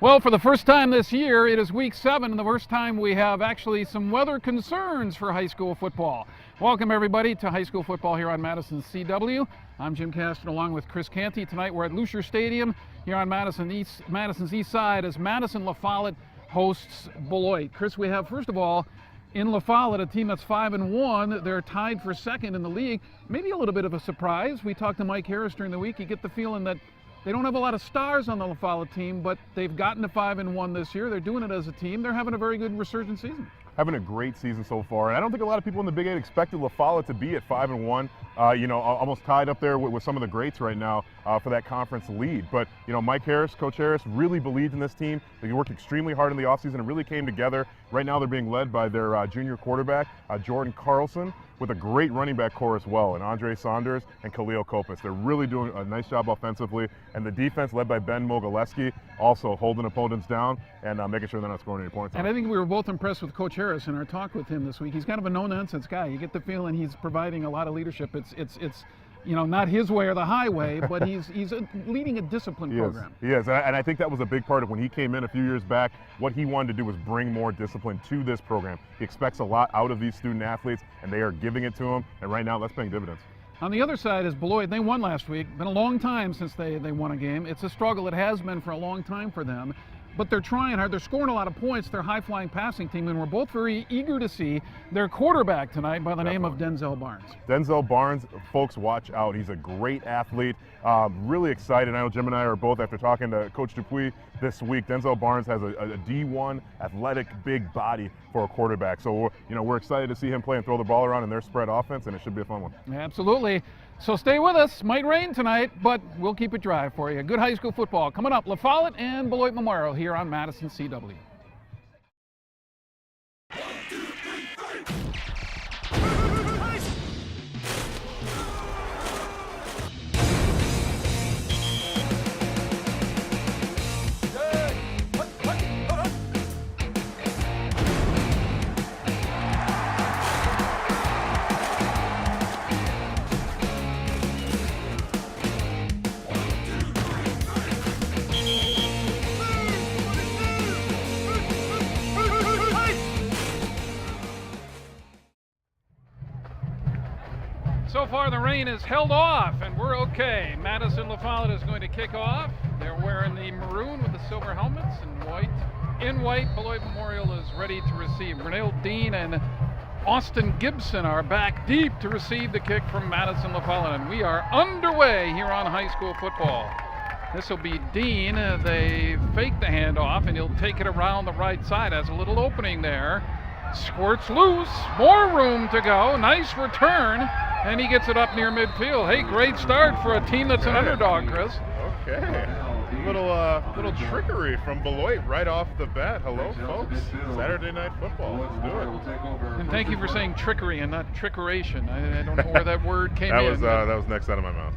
Well, for the first time this year, it is week 7, and the first time we have actually some weather concerns for high school football. Welcome, everybody, to high school football here on Madison CW. I'm Jim Caston along with Chris Canty. Tonight we're at Lucier Stadium here on Madison's east side as Madison La Follette hosts Beloit. Chris, we have, first of all, in La Follette, a team that's 5-1. They're tied for second in the league. Maybe a little bit of a surprise. We talked to Mike Harris during the week. You get the feeling that they don't have a lot of stars on the La Follette team, but they've gotten to 5-1 this year. They're doing it as a team. They're having a very good resurgent season. Having a great season so far, and I don't think a lot of people in the Big 8 expected La Follette to be at 5-1. Almost tied up there with some of the greats right now for that conference lead. But Mike Harris, Coach Harris, really believed in this team. They worked extremely hard in the offseason and really came together. Right now, they're being led by their junior quarterback, Jordan Carlson, with a great running back core as well, and Andre Saunders and Khalil Kopis. They're really doing a nice job offensively, and the defense led by Ben Mogaleski also holding opponents down and making sure they're not scoring any points. And I think we were both impressed with Coach Harris in our talk with him this week. He's kind of a no-nonsense guy. You get the feeling he's providing a lot of leadership. It's not his way or the highway, but he's leading a disciplined program. He is, and I think that was a big part of when he came in a few years back. What he wanted to do was bring more discipline to this program. He expects a lot out of these student athletes, and they are giving it to him, and right now that's paying dividends. On the other side is Beloit. They won last week. Been a long time since they won a game. It's a struggle. It has been for a long time for them. But they're trying hard. They're scoring a lot of points. They're a high-flying passing team, and we're both very eager to see their quarterback tonight by the name of Denzel Barnes. Denzel Barnes, folks, watch out. He's a great athlete. Really excited. I know Jim and I are both, after talking to Coach Dupuis this week, Denzel Barnes has a D1 athletic big body for a quarterback. So we're excited to see him play and throw the ball around in their spread offense, and it should be a fun one. Absolutely. So stay with us. Might rain tonight, but we'll keep it dry for you. Good high school football coming up. La Follette and Beloit Memorial here on Madison CW. So far the rain is held off and we're okay. Madison La Follette is going to kick off. They're wearing the maroon with the silver helmets and white. In white, Beloit Memorial is ready to receive. Renell Dean and Austin Gibson are back deep to receive the kick from Madison La Follette, and we are underway here on high school football. This will be Dean. They fake the handoff and he'll take it around the right side. Has a little opening there. Squirts loose, more room to go. Nice return. And he gets it up near midfield. Hey, great start for a team that's an underdog, Chris. Okay. Little trickery from Beloit right off the bat. Hello, folks. Saturday Night Football. Let's do it. And thank you for saying trickery and not trickeration. I don't know where that word came in. That was next out of my mouth.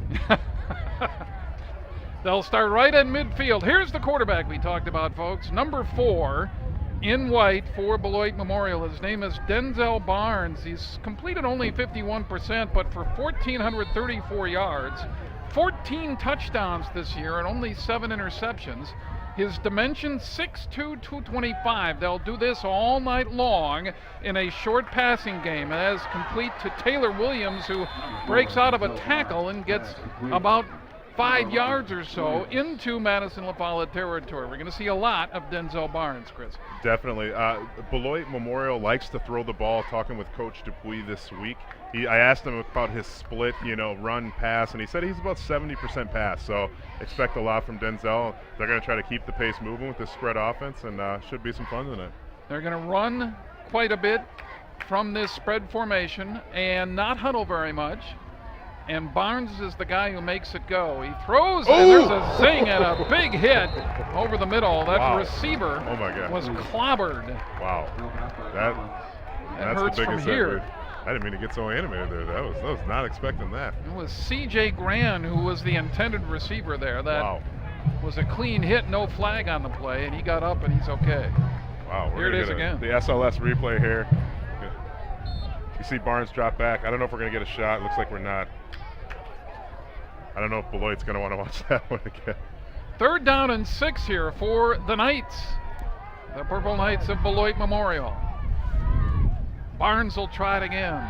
They'll start right at midfield. Here's the quarterback we talked about, folks. Number 4. In white for Beloit Memorial. His name is Denzel Barnes. He's completed only 51%, but for 1,434 yards, 14 touchdowns this year, and only 7 interceptions. His dimension, 6'2", 225. They'll do this all night long in a short passing game as complete to Taylor Williams, who breaks out of a tackle and gets about 5 yards or so into Madison La Follette territory. We're going to see a lot of Denzel Barnes, Chris. Definitely. Beloit Memorial likes to throw the ball. Talking with Coach Dupuis this week, I asked him about his split, run, pass, and he said he's about 70% pass. So expect a lot from Denzel. They're going to try to keep the pace moving with this spread offense, and should be some fun tonight. They're going to run quite a bit from this spread formation and not huddle very much. And Barnes is the guy who makes it go. He throws, and there's a zing and a big hit over the middle. That receiver was clobbered. Wow. That's hurts the biggest from here. hit. I didn't mean to get so animated there. That was not expecting that. It was C.J. Gran who was the intended receiver there. That was a clean hit, no flag on the play, and he got up and he's okay. Wow. Here it is again. The SLS replay here. You see Barnes drop back. I don't know if we're going to get a shot. Looks like we're not. I don't know if Beloit's going to want to watch that one again. 3rd down and 6 here for the Knights, the Purple Knights of Beloit Memorial. Barnes will try it again.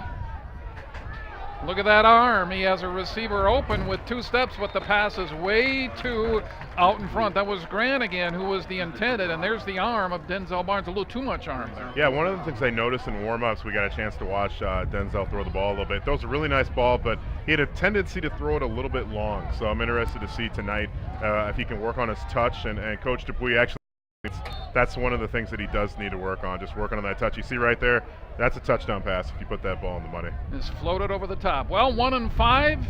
Look at that arm. He has a receiver open with 2 steps, but the pass is way too out in front. That was Grant again who was the intended, and there's the arm of Denzel Barnes. A little too much arm there. Yeah, one of the things I noticed in warm-ups, we got a chance to watch Denzel throw the ball a little bit. Throws a really nice ball, but he had a tendency to throw it a little bit long. So I'm interested to see tonight if he can work on his touch. And Coach Dupuis actually, that's one of the things that he does need to work on, just working on that touch. You see right there, that's a touchdown pass if you put that ball in the money. It's floated over the top. Well, 1 and 5.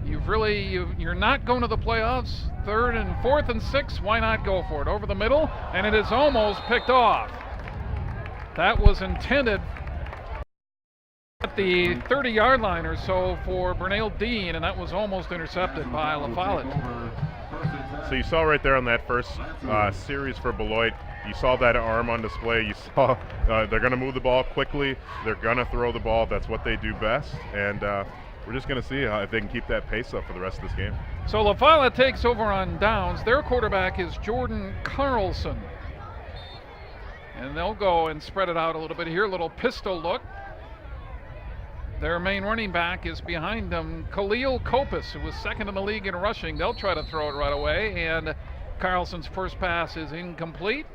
You're not going to the playoffs. 3rd and 4th and 6. Why not go for it? Over the middle, and it is almost picked off. That was intended at the 30-yard line or so for Bernal Dean, and that was almost intercepted by LaFollette. So you saw right there on that first series for Beloit, you saw that arm on display. You saw they're going to move the ball quickly. They're going to throw the ball. That's what they do best. And we're just going to see if they can keep that pace up for the rest of this game. So LaFollette takes over on downs. Their quarterback is Jordan Carlson. And they'll go and spread it out a little bit here. A little pistol look. Their main running back is behind them, Khalil Kopis, who was 2nd in the league in rushing. They'll try to throw it right away, and Carlson's first pass is incomplete.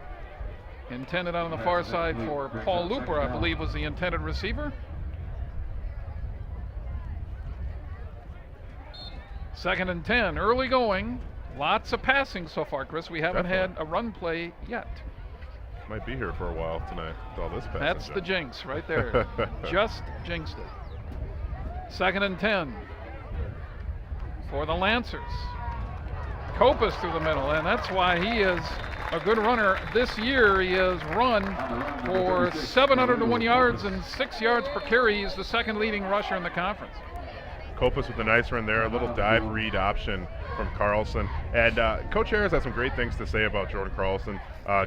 Intended on the far side for Paul Looper, I believe, was the intended receiver. 2nd and 10, early going. Lots of passing so far, Chris. We haven't had a run play yet. Might be here for a while tonight with all this passing. That's the jinx right there. Just jinxed it. 2nd and 10 for the Lancers. Kopis through the middle, and that's why he is a good runner. This year he has run for 701 yards and 6 yards per carry. He's the 2nd leading rusher in the conference. Kopis with a nice run there, a little dive read option from Carlson. And Coach Harris had some great things to say about Jordan Carlson.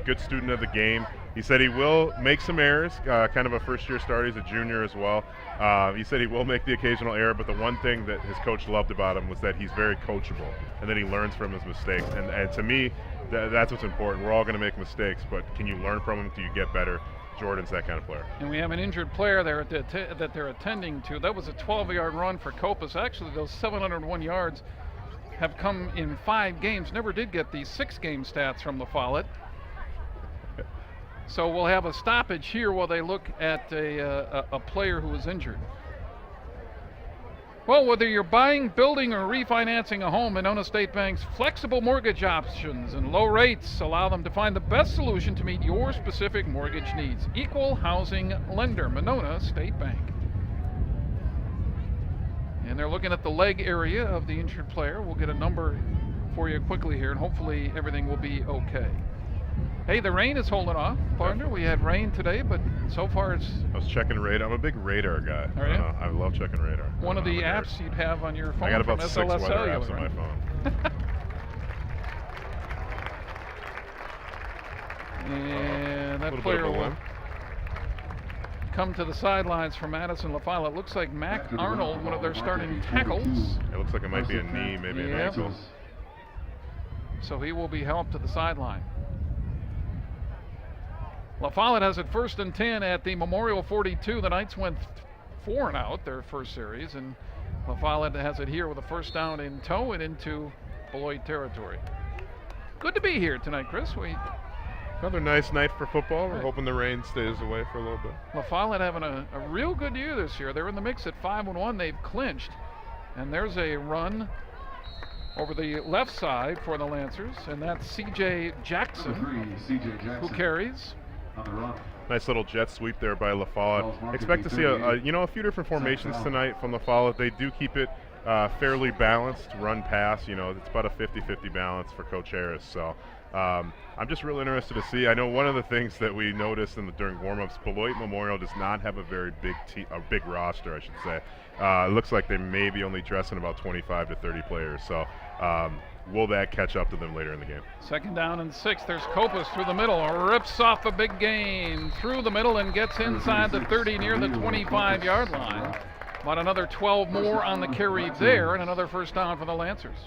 Good student of the game. He said he will make some errors, kind of a first-year starter. He's a junior as well. He said he will make the occasional error, but the one thing that his coach loved about him was that he's very coachable and that he learns from his mistakes. And to me, that's what's important. We're all going to make mistakes, but can you learn from them? Do you get better? Jordan's that kind of player. And we have an injured player there that they're attending to. That was a 12-yard run for Kopis. Actually, those 701 yards have come in 5 games. Never did get the 6-game stats from LaFollette. So we'll have a stoppage here while they look at a player who was injured. Well, whether you're buying, building, or refinancing a home, Monona State Bank's flexible mortgage options and low rates allow them to find the best solution to meet your specific mortgage needs. Equal housing lender, Monona State Bank. And they're looking at the leg area of the injured player. We'll get a number for you quickly here, and hopefully everything will be okay. Hey, the rain is holding off, partner. We had rain today, but so far it's... I was checking radar. I'm a big radar guy. Are you? I love checking radar. One of the apps you'd have on your phone. I got about from 6 SLS weather Cellular, apps on my phone. And that player will come to the sidelines for Madison LaFollette. Looks like Mac Arnold, one of their starting tackles. It looks like it might be a knee, maybe an ankle. So he will be helped to the sideline. LaFollette has it 1st and 10 at the Memorial 42. The Knights went 4 and out their first series, and LaFollette has it here with a 1st down in tow and into Beloit territory. Good to be here tonight, Chris. Another nice night for football. We're hoping the rain stays away for a little bit. LaFollette having a real good year this year. They're in the mix at 5-1. They've clinched, and there's a run over the left side for the Lancers, and that's C.J. Jackson, who carries. Nice little jet sweep there by LaFollette. Expect to see a few different formations tonight from LaFollette. They do keep it fairly balanced, run pass. It's about a 50-50 balance for Coach Harris. So I'm just real interested to see. I know one of the things that we noticed during warm-ups, Beloit Memorial does not have a very big roster, I should say. It looks like they may be only dressing about 25 to 30 players. So will that catch up to them later in the game? 2nd down and 6. There's Kopis through the middle. Rips off a big gain through the middle and gets inside the 30 near the 25-yard line. About another 12 more on the carry there, and another 1st down for the Lancers.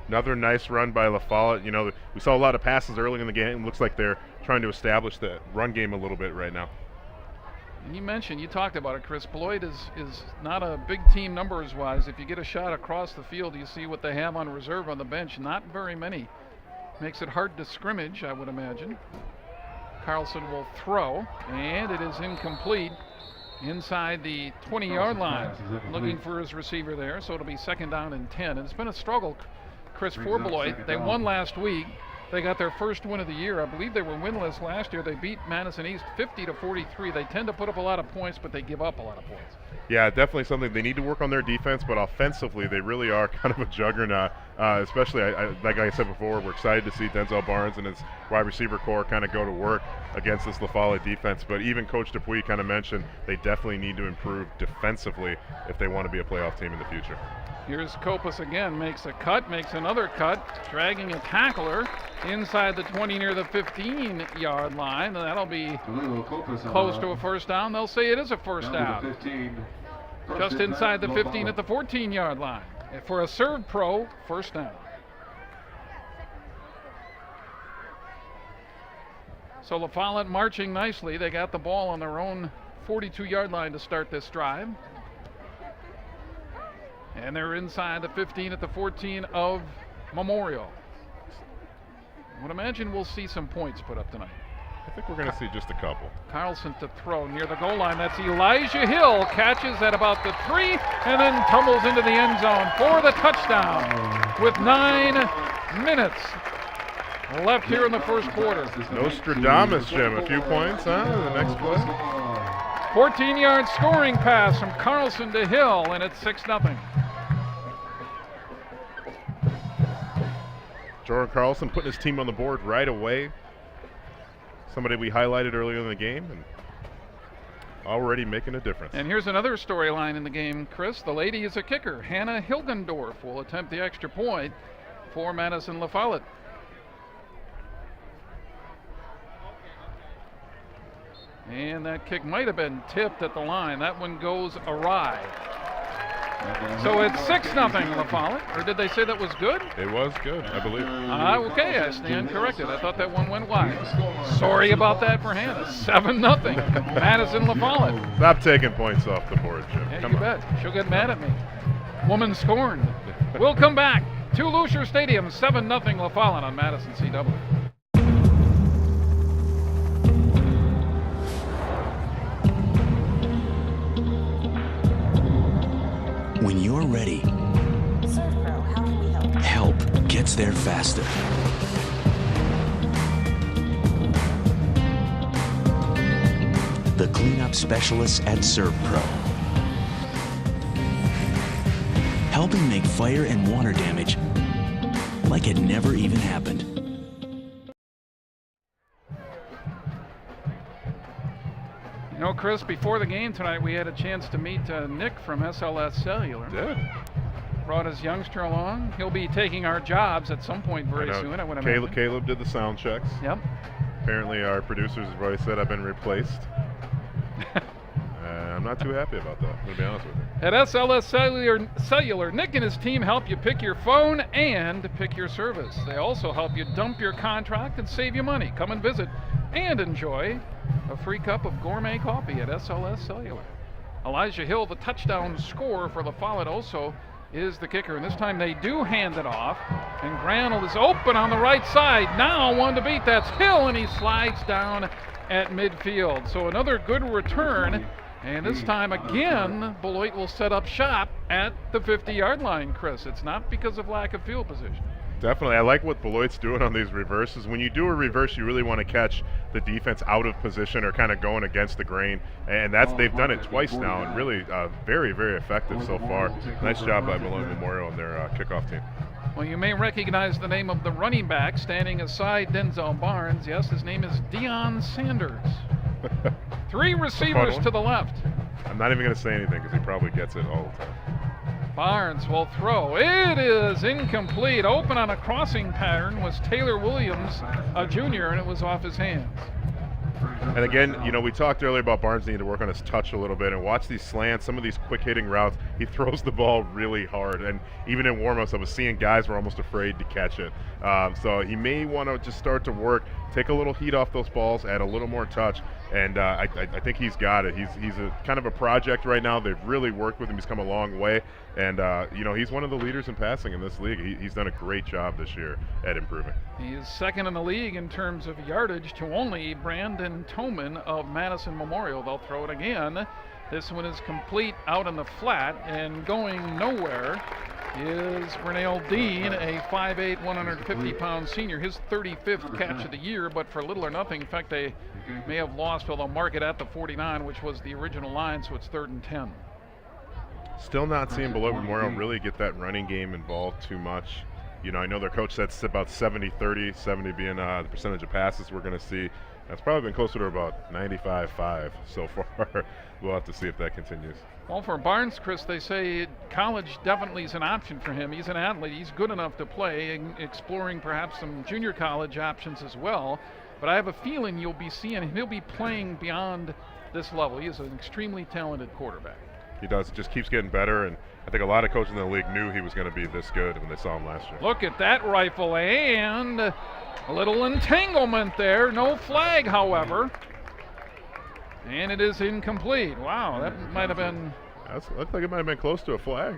Another nice run by La Follette. You know, we saw a lot of passes early in the game. Looks like they're trying to establish the run game a little bit right now. And you talked about it, Chris. Beloit is not a big team numbers-wise. If you get a shot across the field, you see what they have on reserve on the bench. Not very many. Makes it hard to scrimmage, I would imagine. Carlson will throw, and it is incomplete inside the 20-yard line. Looking for his receiver there, so it'll be 2nd down and 10. And it's been a struggle, Chris, for Beloit. They won last week. They got their first win of the year. I believe they were winless last year. They beat Madison East 50-43. They tend to put up a lot of points, but they give up a lot of points. Yeah, definitely something. They need to work on their defense, but offensively, they really are kind of a juggernaut. Especially, like I said before, we're excited to see Denzel Barnes and his wide receiver core kind of go to work against this La Follette defense. But even Coach Dupuis kind of mentioned they definitely need to improve defensively if they want to be a playoff team in the future. Here's Copas again, makes a cut, makes another cut, dragging a tackler inside the 20 near the 15-yard line. That'll be close to a first down. They'll say it is a first down. Just inside the 15 at the 14-yard line. For a serve pro, first down. So La Follette marching nicely. They got the ball on their own 42-yard line to start this drive. And they're inside the 15 at the 14 of Memorial. I would imagine we'll see some points put up tonight. I think we're going to see just a couple. Carlson to throw near the goal line. That's Elijah Hill. Catches at about the 3 and then tumbles into the end zone for the touchdown with 9 minutes left here in the first quarter. Nostradamus, Jim. A few points, huh? The next play. 14-yard scoring pass from Carlson to Hill, and it's 6-0. Jordan Carlson putting his team on the board right away. Somebody we highlighted earlier in the game and already making a difference. And here's another storyline in the game, Chris. The lady is a kicker. Hannah Hilgendorf will attempt the extra point for Madison La Follette. And that kick might have been tipped at the line. That one goes awry. So it's 6-0 La Follette. Or did they say that was good? It was good, I believe. Okay, I stand corrected. I thought that one went wide. Sorry about that for Hannah. 7-0 Madison La Follette. Stop taking points off the board, Jim. Yeah, Come you on. bet. She'll get mad at me. Woman scorned. We'll come back to Lucier Stadium. 7-0 La Follette on Madison CW. When you're ready, ServPro, how can we help? help gets there faster. The cleanup specialists at ServPro, helping make fire and water damage like it never even happened. You know, Chris, before the game tonight, we had a chance to meet Nick from SLS Cellular. Did. Brought his youngster along. He'll be taking our jobs at some point very soon, I would imagine. Caleb did the sound checks. Yep. Apparently our producers have already said I've been replaced. I'm not too happy about that, to be honest with you. At SLS Cellular, Nick and his team help you pick your phone and pick your service. They also help you dump your contract and save you money. Come and visit and enjoy a free cup of gourmet coffee at SLS Cellular. Elijah Hill, the touchdown scorer for La Follette, also is the kicker. And this time they do hand it off. And Granel is open on the right side. Now one to beat. That's Hill, and he slides down at midfield. So another good return. And this time again, Beloit will set up shop at the 50-yard line, Chris. It's not because of lack of field position. Definitely. I like what Beloit's doing on these reverses. When you do a reverse, you really want to catch the defense out of position or kind of going against the grain. And they've done it twice now, and really very, very effective so far. Nice job by Beloit Memorial and their kickoff team. Well, you may recognize the name of the running back standing aside Denzel Barnes. Yes, his name is Deion Sanders. 3 receivers to the left. I'm not even going to say anything because he probably gets it all the time. Barnes will throw. It is incomplete. Open on a crossing pattern was Taylor Williams, a junior, and it was off his hands. And again, you know, we talked earlier about Barnes needing to work on his touch a little bit, and watch these slants, some of these quick hitting routes. He throws the ball really hard, and even in warmups, I was seeing guys were almost afraid to catch it. So he may want to just start to work, take a little heat off those balls, add a little more touch, and I think he's got it. He's a kind of a project right now. They've really worked with him. He's come a long way, and you know, he's one of the leaders in passing in this league. He's done a great job this year at improving. He is second in the league in terms of yardage to only Brandon Toman of Madison Memorial. They'll throw it again. This one is complete out in the flat, and going nowhere is Vernell Dean, a 5'8", 150-pound senior, his 35th catch of the year, but for little or nothing. In fact, they may have lost, well, they'll mark it at the 49, which was the original line, so it's 3rd and 10. Still not seeing Beloit Memorial really get that running game involved too much. You know, I know their coach said it's about 70-30, 70 being the percentage of passes we're going to see. That's probably been closer to about 95-5 so far. We'll have to see if that continues. Well, for Barnes, Chris, they say college definitely is an option for him. He's an athlete. He's good enough to play, and exploring perhaps some junior college options as well. But I have a feeling you'll be seeing him. He'll be playing beyond this level. He is an extremely talented quarterback. He does. Just keeps getting better, and I think a lot of coaches in the league knew he was going to be this good when they saw him last year. Look at that rifle, and a little entanglement there. No flag, however. And it is incomplete. Wow, that might have been... That looked like it might have been close to a flag.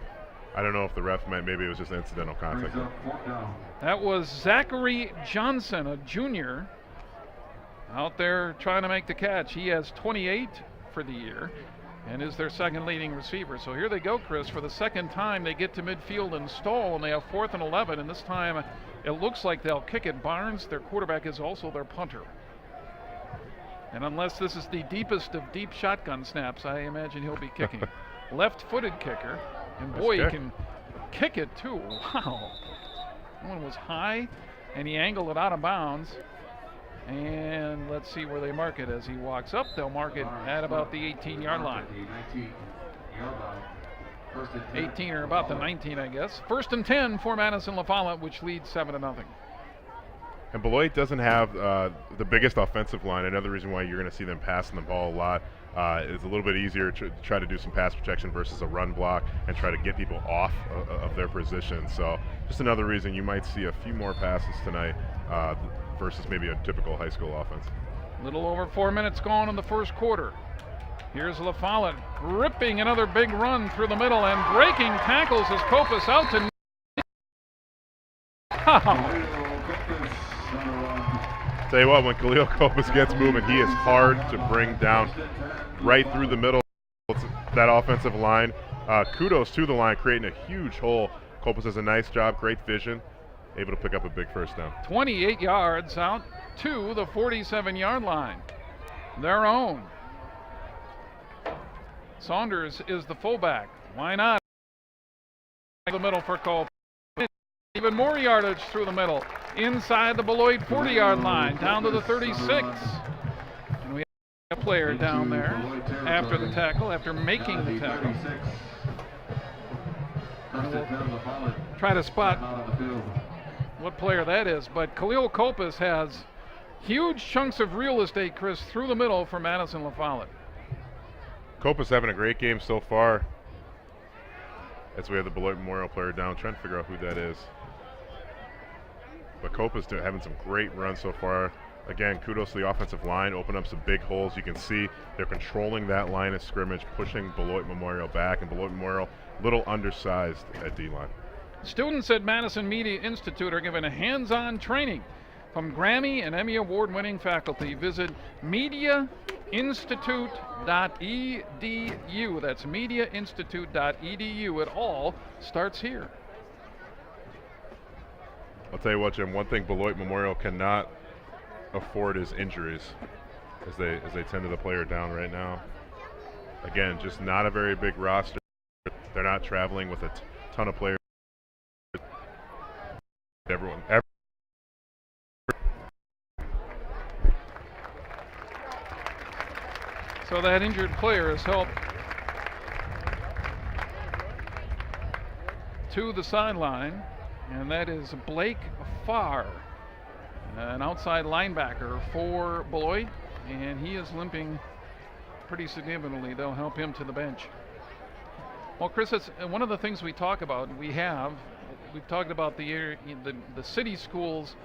I don't know if the ref meant maybe it was just incidental contact. That was Zachary Johnson, a junior, out there trying to make the catch. He has 28 for the year and is their second leading receiver. So here they go, Chris. For the second time, they get to midfield and stall, and they have 4th and 11, and this time it looks like they'll kick it. Barnes, their quarterback, is also their punter. And unless this is the deepest of deep shotgun snaps, I imagine he'll be kicking. Left-footed kicker, and boy, he can kick it too. Wow. That one was high, and he angled it out of bounds. And let's see where they mark it as he walks up. They'll mark it at about the 18-yard line. 18 or about the 19, I guess. 1st and 10 for Madison La Follette, which leads 7-0. And Beloit doesn't have the biggest offensive line. Another reason why you're going to see them passing the ball a lot. It's a little bit easier to try to do some pass protection versus a run block and try to get people off of their position. So just another reason you might see a few more passes tonight versus maybe a typical high school offense. Little over 4 minutes gone in the first quarter. Here's La Follette ripping another big run through the middle and breaking tackles as Copas out to... Tell you what, when Khalil Copas gets moving, he is hard to bring down right through the middle. That offensive line, kudos to the line, creating a huge hole. Copas does a nice job, great vision, able to pick up a big first down. 28 yards out to the 47-yard line. Their own. Saunders is the fullback. Why not? The middle for Copas. Even more yardage through the middle. Inside the Beloit 40-yard line, down to the 36. And we have a player down there after the tackle, after making the tackle. Try to spot what player that is, but Khalil Copas has huge chunks of real estate, Chris, through the middle for Madison La Follette. Copas having a great game so far. As we have the Beloit Memorial player down, trying to figure out who that is. But Copas having some great runs so far. Again, kudos to the offensive line, open up some big holes. You can see they're controlling that line of scrimmage, pushing Beloit Memorial back, and Beloit Memorial a little undersized at D-line. Students at Madison Media Institute are given a hands-on training from Grammy and Emmy Award-winning faculty. Visit mediainstitute.edu. That's mediainstitute.edu. It all starts here. I'll tell you what, Jim, one thing Beloit Memorial cannot afford is injuries as they tend to the player down right now. Again, just not a very big roster. They're not traveling with a ton of players. Everyone. So that injured player has helped to the sideline, and that is Blake Farr, an outside linebacker for Beloit. and he is limping pretty significantly. They'll help him to the bench. Well, Chris, it's one of the things we talk about. We've talked about the city schools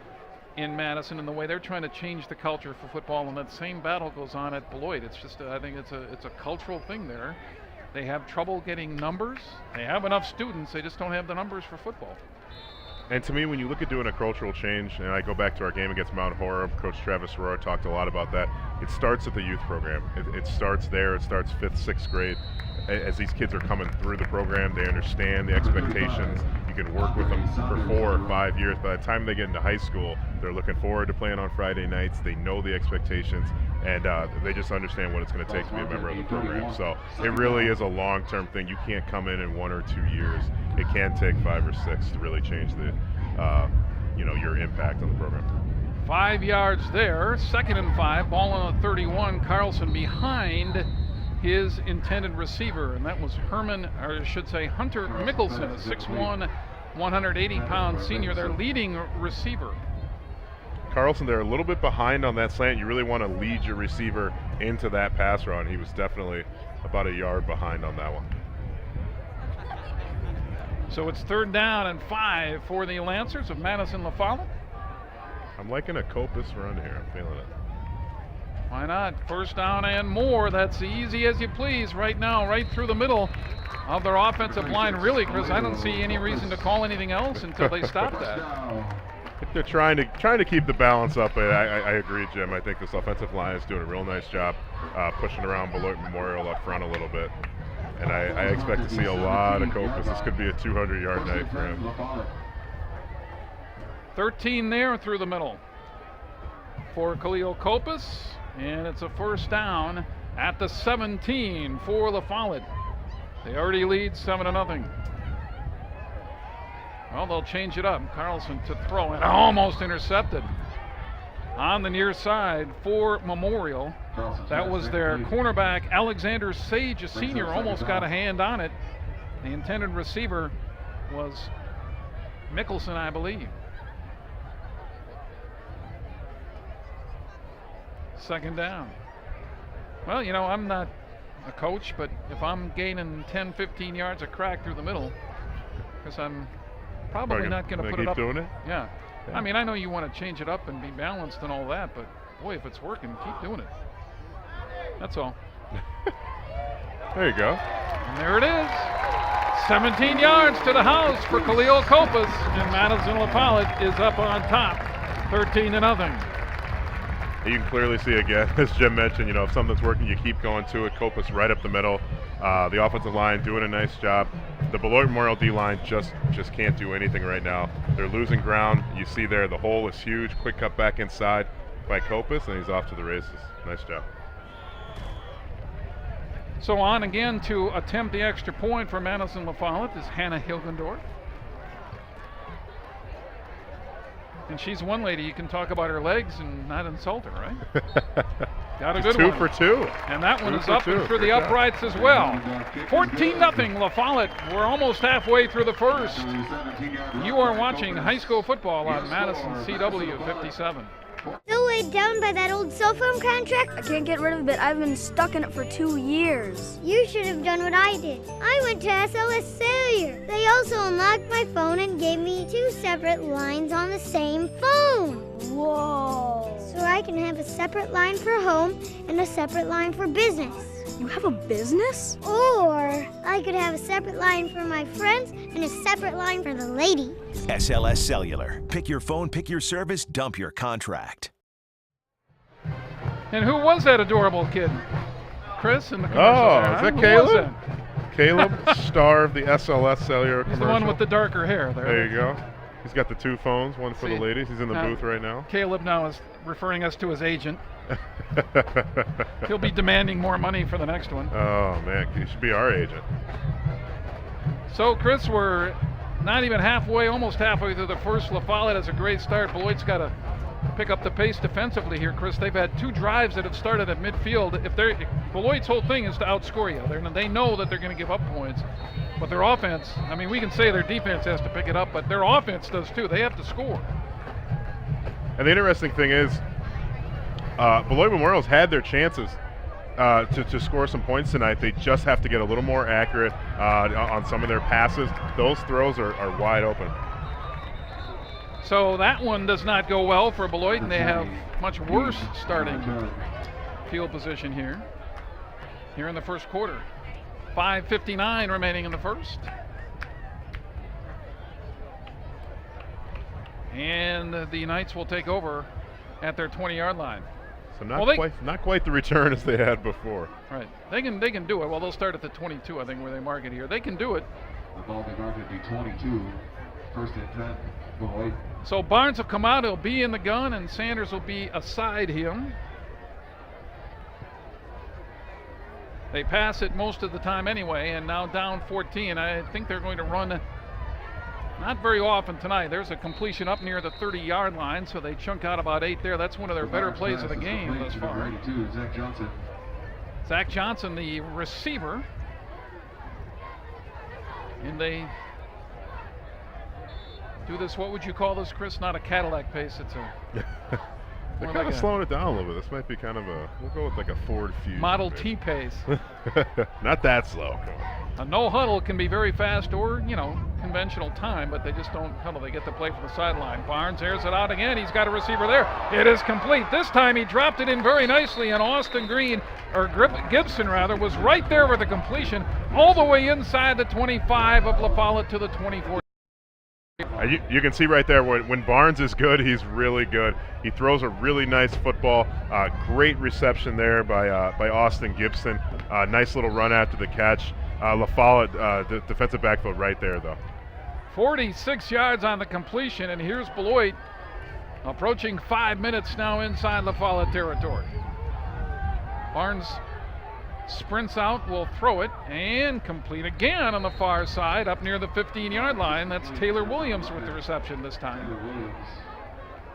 in Madison and the way they're trying to change the culture for football, and that same battle goes on at Beloit. It's just, I think it's a cultural thing there. They have trouble getting numbers. They have enough students, they just don't have the numbers for football. And to me, when you look at doing a cultural change, and I go back to our game against Mount Horeb, Coach Travis Rohr talked a lot about that. It starts at the youth program. It starts there. It starts 5th, 6th grade. As these kids are coming through the program, they understand the expectations. You can work with them for 4 or 5 years. By the time they get into high school, they're looking forward to playing on Friday nights. They know the expectations, and they just understand what it's going to take to be a member of the program. So it really is a long-term thing. You can't come in 1 or 2 years. It can take 5 or 6 to really change the, your impact on the program. 5 yards there, 2nd and 5, ball on the 31. Carlson behind his intended receiver, and that was Hunter Mickelson, a 6'1", 180-pound senior, their leading receiver. Carlson, they're a little bit behind on that slant. You really want to lead your receiver into that pass route. He was definitely about a yard behind on that one. So it's 3rd down and 5 for the Lancers of Madison La Follette. I'm liking a Copus run here. I'm feeling it. Why not? 1st down and more. That's easy as you please right now, right through the middle of their offensive line. Really, Chris, I don't see any reason to call anything else until they stop that. They're trying to keep the balance up. I agree, Jim. I think this offensive line is doing a real nice job pushing around Beloit Memorial up front a little bit. And I expect to see a lot of Copus. This could be a 200-yard night for him. 13 there through the middle for Khalil Copus, and it's a 1st down at the 17 for La Follette. They already lead 7-0. Well, they'll change it up. Carlson to throw, and almost intercepted on the near side for Memorial. That was their cornerback, Alexander Sage, a senior, almost got a hand on it. The intended receiver was Mickelson, I believe. 2nd down. Well, I'm not a coach, but if I'm gaining 10, 15 yards a crack through the middle, because I'm probably not going to put it up. Doing it? Yeah. I mean, I know you want to change it up and be balanced and all that, but boy, if it's working, keep doing it. That's all. There you go. And there it is. 17 yards to the house for Khalil Copus, and Madison La Follette is up on top, 13-0. You can clearly see again, as Jim mentioned, if something's working, you keep going to it. Copus right up the middle. The offensive line doing a nice job. The Beloit Memorial D-line just can't do anything right now. They're losing ground. You see there, the hole is huge. Quick cut back inside by Copus, and he's off to the races. Nice job. So on again to attempt the extra point for Madison La Follette is Hannah Hilgendorf. And she's one lady you can talk about her legs and not insult her, right? Got a good one. 2 for 2. And that one is up and through the uprights as well. 14-0 La Follette. We're almost halfway through the 1st. You are watching high school football on Madison CW 57. Still weighed down by that old cell phone contract? I can't get rid of it. I've been stuck in it for 2 years. You should have done what I did. I went to SLS Cellular. They also unlocked my phone and gave me 2 separate lines on the same phone. Whoa. So I can have a separate line for home and a separate line for business. You have a business? Or I could have a separate line for my friends and a separate line for the lady. SLS Cellular. Pick your phone, pick your service, dump your contract. And who was that adorable kid? Chris in the commercial. Oh, there, is huh? that Who Caleb? was that? Caleb, star of the SLS Cellular He's commercial. the one with the darker hair there. There you go. He's got the 2 phones, one for See, the ladies. He's in the now- booth right now. Caleb now is referring us to his agent. He'll be demanding more money for the next one. Oh, man. He should be our agent. So, Chris, we're not even halfway, almost halfway through the 1st. La Follette has a great start. Beloit's got to pick up the pace defensively here, Chris. They've had 2 drives that have started at midfield. Beloit's whole thing is to outscore you. They know that they're going to give up points. But their offense, I mean, we can say their defense has to pick it up, but their offense does too. They have to score. And the interesting thing is, Beloit Memorial's had their chances to score some points tonight. They just have to get a little more accurate on some of their passes. Those throws are wide open. So that one does not go well for Beloit, and they have much worse starting field position here in the first quarter. 5:59 remaining in the first. And the Knights will take over at their 20-yard line. So not quite the return as they had before. Right. They can do it. Well, they'll start at the 22, I think, where they mark it here. They can do it. The ball be marked at the 22. First and 10. Beloit. So Barnes will come out. He'll be in the gun, and Sanders will be aside him. They pass it most of the time anyway, and now down 14. I think they're going to run not very often tonight. There's a completion up near the 30-yard line, so they chunk out about 8 there. That's one of their better plays of the game thus far. 82, Zach Johnson. Zach Johnson, the receiver. And they do this, what would you call this, Chris? Not a Cadillac pace, it's a... They're more kind like of slowing it down a little bit. This might be kind of we'll go with like a Ford Fusion. Model maybe. T pace. Not that slow. A no huddle can be very fast or, conventional time, but they just don't huddle. They get the play from the sideline. Barnes airs it out again. He's got a receiver there. It is complete. This time he dropped it in very nicely, and Gibson was right there with the completion all the way inside the 25 of La Follette to the 24. You can see right there when Barnes is good, he's really good. He throws a really nice football. Great reception there by Austin Gibson. Nice little run after the catch. La Follette, the defensive backfield right there, though. 46 yards on the completion, and here's Beloit approaching 5 minutes now inside La Follette territory. Barnes sprints out, will throw it, and complete again on the far side up near the 15-yard line. That's Taylor Williams with the reception this time.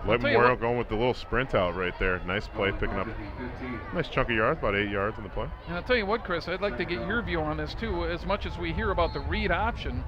Beloit Memorial going with the little sprint out right there. Nice play, picking up nice chunk of yards, about 8 yards on the play. And I'll tell you what, Chris, I'd like to get your view on this too. As much as we hear about the read option,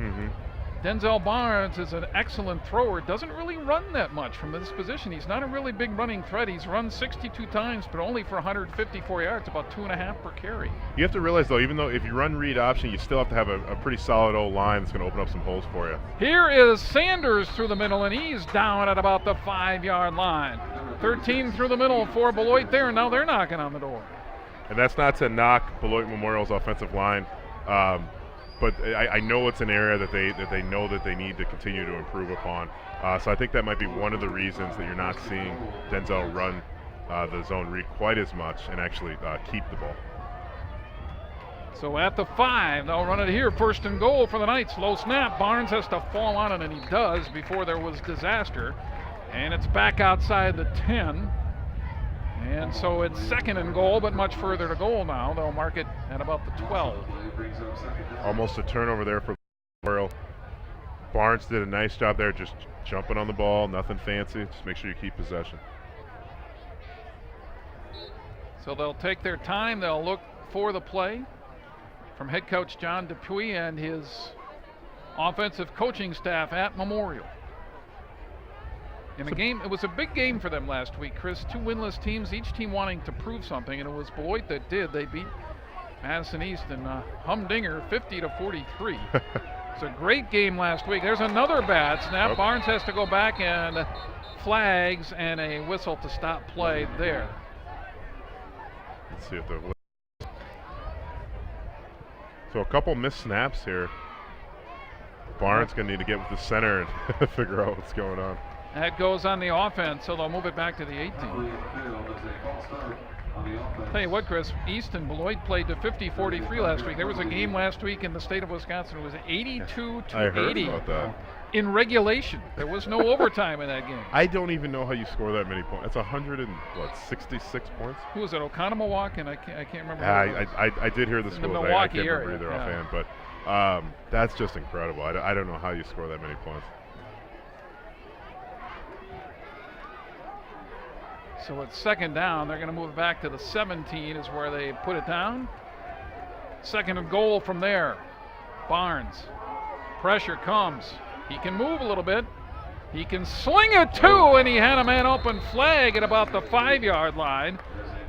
Denzel Barnes is an excellent thrower. Doesn't really run that much from this position. He's not a really big running threat. He's run 62 times, but only for 154 yards, about 2.5 per carry. You have to realize, though, even though if you run read option, you still have to have a pretty solid old line that's going to open up some holes for you. Here is Sanders through the middle, and he's down at about the 5-yard line. 13 through the middle for Beloit there. Now they're knocking on the door. And that's not to knock Beloit Memorial's offensive line. But I know it's an area that they know that they need to continue to improve upon. So I think that might be one of the reasons that you're not seeing Denzel run the zone read quite as much and actually keep the ball. So at the 5, they'll run it here. First and goal for the Knights. Low snap. Barnes has to fall on it, and he does before there was disaster. And it's back outside the 10. And so it's second and goal, but much further to goal now. They'll mark it at about the 12. Almost a turnover there for Memorial. Barnes did a nice job there, just jumping on the ball, nothing fancy. Just make sure you keep possession. So they'll take their time. They'll look for the play from head coach John Dupuis and his offensive coaching staff at Memorial. In a game, it was a big game for them last week, Chris. 2 winless teams, each team wanting to prove something, and it was Beloit that did. They beat Madison East and Humdinger 50-43. It's a great game last week. There's another bad snap. Yep. Barnes has to go back, and flags and a whistle to stop play there. Let's see if they're. So a couple missed snaps here. Barnes going to need to get with the center and figure out what's going on. That goes on the offense, so they'll move it back to the 18. Tell you what, Chris, East and Beloit played to 50-43 last week. There was a game last week in the state of Wisconsin. It was 82-80 I heard about that. in regulation. There was no overtime in that game. I don't even know how you score that many points. That's 166 points. Who was it? Oconomowoc, and I can't remember. who it was. I did hear the In the schools. I Milwaukee can't remember area, either yeah. offhand, but that's just incredible. I don't know how you score that many points. So it's second down. They're going to move it back to the 17 is where they put it down. Second and goal from there. Barnes. Pressure comes. He can move a little bit. He can sling it too, and he had a man open flag at about the 5-yard line.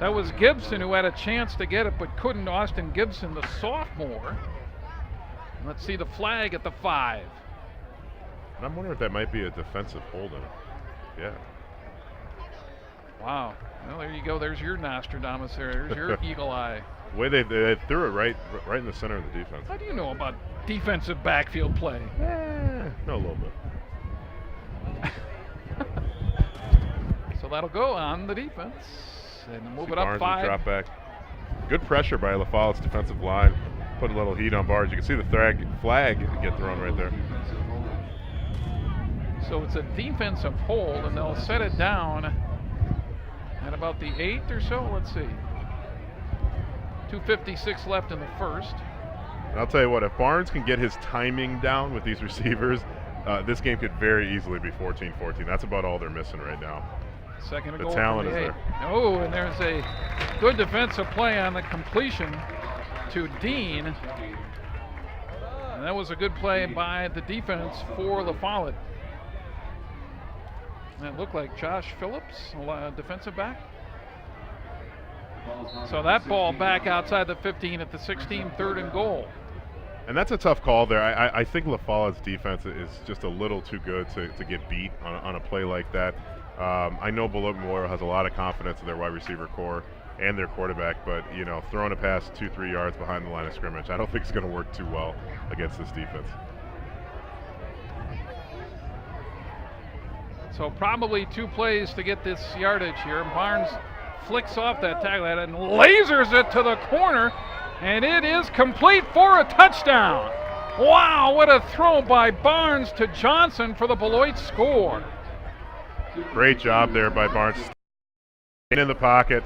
That was Gibson who had a chance to get it but couldn't. Austin Gibson, the sophomore. Let's see the flag at the 5. And I'm wondering if that might be a defensive holding. Yeah. Wow. Well, there you go. There's your Nostradamus there. There's your eagle eye. The way they threw it right in the center of the defense. How do you know about defensive backfield play? No, a little bit. So that'll go on the defense. And move See it up Barnes 5. Drop back. Good pressure by La Follette's defensive line. Put a little heat on Barnes. You can see the flag get thrown right there. So it's a defensive hold, and they'll set it down at about the 8th or so. Let's see. 2:56 left in the first. And I'll tell you what, if Barnes can get his timing down with these receivers, this game could very easily be 14-14. That's about all they're missing right now. Second and The goal. talent from the is 8. there. Oh, and there's a good defensive play on the completion to Dean. And that was a good play by the defense for La Follette. That looked like Josh Phillips, defensive back. So that ball back outside the 15 at the 16, 3rd and goal. And that's a tough call there. I think La Follette's defense is just a little too good to get beat on a play like that. I know Beloit Memorial has a lot of confidence in their wide receiver core and their quarterback, but you know, throwing a pass 2-3 yards behind the line of scrimmage, I don't think it's going to work too well against this defense. So probably 2 plays to get this yardage here. Barnes flicks off that tackle and lasers it to the corner, and it is complete for a touchdown. Wow, what a throw by Barnes to Johnson for the Beloit score. Great job there by Barnes. In the pocket,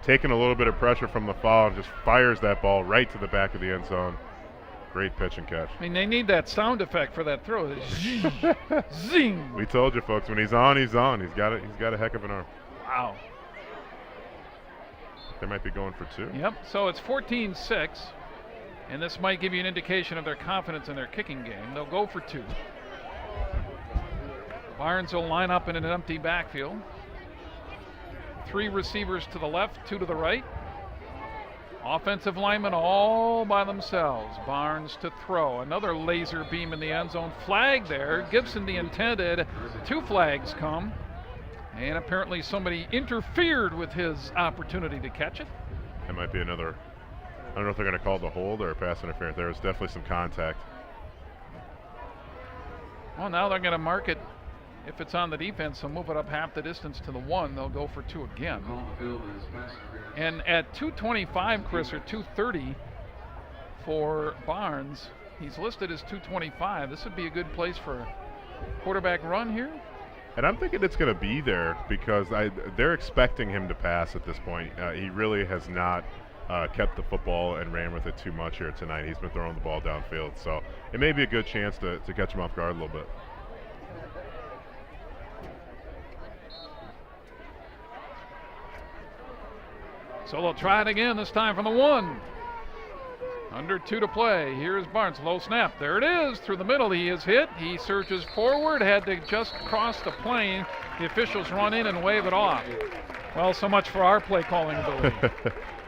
taking a little bit of pressure from La Follette, just fires that ball right to the back of the end zone. Great pitch and catch. I mean, they need that sound effect for that throw. Zing, zing. We told you, folks, when he's on, he's on. He's got a heck of an arm. Wow. They might be going for 2. Yep, so it's 14-6, and this might give you an indication of their confidence in their kicking game. They'll go for 2. Barnes will line up in an empty backfield. 3 receivers to the left, 2 to the right. Offensive linemen all by themselves. Barnes to throw. Another laser beam in the end zone. Flag there. Gibson the intended. 2 flags come. And apparently somebody interfered with his opportunity to catch it. That might be another, I don't know if they're going to call the hold or a pass interference. There was definitely some contact. Well, now they're going to mark it. If it's on the defense, they'll move it up half the distance to the 1. They'll go for 2 again. And at 225, Chris, or 230 for Barnes, he's listed as 225. This would be a good place for a quarterback run here. And I'm thinking it's going to be there because they're expecting him to pass at this point. He really has not kept the football and ran with it too much here tonight. He's been throwing the ball downfield. So it may be a good chance to catch him off guard a little bit. So they'll try it again, this time from the 1. Under 2 to play. Here's Barnes. Low snap. There it is. Through the middle. He is hit. He surges forward. Had to just cross the plane. The officials run in and wave it off. Well, so much for our play calling ability.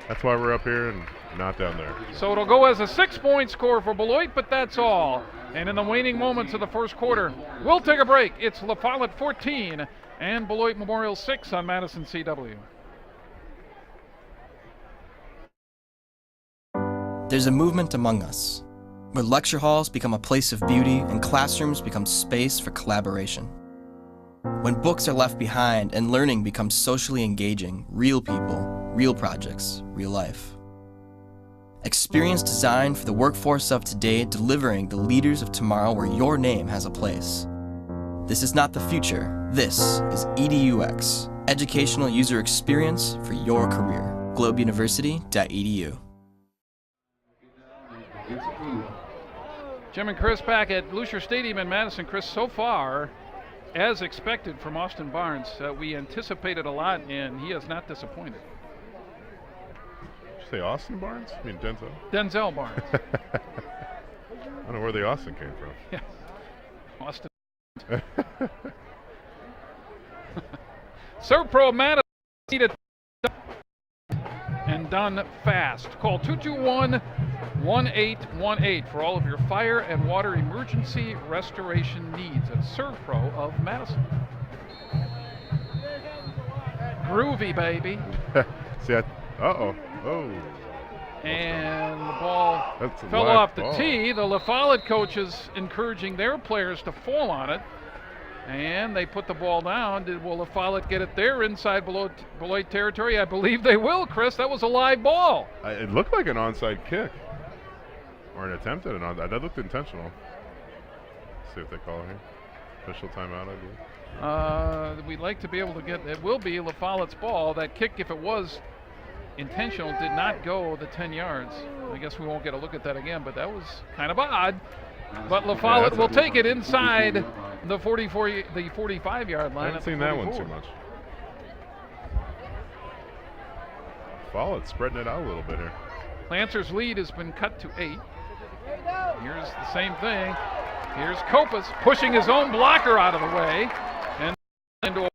That's why we're up here and not down there. So it'll go as a 6-point score for Beloit, but that's all. And in the waning moments of the first quarter, we'll take a break. It's La Follette 14 and Beloit Memorial 6 on Madison CW. There's a movement among us, where lecture halls become a place of beauty and classrooms become space for collaboration. When books are left behind and learning becomes socially engaging, real people, real projects, real life. Experience design for the workforce of today, delivering the leaders of tomorrow where your name has a place. This is not the future, this is EDUX, educational user experience for your career. globeuniversity.edu. Jim and Chris back at Lucier Stadium in Madison. Chris, so far, as expected from Austin Barnes, we anticipated a lot, and he has not disappointed. Did you say Austin Barnes? I mean Denzel. Denzel Barnes. I don't know where the Austin came from. Yeah. Austin. Servpro Madison needed and done fast. Call 221-1818 for all of your fire and water emergency restoration needs at Servpro of Madison. Groovy, baby. See, uh-oh. Oh. And the ball That's a fell live off the ball. tee. The La Follette coaches encouraging their players to fall on it. And they put the ball down. Will La Follette get it there inside Beloit territory? I believe they will, Chris. That was a live ball. It looked like an onside kick. Or an attempt at an onside. That looked intentional. Let's see if they call it here. Official timeout, I believe. We'd like to be able to get, it will be La Follette's ball. That kick, if it was intentional, did not go the 10 yards. I guess we won't get a look at that again, but that was kind of odd. But La Follette will take it inside the 45-yard I line. haven't seen that one too much. Follette spreading it out a little bit here. Lancers' lead has been cut to 8. Here's the same thing. Here's Copas pushing his own blocker out of the way and into a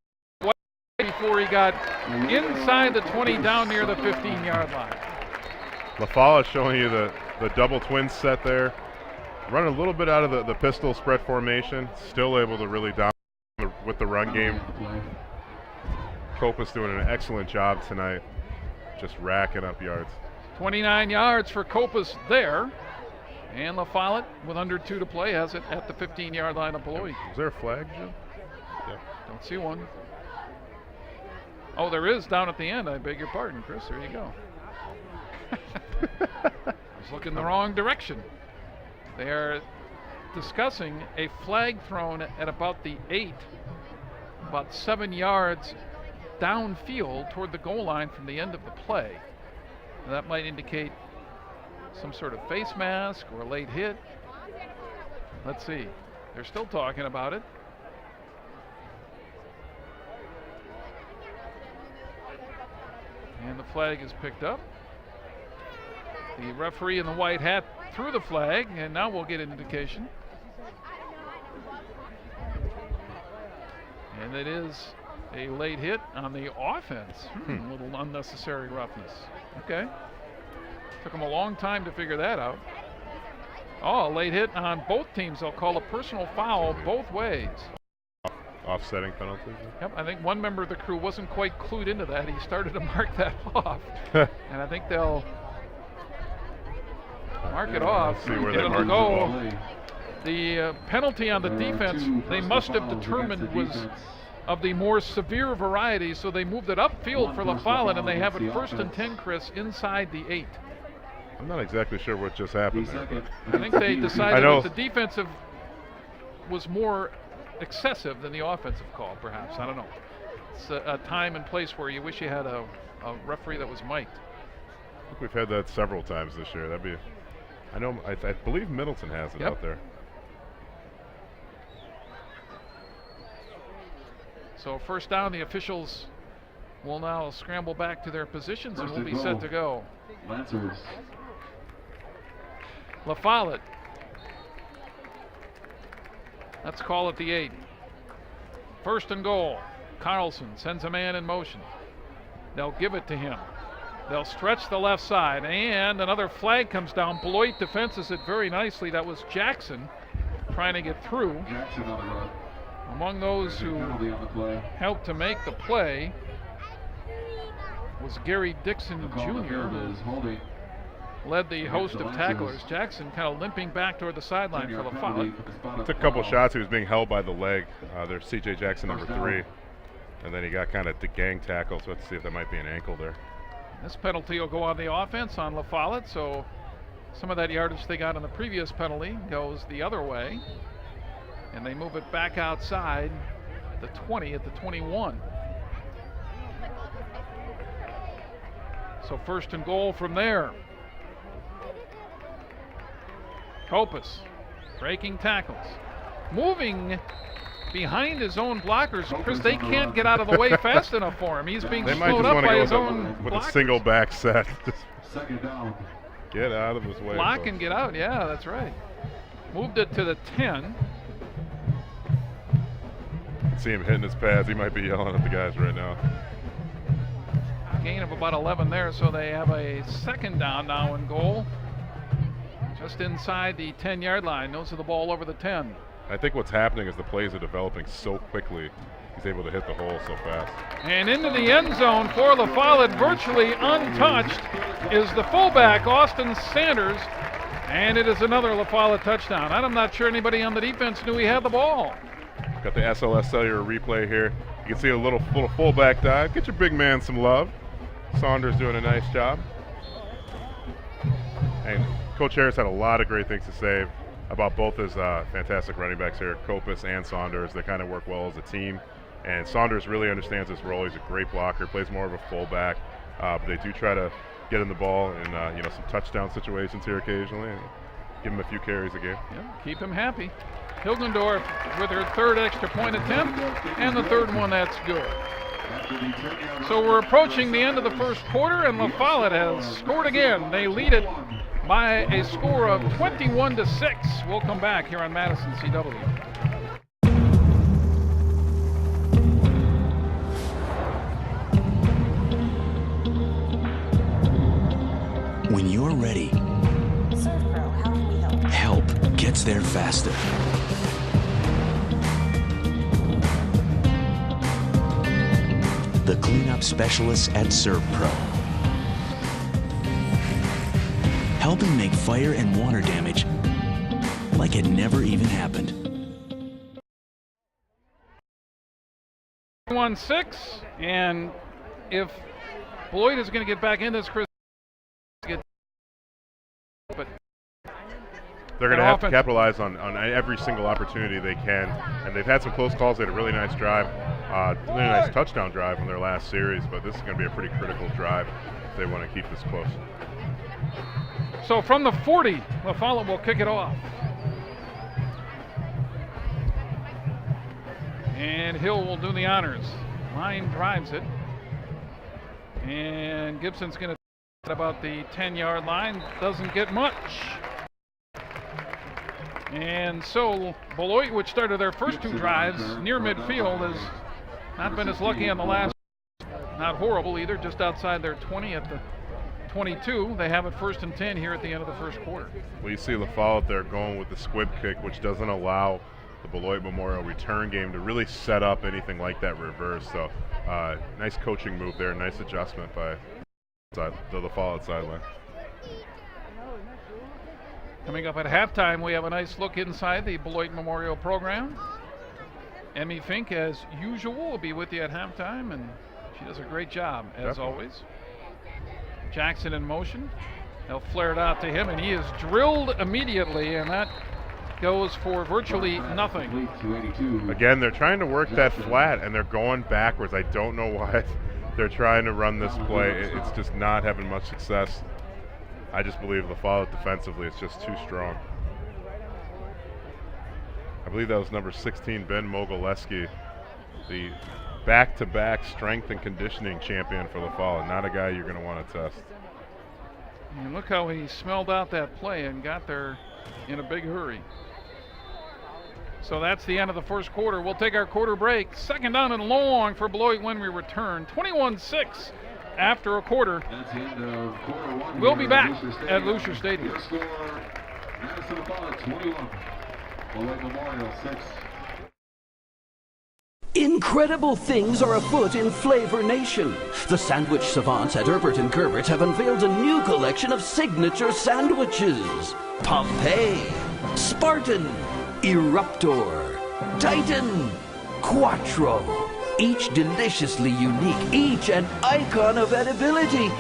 before he got inside the 20 down near the 15-yard line. La Follette showing you the double twin set there. Running a little bit out of the pistol spread formation. Still able to really down with the run game. Copas doing an excellent job tonight. Just racking up yards. 29 yards for Copas there. And La Follette, with under 2 to play, has it at the 15-yard line of Beloit. Is there a flag, Jim? Yeah. Don't see one. Oh, there is down at the end. I beg your pardon, Chris. There you go. I was looking the wrong direction. They are discussing a flag thrown at about the 8, about 7 yards downfield toward the goal line from the end of the play. And that might indicate some sort of face mask or a late hit. Let's see. They're still talking about it. And the flag is picked up. The referee in the white hat threw the flag, and now we'll get an indication. And it is a late hit on the offense. A little unnecessary roughness. Okay. Took them a long time to figure that out. Oh, a late hit on both teams. They'll call a personal foul both ways. Offsetting penalties. Yep, I think one member of the crew wasn't quite clued into that. He started to mark that off. And I think they'll mark it off. See where Get they it mark to the go. ball. The penalty on the defense, they must have determined was of the more severe variety, so they moved it upfield for La Follette, and they have it 1st and 10, Chris, inside the 8. I'm not exactly sure what just happened there. But I think they decided know. that the defensive was more excessive than the offensive call, perhaps. I don't know. It's a time and place where you wish you had a referee that was mic'd. I think we've had that several times this year. That'd be, I believe Middleton has it Yep. out there. So first down, the officials will now scramble back to their positions and will be set to go. Lancers. La Follette. Let's call it the 8. 1st and goal. Carlson sends a man in motion. They'll give it to him. They'll stretch the left side, and another flag comes down. Beloit defenses it very nicely. That was Jackson trying to get through. Jackson on the run. Among those who Penalty on the play. helped to make the play was Gary Dixon The call on the Jr., field who is holding. led the host of tacklers. Jackson kind of limping back toward the sideline for La Follette. Took a couple shots. He was being held by the leg. There's C.J. Jackson, number 3. And then he got kind of gang tackle, so let's see if that might be an ankle there. This penalty will go on the offense on La Follette, so some of that yardage they got on the previous penalty goes the other way. And they move it back outside the 20 at the 21. So 1st and goal from there. Copas breaking tackles. Moving behind his own blockers. Chris, they can't get out of the way fast enough for him. He's being They might slowed just up want to by go his own with a blockers. single back set. 2nd down. Get out of his way. Block folks. and get out. Yeah, that's right. Moved it to the 10. can see him hitting his pads. He might be yelling at the guys right now. Gain of about 11 there, so they have a second down now and goal. Just inside the 10-yard line. Nose of the ball over the 10. I think what's happening is the plays are developing so quickly. He's able to hit the hole so fast. And into the end zone for La Follette, virtually untouched, is the fullback, Austin Sanders. And it is another La Follette touchdown. I'm not sure anybody on the defense knew he had the ball. Got the SLS Cellular replay here. You can see a little fullback dive. Get your big man some love. Saunders doing a nice job. And Coach Harris had a lot of great things to say about both his fantastic running backs here, Kopis and Saunders. They kind of work well as a team. And Saunders really understands his role. He's a great blocker, plays more of a fullback. But they do try to get him the ball in some touchdown situations here occasionally. And give him a few carries a game. Yeah, keep him happy. Hilgendorf with her third extra point attempt, and the third one that's good. So we're approaching the end of the first quarter, and La Follette has scored again. They lead it by a score of 21-6. We'll come back here on Madison CW. When you're ready, ServPro, how can we help? help gets there faster. The cleanup specialists at ServPro, helping make fire and water damage like it never even happened. 1-6, and if Beloit is going to get back in this, Chris, but they're going to have to capitalize on every single opportunity they can, and they've had some close calls. They had a really nice drive, really nice touchdown drive on their last series, but this is going to be a pretty critical drive if they want to keep this close. So from the 40, La Follette will kick it off. And Hill will do the honors. Line drives it. And Gibson's going to at about the 10-yard line. Doesn't get much. And so Beloit, which started their first two drives near midfield, has not been as lucky on the last. Not horrible either, just outside their 20 at the 22. They have it 1st and 10 here at the end of the first quarter. Well, you see La Follette there going with the squib kick, which doesn't allow the Beloit Memorial return game to really set up anything like that reverse. So nice coaching move there, nice adjustment by the La Follette sideline. Coming up at halftime, we have a nice look inside the Beloit Memorial program. Emmy Fink, as usual, will be with you at halftime, and she does a great job, as always. Jackson in motion. They'll flare it out to him, and he is drilled immediately, and that goes for virtually nothing. Again, they're trying to work that flat, and they're going backwards. I don't know why they're trying to run this play. It's just not having much success. I just believe La Follette defensively is just too strong. I believe that was number 16, Ben Mogileski, the back-to-back strength and conditioning champion for La Follette. Not a guy you're going to want to test. And look how he smelled out that play and got there in a big hurry. So that's the end of the first quarter. We'll take our quarter break. 2nd down and long for Beloit when we return. 21-6 after a quarter. That's the end of quarter one. We'll be back at Lucier Stadium. Your score, Madison La Follette 21, Beloit Memorial 6. Incredible things are afoot in Flavor Nation. The sandwich savants at Herbert & Gerbert have unveiled a new collection of signature sandwiches. Pompeii, Spartan, Eruptor, Titan, Quattro. Each deliciously unique, each an icon of edibility.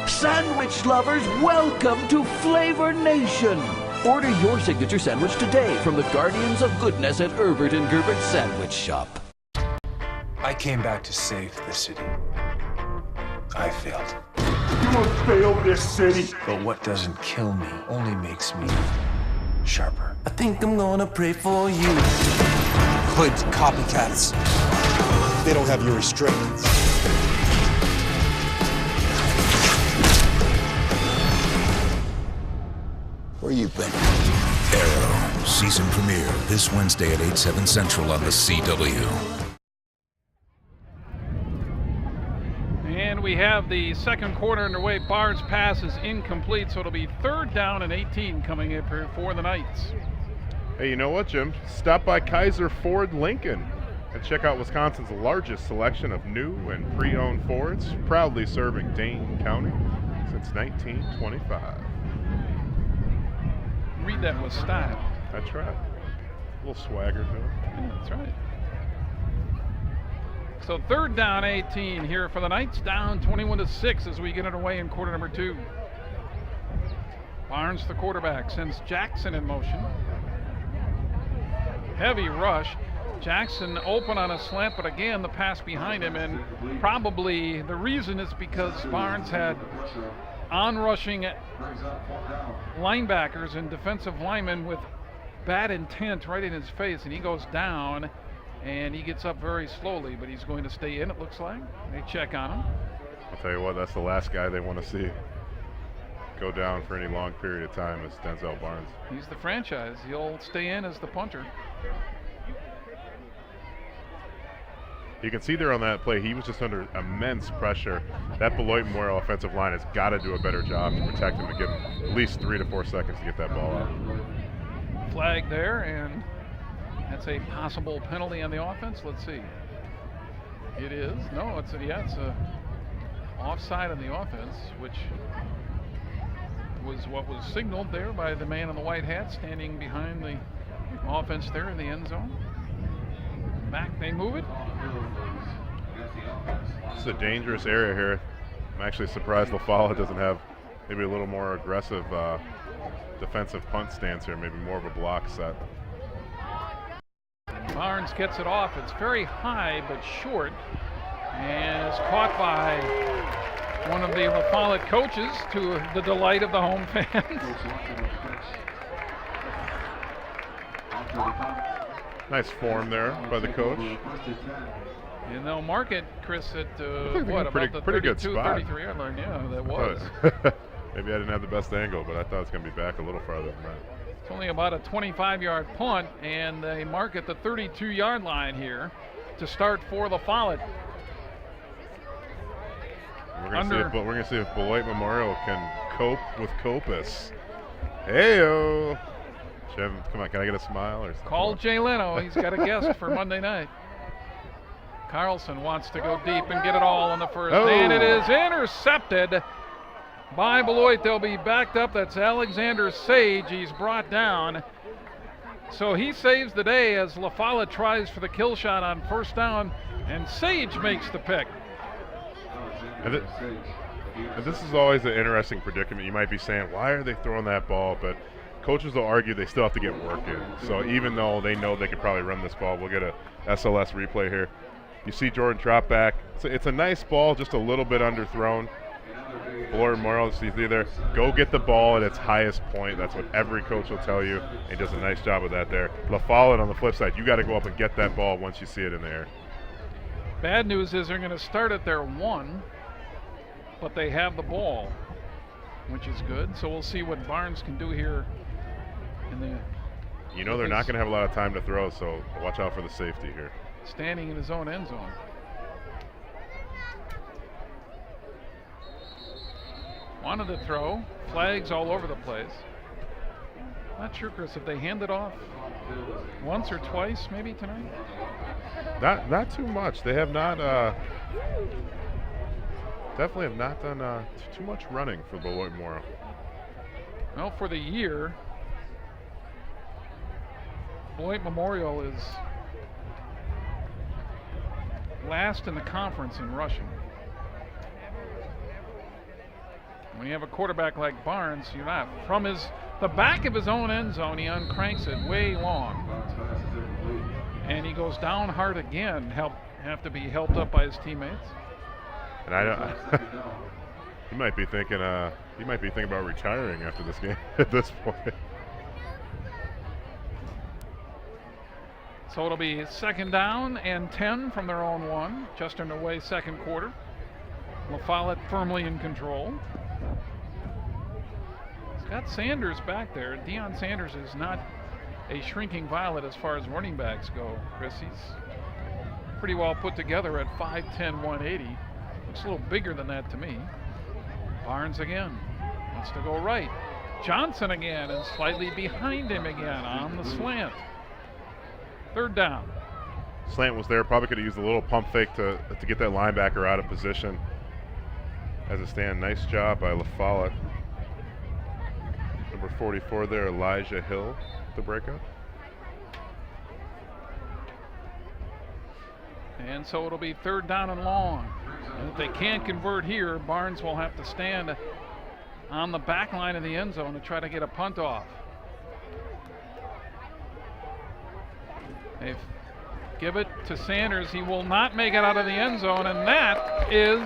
Sandwich lovers, welcome to Flavor Nation. Order your signature sandwich today from the Guardians of Goodness at Herbert & Gerbert Sandwich Shop. I came back to save the city. I failed. You won't fail this city. But what doesn't kill me only makes me sharper. I think I'm gonna pray for you. Hood copycats. They don't have your restraints. Where you been? Arrow, season premiere this Wednesday at 8/7 Central on the CW. And we have the second quarter underway. Barnes' pass is incomplete, so it'll be 3rd down and 18 coming up here for the Knights. Hey, you know what, Jim? Stop by Kaiser Ford Lincoln and check out Wisconsin's largest selection of new and pre-owned Fords, proudly serving Dane County since 1925. Read that with style. That's right. A little swagger to it. Yeah, that's right. So 3rd down 18 here for the Knights, down 21-6 as we get it away in quarter number 2. Barnes, the quarterback, sends Jackson in motion. Heavy rush. Jackson open on a slant, but again the pass behind him, and probably the reason is because Barnes had on-rushing linebackers and defensive linemen with bad intent right in his face, and he goes down. And he gets up very slowly, but he's going to stay in, it looks like. They check on him. I'll tell you what, that's the last guy they want to see go down for any long period of time is Denzel Barnes. He's the franchise. He'll stay in as the punter. You can see there on that play, he was just under immense pressure. That Beloit Memorial offensive line has got to do a better job to protect him, to give him at least 3 to 4 seconds to get that ball out. Flag there, and that's a possible penalty on the offense. Let's see. It is. No, it's a offside on the offense, which was what was signaled there by the man in the white hat standing behind the offense there in the end zone. Back, they move it. It's a dangerous area here. I'm actually surprised LaFollette doesn't have maybe a little more aggressive defensive punt stance here, maybe more of a block set. Barnes gets it off. It's very high but short, and is caught by one of the LaFollette coaches, to the delight of the home fans. Nice form there by the coach. And they'll mark it, Chris, at what, about the 32, 33 yard line. Yeah, that was. Maybe I didn't have the best angle, but I thought it was going to be back a little farther than that. It's only about a 25-yard punt, and they mark at the 32-yard line here to start for LaFollette. We're going to see if Beloit Memorial can cope with Copus. Hey-o! Jim, come on, can I get a smile or something? Call Jay Leno. He's got a guest for Monday night. Carlson wants to go deep and get it all on the first, and it is intercepted by Beloit. They'll be backed up. That's Alexander Sage. He's brought down. So he saves the day as LaFollette tries for the kill shot on 1st down, and Sage makes the pick. And this is always an interesting predicament. You might be saying, why are they throwing that ball? But coaches will argue they still have to get work in. So even though they know they could probably run this ball, we'll get a SLS replay here. You see Jordan drop back. So it's a nice ball, just a little bit underthrown. Beloit Memorial is either go get the ball at its highest point. That's what every coach will tell you. He does a nice job of that there. LaFollette on the flip side, you got to go up and get that ball once you see it in the air. Bad news is they're going to start at their 1, but they have the ball, which is good. So we'll see what Barnes can do here. You know they're not going to have a lot of time to throw, so watch out for the safety here. Standing in his own end zone. Wanted to throw. Flags all over the place. Not sure, Chris, if they handed off once or twice maybe tonight? Not too much. They have not, definitely have not done too much running for Beloit Memorial. Well, for the year, Beloit Memorial is last in the conference in rushing. When you have a quarterback like Barnes, you're not. From the back of his own end zone, he uncranks it way long. And he goes down hard again, have to be helped up by his teammates. And I don't he might be thinking about retiring after this game at this point. So it'll be 2nd down and 10 from their own 1, just underway 2nd quarter. LaFollette firmly in control. He's got Sanders back there. Deion Sanders is not a shrinking violet as far as running backs go, Chris. He's pretty well put together at 5'10", 180. Looks a little bigger than that to me. Barnes again. Wants to go right. Johnson again and slightly behind him again on the slant. Third down. Slant was there. Probably could have used a little pump fake to get that linebacker out of position. As a stand, nice job by LaFollette. Number 44 there, Elijah Hill, the breakup. And so it'll be third down and long. And if they can't convert here, Barnes will have to stand on the back line of the end zone to try to get a punt off. They give it to Sanders. He will not make it out of the end zone, and that is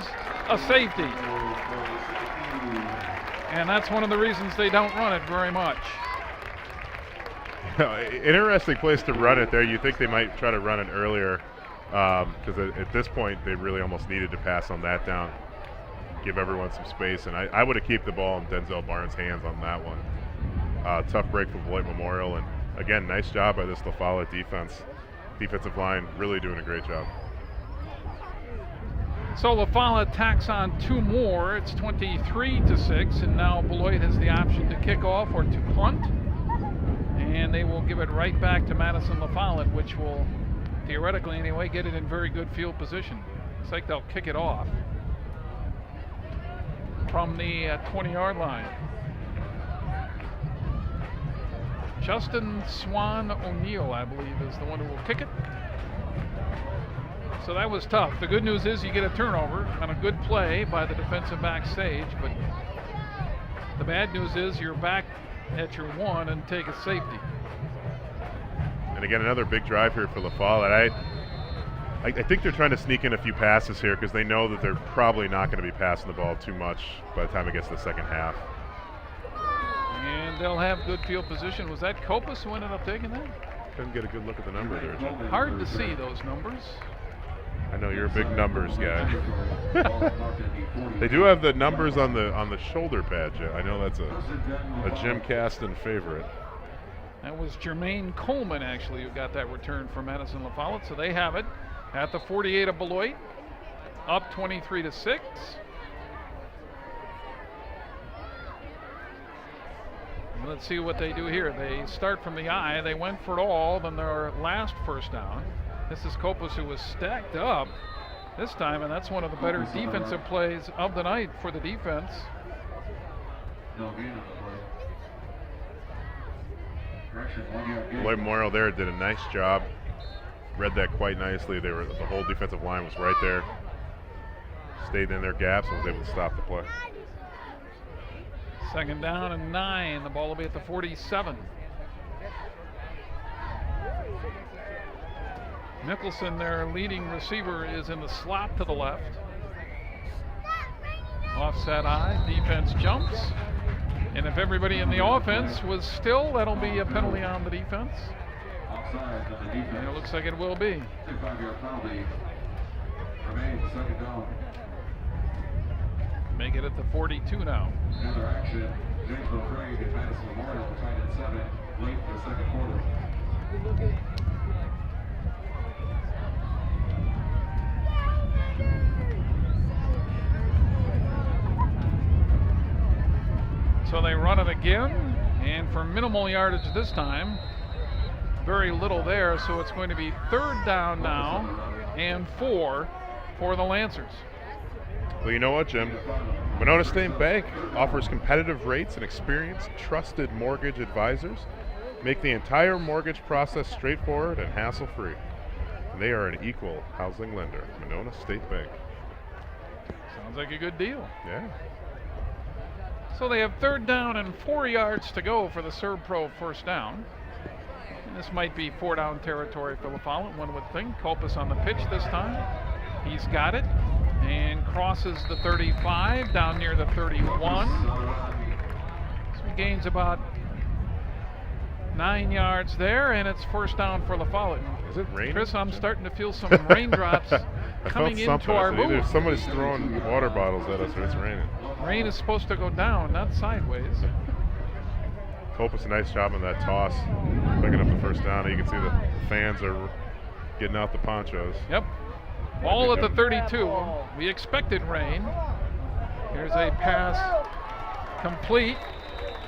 a safety. And that's one of the reasons they don't run it very much. Interesting place to run it there. You think they might try to run it earlier, because at this point they really almost needed to pass on that down, give everyone some space, and I would have kept the ball in Denzel Barnes' hands on that one. Tough break for Beloit Memorial, and again, nice job by this LaFollette defensive line, really doing a great job. So LaFollette tacks on 2 more. It's 23-6, and now Beloit has the option to kick off or to punt, and they will give it right back to Madison LaFollette, which will, theoretically anyway, get it in very good field position. Looks like they'll kick it off from the 20-yard line. Justin Swan O'Neill, I believe, is the one who will kick it. So that was tough. The good news is you get a turnover on a good play by the defensive back Sage, but the bad news is you're back at your 1 and take a safety. And again, another big drive here for LaFollette. I think they're trying to sneak in a few passes here because they know that they're probably not going to be passing the ball too much by the time it gets to the second half. And they'll have good field position. Was that Kopus who ended up taking that? Couldn't get a good look at the number there, Jim. Hard to see those numbers. I know you're a big numbers guy. They do have the numbers on the shoulder pad. I know that's a Jim Caston favorite. That was Jermaine Coleman, actually, who got that return from Madison LaFollette. So they have it at the 48 of Beloit, up 23-6. Let's see what they do here. They start from the eye. They went for it all, then their last first down. This is Kopus, who was stacked up this time, and that's one of the better defensive plays of the night for the defense. Beloit Memorial there did a nice job. Read that quite nicely. The whole defensive line was right there. Stayed in their gaps and was able to stop the play. Second down and 9. The ball will be at the 47. Nicholson, their leading receiver, is in the slot to the left. Offset eye, defense jumps. And if everybody in the offense was still, that'll be a penalty on the defense. And it looks like it will be. Make it at the 42 now. Another action. Janesville Craig and Madison Memorial tied at 7 late in the second quarter. So they run it again, and for minimal yardage this time. Very little there, so it's going to be third down now and 4 for the Lancers. Well, you know what, Jim? Monona State Bank offers competitive rates and experienced, trusted mortgage advisors. Make the entire mortgage process straightforward and hassle-free. And they are an equal housing lender. Monona State Bank. Sounds like a good deal. Yeah. So they have third down and 4 yards to go for the Servpro first down. And this might be 4-down territory for LaFollette, one would think. Kopus on the pitch this time. He's got it and crosses the 35 down near the 31. So he gains about 9 yards there, and it's first down for LaFollette. Is it raining? Chris, I'm starting to feel some raindrops coming into our booth. Either somebody's throwing water bottles at us or it's raining. Rain is supposed to go down, not sideways. Kopus, a nice job on that toss, picking up the first down. You can see the fans are getting out the ponchos. Yep. Ball at the 32. We expected rain. Here's a pass complete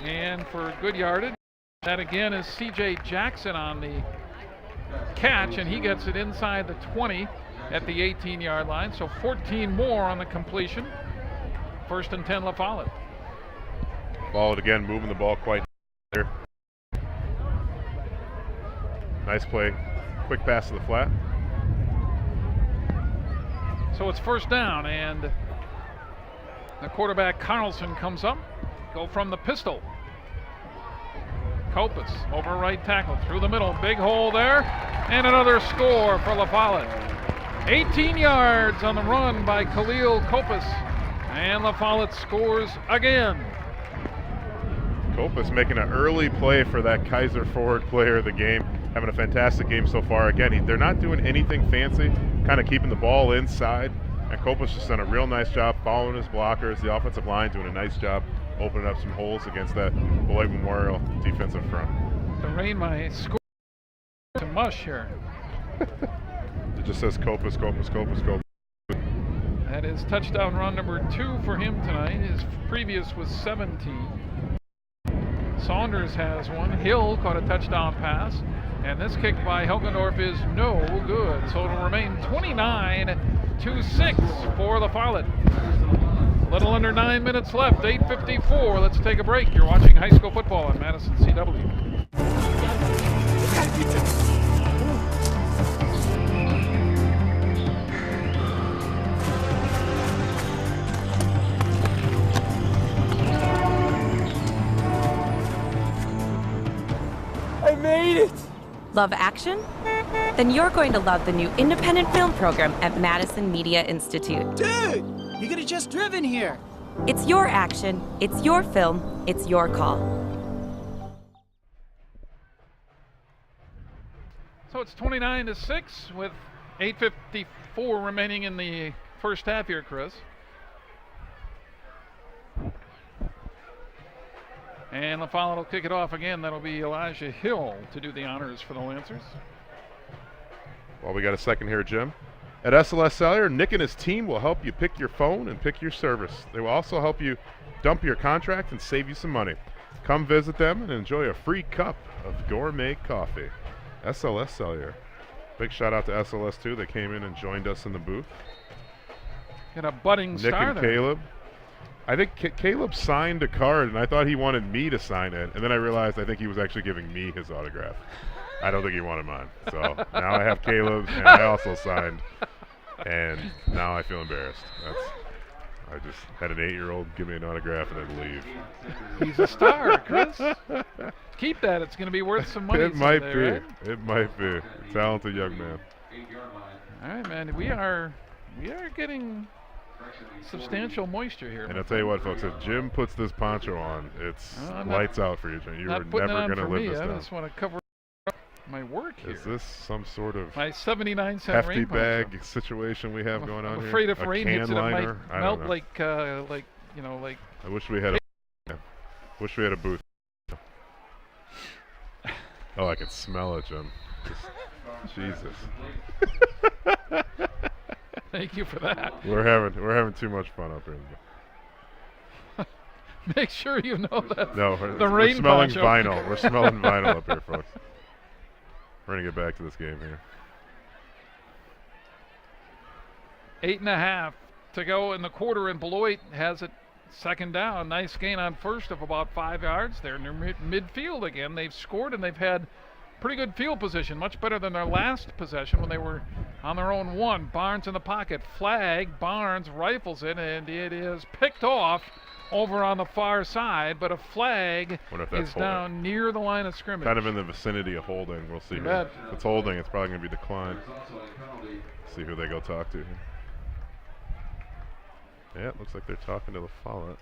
and for good yardage. That again is C.J. Jackson on the catch, and he gets it inside the 20 at the 18-yard line. So 14 more on the completion. 1st and 10, La Follette. Followed again, moving the ball quite here. Nice play. Quick pass to the flat. So it's 1st down, and the quarterback Carlson comes up. Go from the pistol. Kopus over right tackle, through the middle, big hole there, and another score for La Follette. 18 yards on the run by Khalil Kopus, and La Follette scores again. Kopus making an early play for that Kaiser forward player of the game, having a fantastic game so far. Again, they're not doing anything fancy, kind of keeping the ball inside, and Kopus just done a real nice job following his blockers. The offensive line doing a nice job opening up some holes against that Beloit Memorial defensive front. The rain might score to mush here. It just says Kopus, Kopus, Kopus, Kopus. That is touchdown run number 2 for him tonight. His previous was 17. Saunders has one. Hill caught a touchdown pass. And this kick by Helgendorf is no good. So it'll remain 29-6 for La Follette. A little under 9 minutes left, 8:54. Let's take a break. You're watching high school football on Madison CW. I made it! Love action? Then you're going to love the new independent film program at Madison Media Institute. Dude! You could have just driven here. It's your action, it's your film, it's your call. So it's 29-6 with 8:54 remaining in the first half here, Chris. And La Follette will kick it off again. That'll be Elijah Hill to do the honors for the Lancers. Well, we got a second here, Jim. At SLS Cellular, Nick and his team will help you pick your phone and pick your service. They will also help you dump your contract and save you some money. Come visit them and enjoy a free cup of gourmet coffee. SLS Cellular. Big shout out to SLS too. They came in and joined us in the booth. Got a budding Nick star and there. Caleb. I think Caleb signed a card, and I thought he wanted me to sign it, and then I realized I think he was actually giving me his autograph. I don't think he wanted mine. So now I have Caleb's, and I also signed, and now I feel embarrassed. I just had an 8-year-old give me an autograph and then leave. He's a star, Chris. Keep that. It's going to be worth some money. It might someday, be. right? It might be. Talented young man. All right, man. We are getting substantial moisture here. And I'll tell you what, folks, if Jim puts this poncho on, it's lights out for you, Jim. You are never going to live this down. I just want to cover up my work here. Is this some sort of my 79-cent hefty rain bag poncho situation we have going on here? I'm afraid if rain hits it, it might melt like. I wish we had wish we had a booth. Oh, I can smell it, Jim. Jesus. Thank you for that. We're having too much fun up here. Make sure you know that. No, we're smelling vinyl. We're smelling vinyl up here, folks. We're gonna get back to this game here. 8.5 to go in the quarter, and Beloit has it second down. Nice gain on first of about 5 yards. They're in their midfield again. They've scored and they've had pretty good field position, much better than their last possession when they were on their own one. Barnes in the pocket, flag, Barnes rifles it, and it is picked off over on the far side, but a flag is down near the line of scrimmage. Kind of in the vicinity of holding. We'll see. If it's holding, it's probably going to be declined. See who they go talk to here. Yeah, it looks like they're talking to La Follette.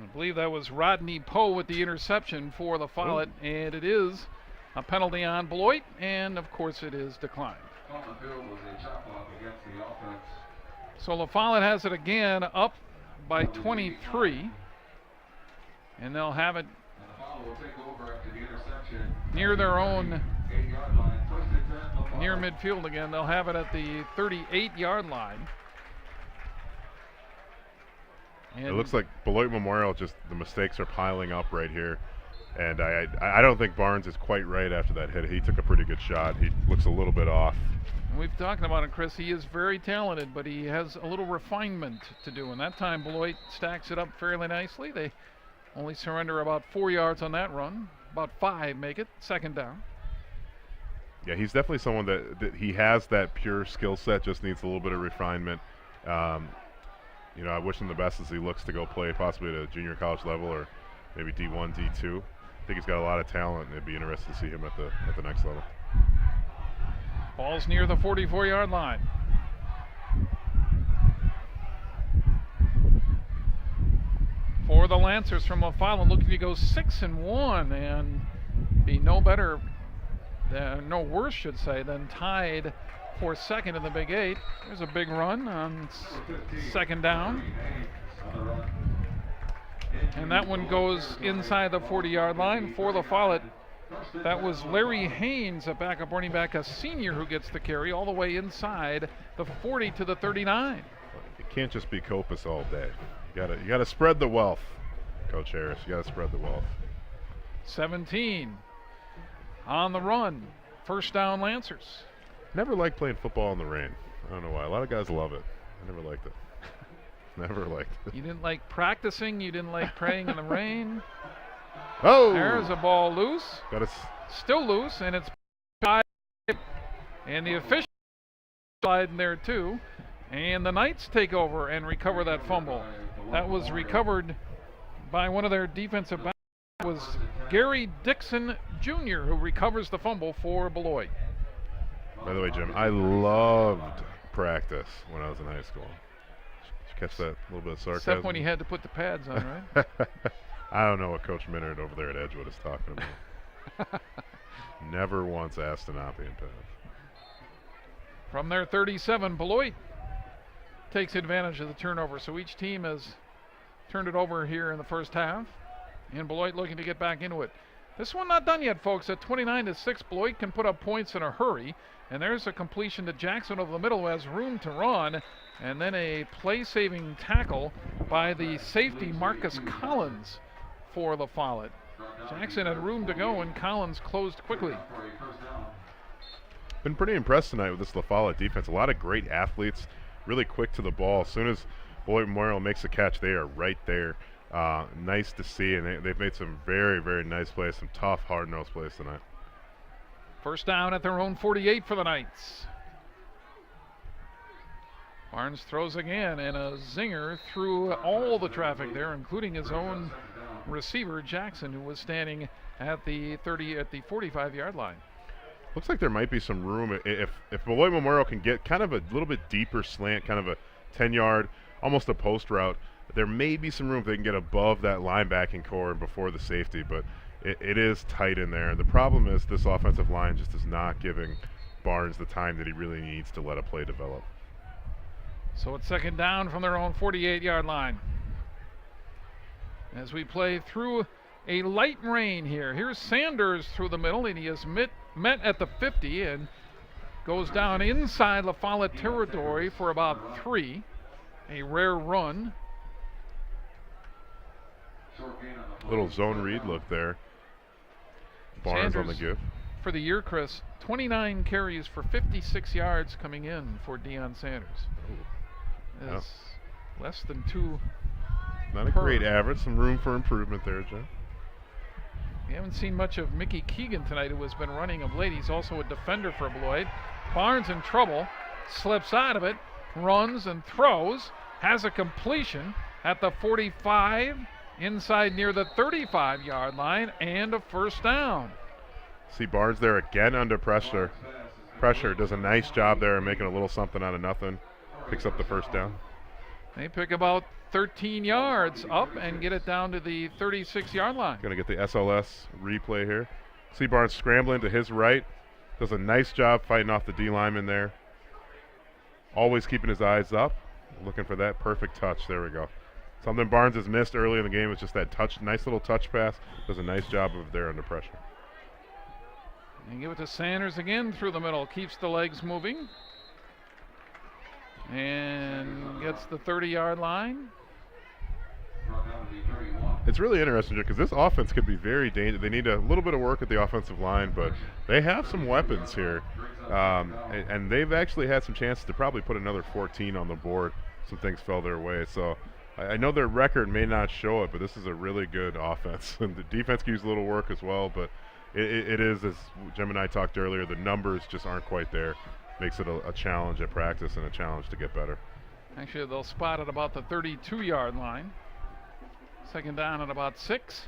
I believe that was Rodney Poe with the interception for La Follette, and it is a penalty on Beloit, and of course it is declined. So La Follette has it again, up by 23, and they'll have it near their own near midfield again. They'll have it at the 38-yard line. And it looks like Beloit Memorial, just the mistakes are piling up right here. And I don't think Barnes is quite right after that hit. He took a pretty good shot. He looks a little bit off. We've talked about it, Chris. He is very talented, but he has a little refinement to do. And that time Beloit stacks it up fairly nicely. They only surrender about 4 yards on that run. About 5 make it. Second down. Yeah, he's definitely someone that he has that pure skill set, just needs a little bit of refinement. You know, I wish him the best as he looks to go play possibly at a junior college level or maybe D1, D2. I think he's got a lot of talent, and it'd be interesting to see him at the next level. Ball's near the 44-yard line. For the Lancers from O'Fallon, looking to go 6-1 and be no better, no worse, should say, than tied for second in the Big 8. There's a big run on second down. And that one goes inside the 40-yard line for the Follett. That was Larry Haynes, a backup running back, a senior, who gets the carry all the way inside the 40 to the 39. It can't just be Copas all day. You gotta spread the wealth, Coach Harris. You gotta spread the wealth. 17 on the run. First down, Lancers. Never liked playing football in the rain. I don't know why. A lot of guys love it. I never liked it. Never liked it. You didn't like practicing? You didn't like praying in the rain? Oh! There's a ball loose. Still loose, and it's and the official slide in there too. And the Knights take over and recover that fumble. That was recovered by one of their defensive backs. It was Gary Dixon Jr. who recovers the fumble for Beloit. By the way, Jim, I loved practice when I was in high school. Did you catch that little bit of sarcasm? Except when he had to put the pads on, right? I don't know what Coach Minard over there at Edgewood is talking about. Never once asked an Oppian pass. From their 37, Beloit takes advantage of the turnover. So each team has turned it over here in the first half. And Beloit looking to get back into it. This one not done yet, folks. At 29-6, Beloit can put up points in a hurry. And there's a completion to Jackson over the middle, who has room to run. And then a play-saving tackle by the safety Marcus Collins for the Follett. Jackson had room to go, and Collins closed quickly. Been pretty impressed tonight with this La Follette defense. A lot of great athletes, really quick to the ball. As soon as Beloit Memorial makes a catch, they are right there. Nice to see, and they've made some very, very nice plays, some tough, hard-nosed plays tonight. First down at their own 48 for the Knights. Barnes throws again, and a zinger through all the traffic there, including his own receiver, Jackson, who was standing at the 45-yard line. Looks like there might be some room if Beloit Memorial can get kind of a little bit deeper slant, kind of a 10-yard, almost a post route. There may be some room if they can get above that linebacking core and before the safety, but it is tight in there. The problem is this offensive line just is not giving Barnes the time that he really needs to let a play develop. So it's second down from their own 48-yard line. As we play through a light rain here. Here's Sanders through the middle, and he is met at the 50 and goes down inside La Follette territory for about 3. A rare run. Little zone read look there. Barnes Sanders on the give. For the year, Chris, 29 carries for 56 yards coming in for Deion Sanders. Is less than 2. Not a great average. Some room for improvement there, Jim. We haven't seen much of Mickey Keegan tonight, who has been running of late. He's also a defender for Beloit. Barnes in trouble, slips out of it, runs and throws, has a completion at the 45, inside near the 35-yard line, and a first down. See Barnes there again under pressure. Does a nice job there, making a little something out of nothing. Picks up the first down. They pick about 13 yards up and get it down to the 36-yard line. Going to get the SLS replay here. See Barnes scrambling to his right. Does a nice job fighting off the D lineman there. Always keeping his eyes up. Looking for that perfect touch. There we go. Something Barnes has missed early in the game was just that touch, nice little touch pass. Does a nice job of there under pressure. And give it to Sanders again through the middle. Keeps the legs moving. And gets the 30-yard line. It's really interesting because this offense could be very dangerous. They need a little bit of work at the offensive line, but they have some weapons here. And they've actually had some chances to probably put another 14 on the board. Some things fell their way. So I know their record may not show it, but this is a really good offense. And the defense can use a little work as well, but it is, as Jim and I talked earlier, the numbers just aren't quite there. Makes it a challenge at practice and a challenge to get better. Actually, they'll spot at about the 32-yard line. Second down at about 6.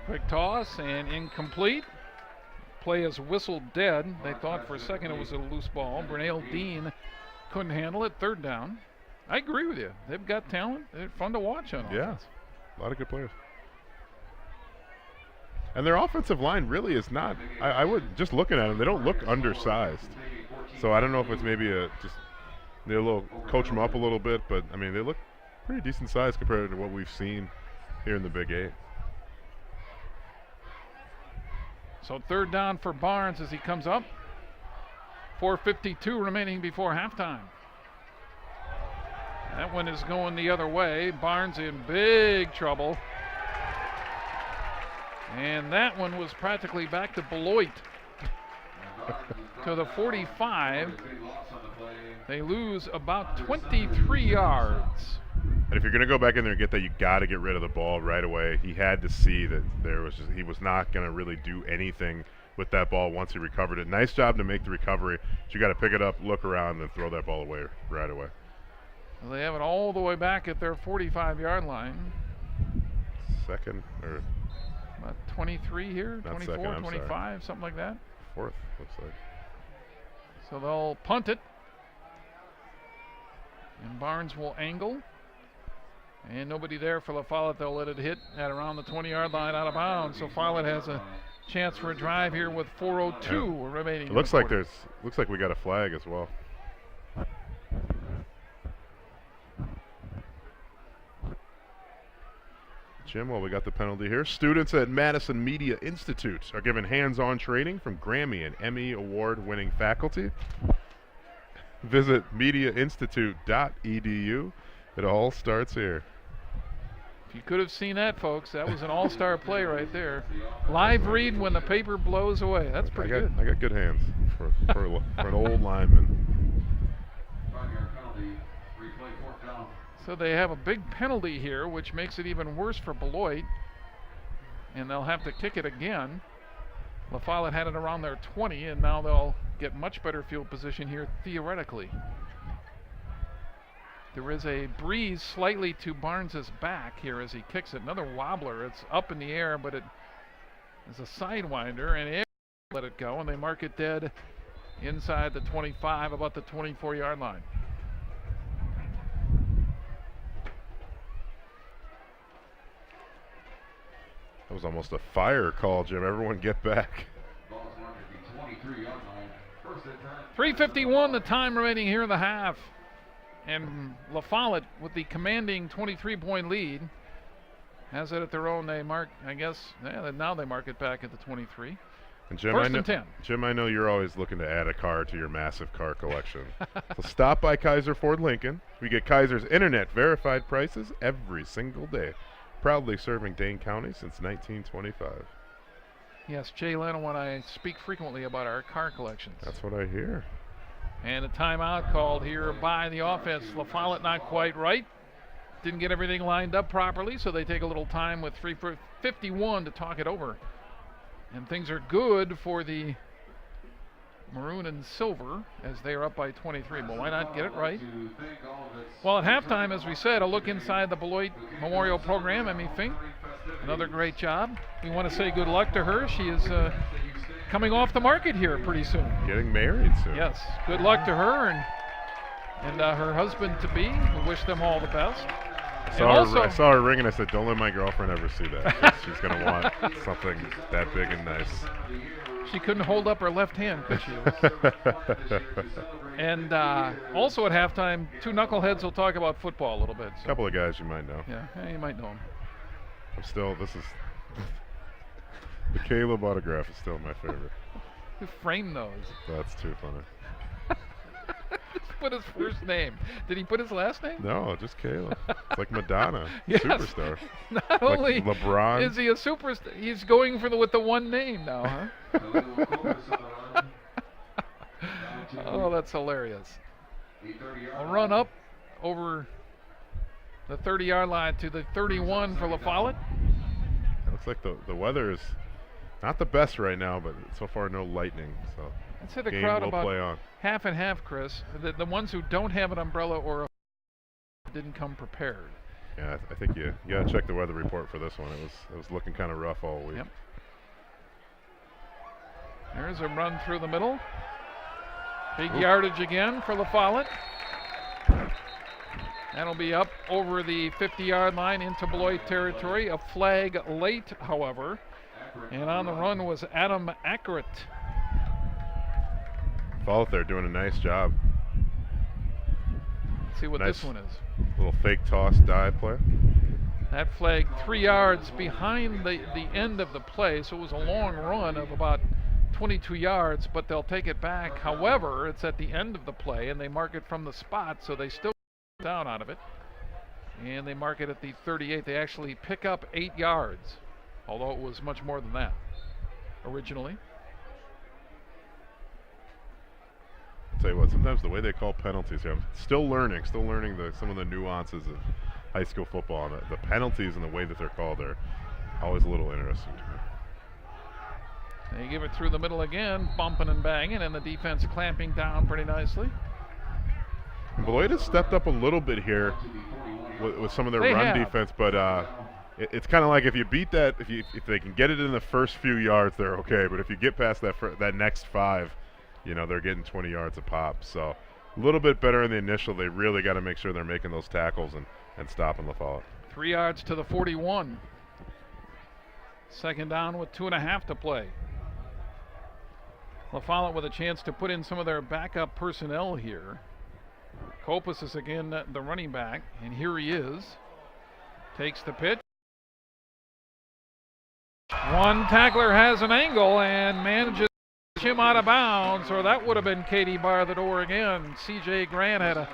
Quick toss and incomplete. Play is whistled dead. They thought for a second it was a loose ball. Bernal Dean couldn't handle it. Third down. I agree with you. They've got talent. They're fun to watch on offense. Yeah, a lot of good players. And their offensive line really is not, I would, just looking at them, they don't look undersized. So I don't know if it's maybe they'll coach them up a little bit, but I mean, they look pretty decent size compared to what we've seen here in the Big 8. So third down for Barnes as he comes up. 4:52 remaining before halftime. That one is going the other way. Barnes in big trouble. And that one was practically back to Beloit. To the 45. They lose about 23 yards. And if you're going to go back in there and get that, you got to get rid of the ball right away. He had to see that he was not going to really do anything with that ball once he recovered it. Nice job to make the recovery. But you got to pick it up, look around, and throw that ball away right away. Well, they have it all the way back at their 45-yard line. Second or about 23 here, not 24, second, 25, sorry. Something like that. Fourth, looks like. So they'll punt it. And Barnes will angle. And nobody there for La Follette. They'll let it hit at around the 20-yard line out of bounds. So Follette has a chance for a drive here with 4:02 remaining. It looks like we got a flag as well. Jim, well, we got the penalty here. Students at Madison Media Institute are given hands-on training from Grammy and Emmy award-winning faculty. Visit mediainstitute.edu. It all starts here. If you could have seen that, folks, that was an all-star play right there. Live read when the paper blows away. That's pretty good. I got good hands for an old lineman. So they have a big penalty here, which makes it even worse for Beloit. And they'll have to kick it again. La Follette had it around their 20, and now they'll get much better field position here theoretically. There is a breeze slightly to Barnes's back here as he kicks it. Another wobbler. It's up in the air, but it is a sidewinder, and it let it go, and they mark it dead inside the 25, about the 24-yard line. That was almost a fire call, Jim. Everyone get back. 3:51 the time remaining here in the half. And La Follette with the commanding 23-point lead has it at their own. They mark, I guess, now they mark it back at the 23. And Jim, First and 10. Jim, I know you're always looking to add a car to your massive car collection. So stop by Kaiser Ford Lincoln. We get Kaiser's internet verified prices every single day. Proudly serving Dane County since 1925. Yes, Jay Leno and I speak frequently about our car collections. That's what I hear. And a timeout called here by the offense. La Follette not quite right. Didn't get everything lined up properly, so they take a little time with 3:51 to talk it over. And things are good for the maroon and silver as they are up by 23. But why not get it right? Well, at halftime, as we said, a look inside the Beloit Memorial Program. Emmy Fink, another great job. We want to say good luck to her. She is coming off the market here pretty soon. Getting married soon. Yes, good luck to her and her husband-to-be. We wish them all the best. I saw her ring and I said, don't let my girlfriend ever see that. She's going to want something that big and nice. She couldn't hold up her left hand, could she? And also at halftime, two knuckleheads will talk about football a little bit. A couple of guys you might know. Yeah, you might know them. The Caleb autograph is still my favorite. Who framed those? That's too funny. Just put his first name. Did he put his last name? No, just Caleb. It's like Madonna, Yes. superstar. Not Like only LeBron. is he a superstar, he's going for with the one name now, huh? Oh, that's hilarious. A run up over the 30-yard line to the 31 for La Follette. It looks like the weather is not the best right now, but so far no lightning. So I'd say the game crowd will about play on. half and half, Chris. The ones who don't have an umbrella or a didn't come prepared. Yeah, I think you gotta check the weather report for this one. It was looking kind of rough all week. Yep. There's a run through the middle. Big yardage again for La Follette. That'll be up over the 50-yard line into Beloit territory. A flag late, however. And on the run was Adam Ackert. Follett there doing a nice job. Let's see what Nice this one is. Little fake toss dive play. That flag 3 yards behind the end of the play, so it was a long run of about 22 yards, but they'll take it back. However, it's at the end of the play, and they mark it from the spot, so they still down out of it. And they mark it at the 38. They actually pick up 8 yards, although it was much more than that originally. I'll tell you what, sometimes the way they call penalties here, I'm still learning some of the nuances of high school football. And the penalties and the way that they're called are always a little interesting to me. They give it through the middle again, bumping and banging, and the defense clamping down pretty nicely. And Beloit has stepped up a little bit here with some of their run defense, but it's kind of like if you beat that, if they can get it in the first few yards, they're okay. But if you get past that next 5, you know, they're getting 20 yards a pop. So a little bit better in the initial. They really got to make sure they're making those tackles and stopping La Follette. 3 yards to the 41. Second down with 2.5 to play. La Follette with a chance to put in some of their backup personnel here. Kopus is again the running back, and here he is. Takes the pitch. One tackler has an angle and manages to push him out of bounds, or that would have been Katie Bar the door again. C.J. Grant had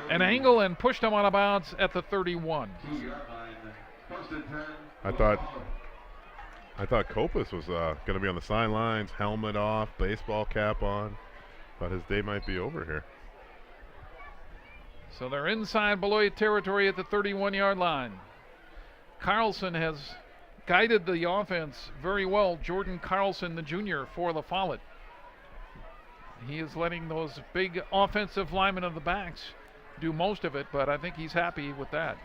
an angle and pushed him out of bounds at the 31. I thought Kopus was going to be on the sidelines, helmet off, baseball cap on. Thought his day might be over here. So they're inside Beloit territory at the 31-yard line. Carlson has guided the offense very well. Jordan Carlson, the junior for La Follette. He is letting those big offensive linemen of the backs do most of it, but I think he's happy with that.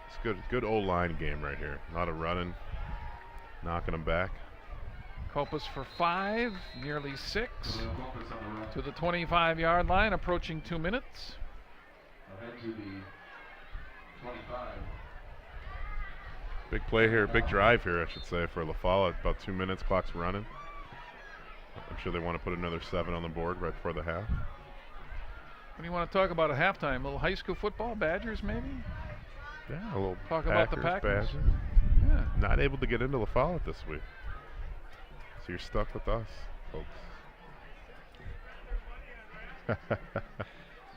It's good O-line game right here. A lot of running, knocking them back. Kopus for 5, nearly 6 to the 25-yard line, approaching 2 minutes. Ahead to the 25. Big play here, big drive here, I should say, for La Follette. About 2 minutes, clock's running. I'm sure they want to put another 7 on the board right before the half. What do you want to talk about at halftime? A little high school football, Badgers maybe? Yeah, a little talk about the Packers. Badgers. Yeah. Not able to get into La Follette this week. So you're stuck with us, folks.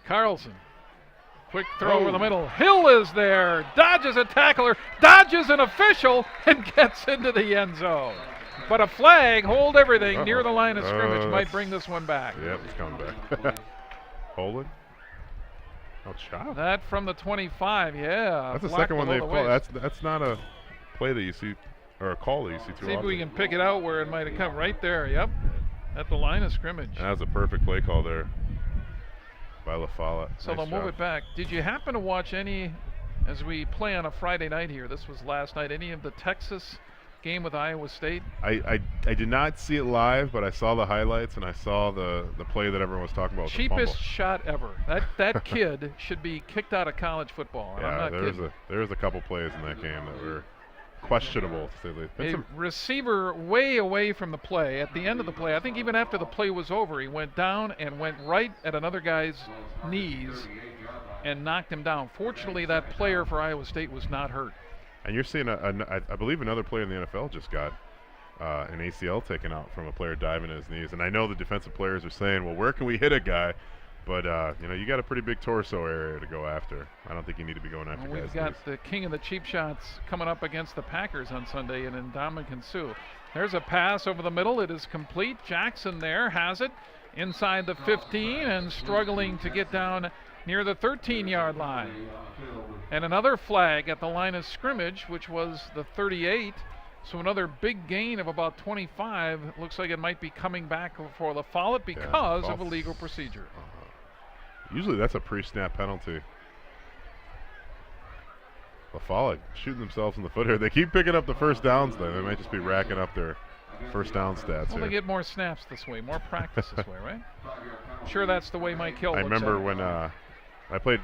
Carlson. Quick throw over the middle. Hill is there. Dodges a tackler. Dodges an official and gets into the end zone. But a flag, hold everything near the line of scrimmage, might bring this one back. Yep, it's coming back. Holding. Oh, chop. That from the 25, yeah. That's the second one they've called. That's not a play that you see, or a call that you see too often. See if we can pick it out where it might have come. Right there, yep. At the line of scrimmage. That was a perfect play call there by La Follette. So they'll move it back. Did you happen to watch any, as we play on a Friday night here, this was last night, any of the Texas game with Iowa State? I did not see it live, but I saw the highlights and I saw the play that everyone was talking about. Cheapest shot ever. That kid should be kicked out of college football. And yeah, I'm not kidding. there was a couple plays in that game that were questionable, to say the least. A receiver way away from the play. At the end of the play, I think even after the play was over, he went down and went right at another guy's knees and knocked him down. Fortunately, that player for Iowa State was not hurt. And you're seeing, I believe another player in the NFL just got an ACL taken out from a player diving to his knees. And I know the defensive players are saying, well, where can we hit a guy? But, you got a pretty big torso area to go after. I don't think you need to be going after guys. We've got the king of the cheap shots coming up against the Packers on Sunday in Ndamukong Suh. There's a pass over the middle. It is complete. Jackson there has it inside the 15 and struggling to get down near the 13-yard line. And another flag at the line of scrimmage, which was the 38. So another big gain of about 25. It looks like it might be coming back for La Follette because of a legal procedure. Usually that's a pre-snap penalty. La Follette shooting themselves in the foot here. They keep picking up the first downs, though. They might just be racking up their first down stats well, here. They get more snaps this way, more practice this way, right? I'm sure that's the way Mike Hill I looks remember at it. when I played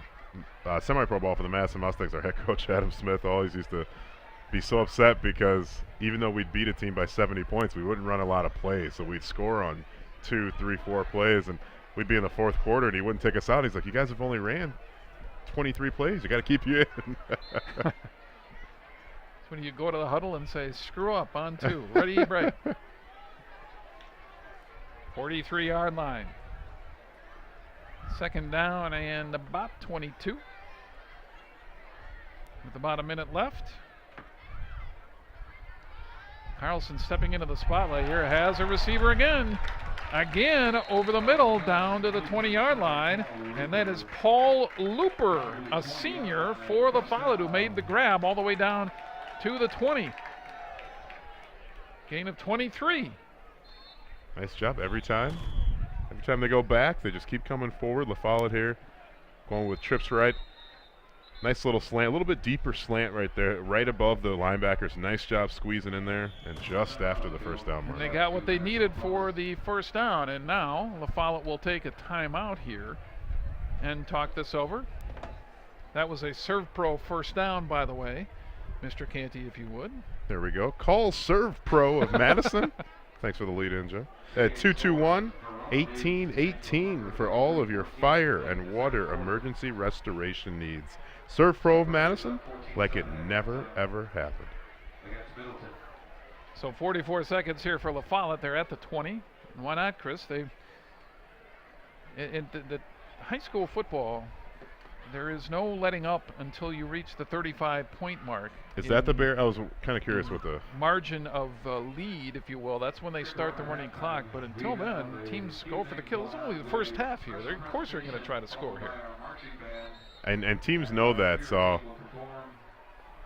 semi-pro ball for the Madison Mustangs, our head coach Adam Smith always used to be so upset because even though we'd beat a team by 70 points, we wouldn't run a lot of plays. So we'd score on 2, 3, 4 plays, and we'd be in the fourth quarter, and he wouldn't take us out. He's like, you guys have only ran 23 plays. You got to keep you in. That's when you go to the huddle and say, screw up on 2. Ready, break. 43-yard line. Second down and about 22. With about a minute left. Carlson stepping into the spotlight here, has a receiver again. Again over the middle down to the 20-yard line. And that is Paul Looper, a senior for La Follette, who made the grab all the way down to the 20. Gain of 23. Nice job every time. Every time they go back, they just keep coming forward. La Follette here going with trips right. Nice little slant, a little bit deeper slant right there, right above the linebackers. Nice job squeezing in there, and just after the first down mark. And they got what they needed for the first down, and now La Follette will take a timeout here and talk this over. That was a Serve Pro first down, by the way. Mr. Canty, if you would. There we go. Call Serve Pro of Madison. Thanks for the lead in, Joe. At 221-1818 for all of your fire and water emergency restoration needs. Serve Pro of Madison, like it never, ever happened. So 44 seconds here for La Follette. They're at the 20. And why not, Chris? The high school football, there is no letting up until you reach the 35-point mark. Is that the bear? I was kind of curious what the margin of lead, if you will. That's when they start the running clock. But until then, teams go for the kill. It's only the first half here. Of course they're going to try to score here. And teams know that, so.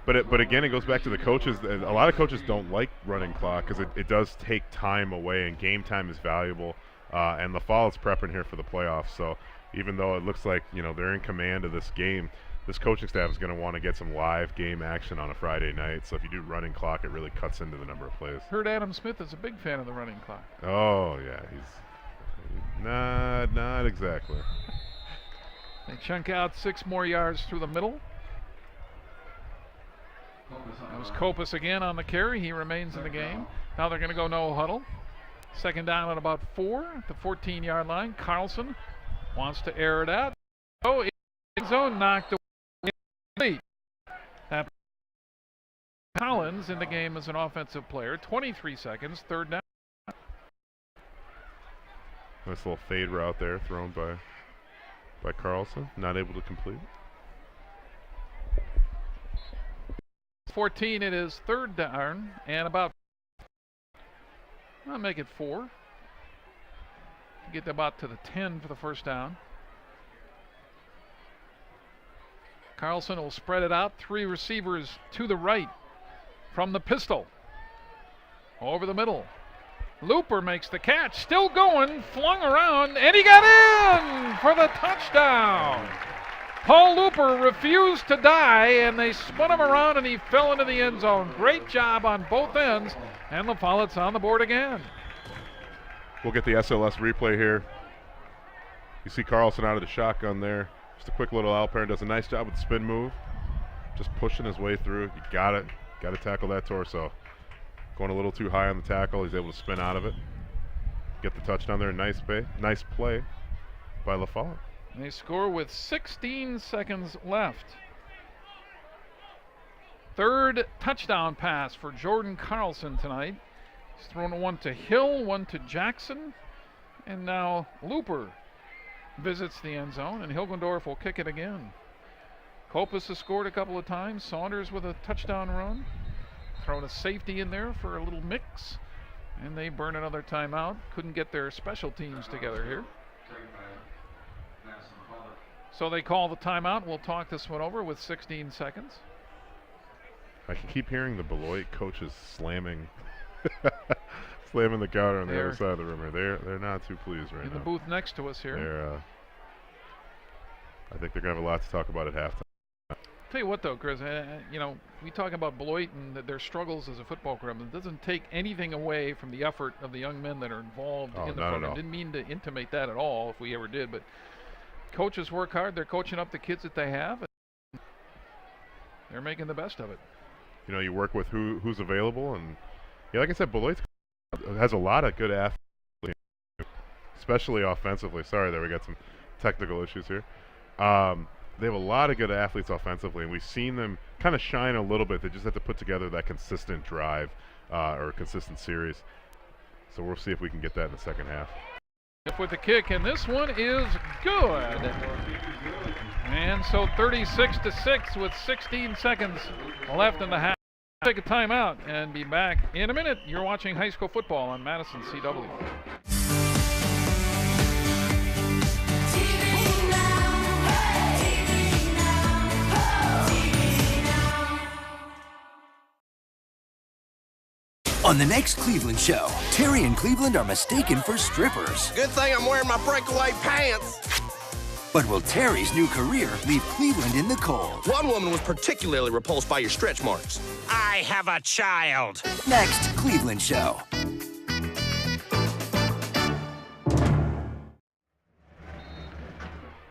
But again, it goes back to the coaches. A lot of coaches don't like running clock because it does take time away, and game time is valuable. And La Follette's prepping here for the playoffs, so even though it looks like they're in command of this game, this coaching staff is going to want to get some live game action on a Friday night. So if you do running clock, it really cuts into the number of plays. Heard Adam Smith is a big fan of the running clock. Oh yeah, he's not exactly. They chunk out 6 more yards through the middle. That was Kopus again on the carry. He remains in the game. Now they're going to go no huddle. Second down at about 4 at the 14-yard line. Carlson wants to air it out. Oh, in zone, knocked away. That Collins in the game as an offensive player. 23 seconds, third down. Nice little fade route there thrown by Carlson. Not able to complete. 14, it is third down and about, I'll make it 4. Get about to the 10 for the first down. Carlson will spread it out. 3 receivers to the right from the pistol. Over the middle. Looper makes the catch. Still going. Flung around. And he got in for the touchdown. Paul Looper refused to die, and they spun him around, and he fell into the end zone. Great job on both ends. And La Follette's on the board again. We'll get the SLS replay here. You see Carlson out of the shotgun there. Just a quick little Alpern does a nice job with the spin move. Just pushing his way through. You got it. Got to tackle that torso. Going a little too high on the tackle. He's able to spin out of it. Get the touchdown there. Nice play by La Follette. They score with 16 seconds left. Third touchdown pass for Jordan Carlson tonight. He's thrown one to Hill, one to Jackson, and now Looper visits the end zone, and Hilgendorf will kick it again. Kopus has scored a couple of times. Saunders with a touchdown run. Thrown a safety in there for a little mix, and they burn another timeout. Couldn't get their special teams together here. So they call the timeout. We'll talk this one over with 16 seconds. I can keep hearing the Beloit coaches slamming slamming the counter on the other side of the room here. They're not too pleased right now. In the booth next to us here. I think they're going to have a lot to talk about at halftime. Tell you what, though, Chris, you know, we talk about Beloit and their struggles as a football program. It doesn't take anything away from the effort of the young men that are involved in the program. Didn't mean to intimate that at all, if we ever did. But coaches work hard. They're coaching up the kids that they have. And they're making the best of it. You know, you work with who's available, and like I said, Beloit has a lot of good athletes, especially offensively. Sorry, there we got some technical issues here. They have a lot of good athletes offensively, and we've seen them kind of shine a little bit. They just have to put together that consistent drive or consistent series. So we'll see if we can get that in the second half. With the kick, and this one is good. And so 36-6 with 16 seconds left in the half. Take a timeout and be back in a minute. You're watching high school football on Madison CW. On the next Cleveland show, Terry and Cleveland are mistaken for strippers. Good thing I'm wearing my breakaway pants. But will Terry's new career leave Cleveland in the cold? One woman was particularly repulsed by your stretch marks. I have a child. Next Cleveland show.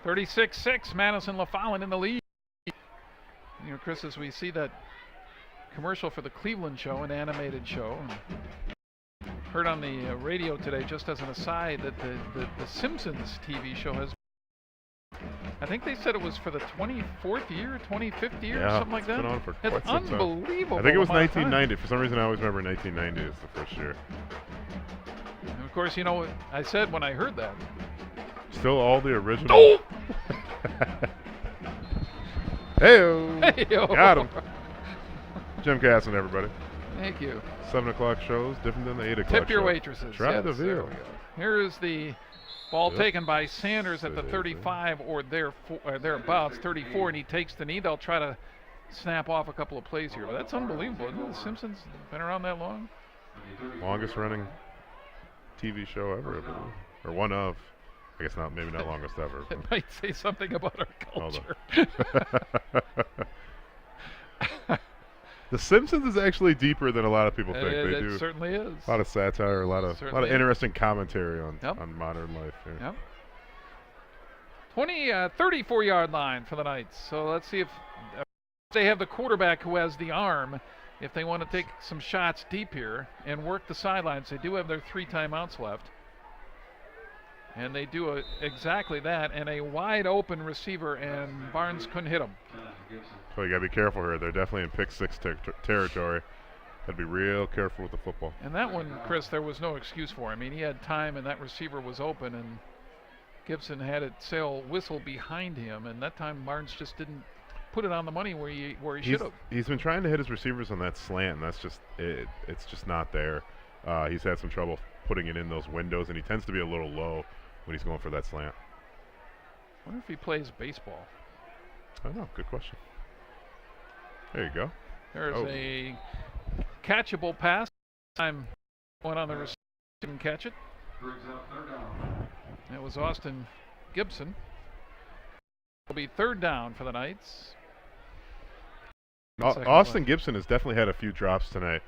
(36-6), Madison LaFollette in the lead. You know, Chris, as we see that commercial for the Cleveland show, an animated show, and heard on the radio today, just as an aside, that the Simpsons TV show has, I think they said it was for the 24th year, 25th year, something like that. Been on for quite It's some time. unbelievable. I think it was 1990. For some reason, I always remember 1990 as the first year. And of course, you know, I said when I heard that. Still all the original. Oh! Hey-o. Got him. Jim Casson, everybody. Thank you. 7 o'clock shows, different than the 8 o'clock Tip your show. waitresses. Try the There veal. we go. Here is the ball taken by Sanders at the 35 or thereabouts, 34, and he takes the knee. They'll try to snap off a couple of plays here, but that's unbelievable, isn't it? The Simpsons been around that long? Longest running TV show ever, I believe. Or one of. I guess not, maybe not longest ever. It might say something about our culture. The Simpsons is actually deeper than a lot of people think. They do. It certainly is. A lot of satire, a lot of interesting commentary on modern life here. Yep. 34-yard line for the Knights. So let's see if they have the quarterback who has the arm. If they want to take some shots deep here and work the sidelines, they do have their 3 timeouts left. And they do exactly that, and a wide open receiver, and Barnes couldn't hit him. So you got to be careful here. They're definitely in pick 6 territory. Got to be real careful with the football. And that one, Chris, there was no excuse for him. I mean, he had time, and that receiver was open, and Gibson had it whistle behind him, and that time Barnes just didn't put it on the money where he should have. He's been trying to hit his receivers on that slant, and that's just it's just not there. He's had some trouble putting it in those windows, and he tends to be a little low when he's going for that slant. I wonder if he plays baseball. I don't know. Good question. There you go. There's a catchable pass. Time one on the receiver, didn't catch it. That was Austin Gibson. It'll be 3rd down for the Knights. Austin Gibson has definitely had a few drops tonight,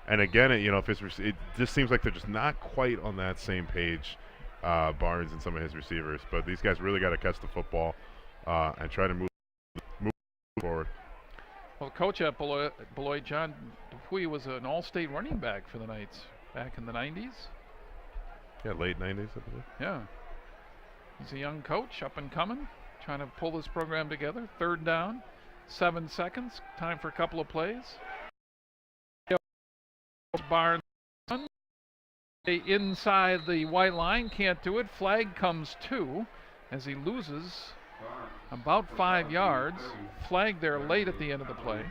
and again, it just seems like they're just not quite on that same page. Barnes and some of his receivers, but these guys really got to catch the football and try to move forward. Well, coach at Beloit, John Dupuy, was an all-state running back for the Knights back in the 90s. Yeah, late 90s, I believe. Yeah. He's a young coach, up and coming, trying to pull this program together. 3rd down, 7 seconds, time for a couple of plays. Barnes Inside the white line, can't do it. Flag comes 2 as he loses about 5 yards. Flag there late at the end of the play.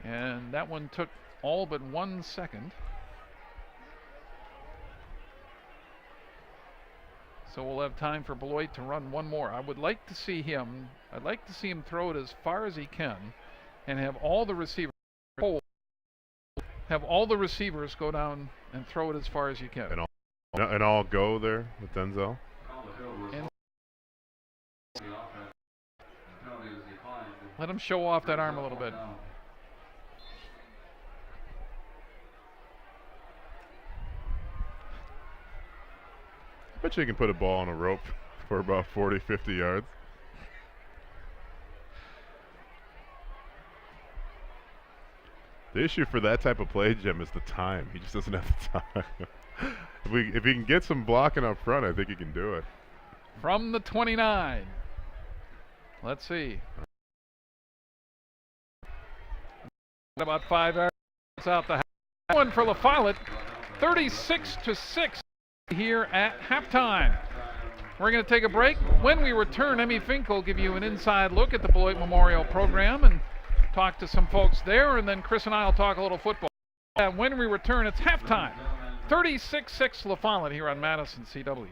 And that one took all but 1 second. So we'll have time for Beloit to run one more. I'd like to see him throw it as far as he can and have all the receivers go down and throw it as far as you can. And all go there with Denzel. And let him show off that arm a little bit. I bet you can put a ball on a rope for about 40, 50 yards. The issue for that type of play, Jim, is the time. He just doesn't have the time. If he can get some blocking up front, I think he can do it. From the 29. Let's see. About 5 yards out the one for La Follette. 36-6 here at halftime. We're going to take a break. When we return, Emmy Fink will give you an inside look at the Beloit Memorial program and talk to some folks there, and then Chris and I will talk a little football. When we return, it's halftime. 36-6 La Follette here on Madison CW.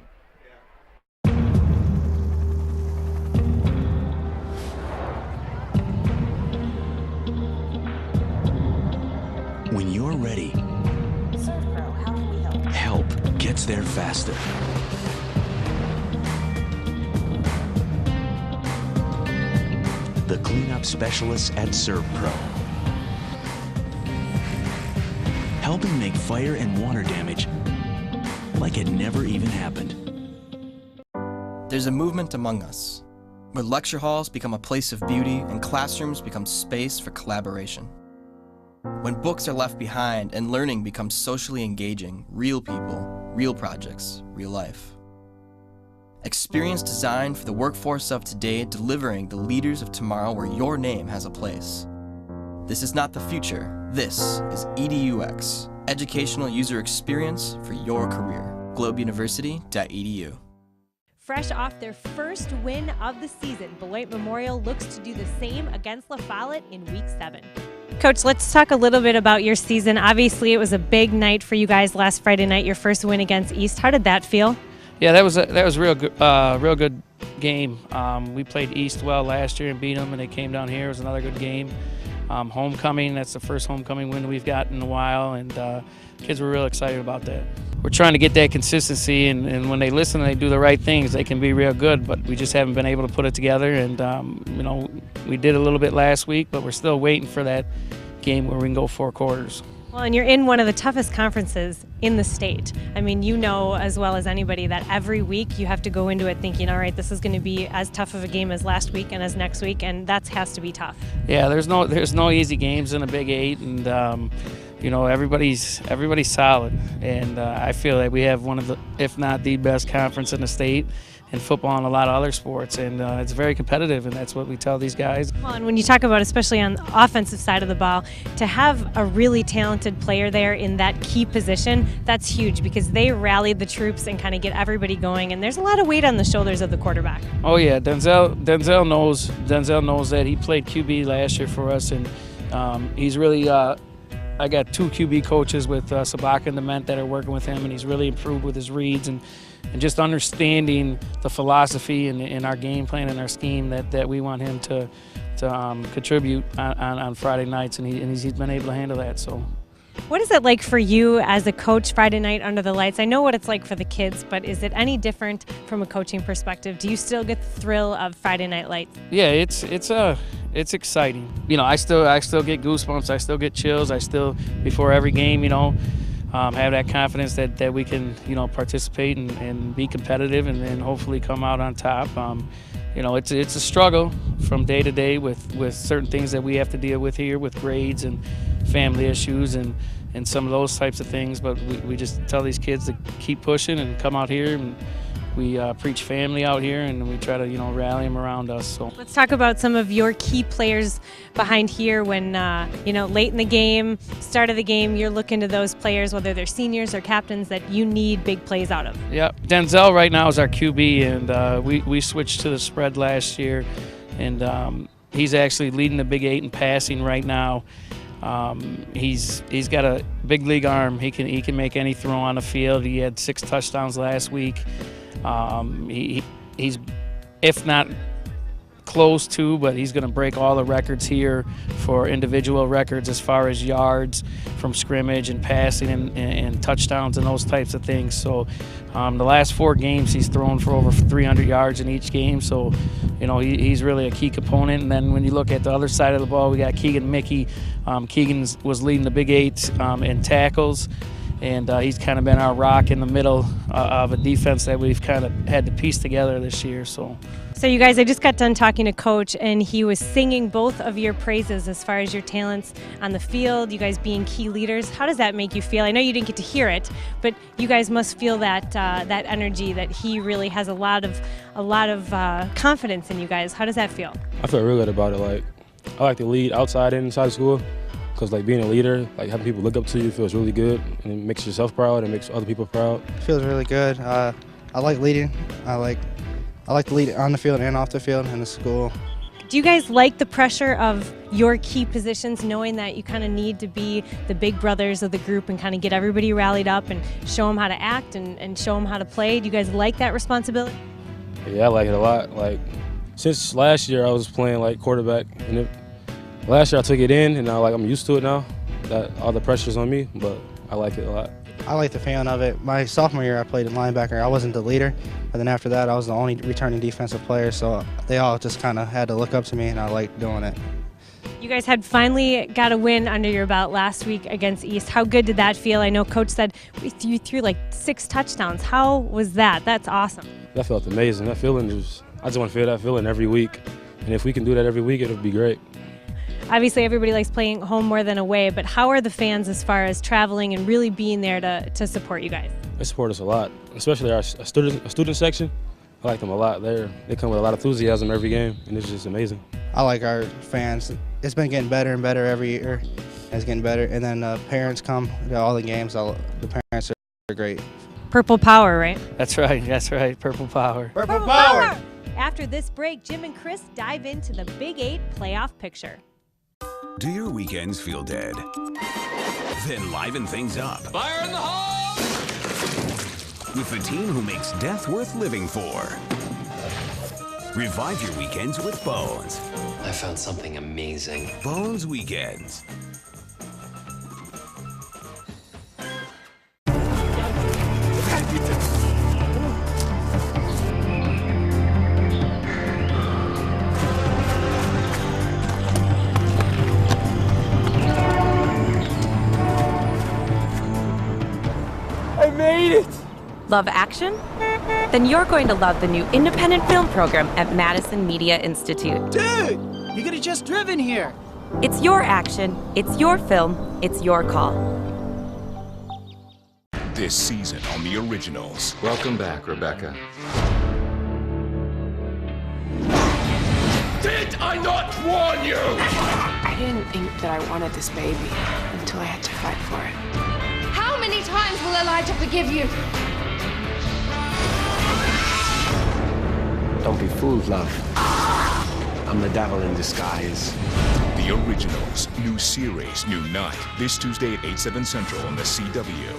When you're ready, ServPro, how can we help? help gets there faster. The cleanup specialists at ServPro, helping make fire and water damage like it never even happened. There's a movement among us, where lecture halls become a place of beauty and classrooms become space for collaboration. When books are left behind and learning becomes socially engaging, real people, real projects, real life. Experience designed for the workforce of today, delivering the leaders of tomorrow where your name has a place. This is not the future. This is EduX, educational user experience for your career. globeuniversity.edu. Fresh off their first win of the season, Beloit Memorial looks to do the same against La Follette in Week 7. Coach, let's talk a little bit about your season. Obviously, it was a big night for you guys last Friday night, your first win against East. How did that feel? Yeah, that was a real good game. We played East well last year and beat them, and they came down here. It was another good game. Homecoming, that's the first homecoming win we've got in a while, and kids were real excited about that. We're trying to get that consistency, and when they listen and they do the right things, they can be real good, but we just haven't been able to put it together. And, we did a little bit last week, but we're still waiting for that game where we can go 4 quarters. Well, and you're in one of the toughest conferences in the state. I mean, you know as well as anybody that every week you have to go into it thinking, all right, this is going to be as tough of a game as last week and as next week, and that has to be tough. Yeah, there's no easy games in a Big 8, and everybody's solid, and I feel like we have one of the, if not the best conference in the state in football and a lot of other sports, and it's very competitive, and that's what we tell these guys. Well, and when you talk about, especially on the offensive side of the ball, to have a really talented player there in that key position, that's huge because they rallied the troops and kind of get everybody going, and there's a lot of weight on the shoulders of the quarterback. Oh yeah, Denzel knows that. He played QB last year for us, and he's really I got 2 QB coaches with Sabaka and Dement that are working with him, and he's really improved with his reads and just understanding the philosophy and our game plan and our scheme that we want him to contribute on Friday nights, and he's been able to handle that. So, what is it like for you as a coach Friday night under the lights? I know what it's like for the kids, but is it any different from a coaching perspective? Do you still get the thrill of Friday Night Lights? Yeah, it's exciting. I still get goosebumps. I still get chills. I still, before every game, have that confidence that we can, participate and be competitive and hopefully come out on top. It's a struggle from day to day with certain things that we have to deal with here with grades and family issues and some of those types of things. But we just tell these kids to keep pushing and come out here we preach family out here, and we try to rally them around us. So Let's talk about some of your key players behind here when, late in the game, start of the game, you're looking to those players, whether they're seniors or captains, that you need big plays out of. Yeah, Denzel right now is our QB, and we switched to the spread last year, and he's actually leading the Big 8 in passing right now. He's got a big league arm. He can make any throw on the field. He had 6 touchdowns last week. He's, if not close to, but he's going to break all the records here for individual records as far as yards from scrimmage and passing and touchdowns and those types of things. So the last 4 games he's thrown for over 300 yards in each game. So he's really a key component. And then when you look at the other side of the ball, we got Keegan Mickey. Keegan was leading the Big 8 in tackles, and he's kind of been our rock in the middle of a defense that we've kind of had to piece together this year. So you guys, I just got done talking to Coach, and he was singing both of your praises as far as your talents on the field, you guys being key leaders. How does that make you feel? I know you didn't get to hear it, but you guys must feel that that energy, that he really has a lot of confidence in you guys. How does that feel? I feel real good about it. Like, I like to lead outside and inside of school, because being a leader, having people look up to you feels really good, and it makes yourself proud and makes other people proud. It feels really good. I like leading. I like to lead on the field and off the field in the school. Do you guys like the pressure of your key positions, knowing that you kind of need to be the big brothers of the group and kind of get everybody rallied up and show them how to act and show them how to play? Do you guys like that responsibility? Yeah, I like it a lot. Since last year I was playing quarterback, and last year I took it in, and now I'm used to it now, that all the pressure's on me, but I like it a lot. I like the feeling of it. My sophomore year I played in linebacker. I wasn't the leader, but then after that I was the only returning defensive player, so they all just kind of had to look up to me, and I liked doing it. You guys had finally got a win under your belt last week against East. How good did that feel? I know Coach said you threw 6 touchdowns. How was that? That's awesome. That felt amazing. That feeling I just want to feel that feeling every week, and if we can do that every week, it'll be great. Obviously, everybody likes playing home more than away, but how are the fans as far as traveling and really being there to support you guys? They support us a lot, especially our student section. I like them a lot. They come with a lot of enthusiasm every game, and it's just amazing. I like our fans. It's been getting better and better every year. It's getting better, and then parents come to all the games. The parents are great. Purple Power, right? That's right, Purple Power. Purple Power! After this break, Jim and Chris dive into the Big 8 playoff picture. Do your weekends feel dead? Then liven things up. Fire in the hole! With the team who makes death worth living for. Revive your weekends with Bones. I found something amazing. Bones Weekends. I made it! Love action? Then you're going to love the new independent film program at Madison Media Institute. Dude, you could have just driven here. It's your action, it's your film, it's your call. This season on the originals. Welcome back, Rebecca. Did I not warn you? I didn't think that I wanted this baby until I had to fight for it. How many times will Elijah forgive you? Don't be fooled, love. I'm the devil in disguise. The Originals. New series, new night. This Tuesday at 8/7 Central on the CW.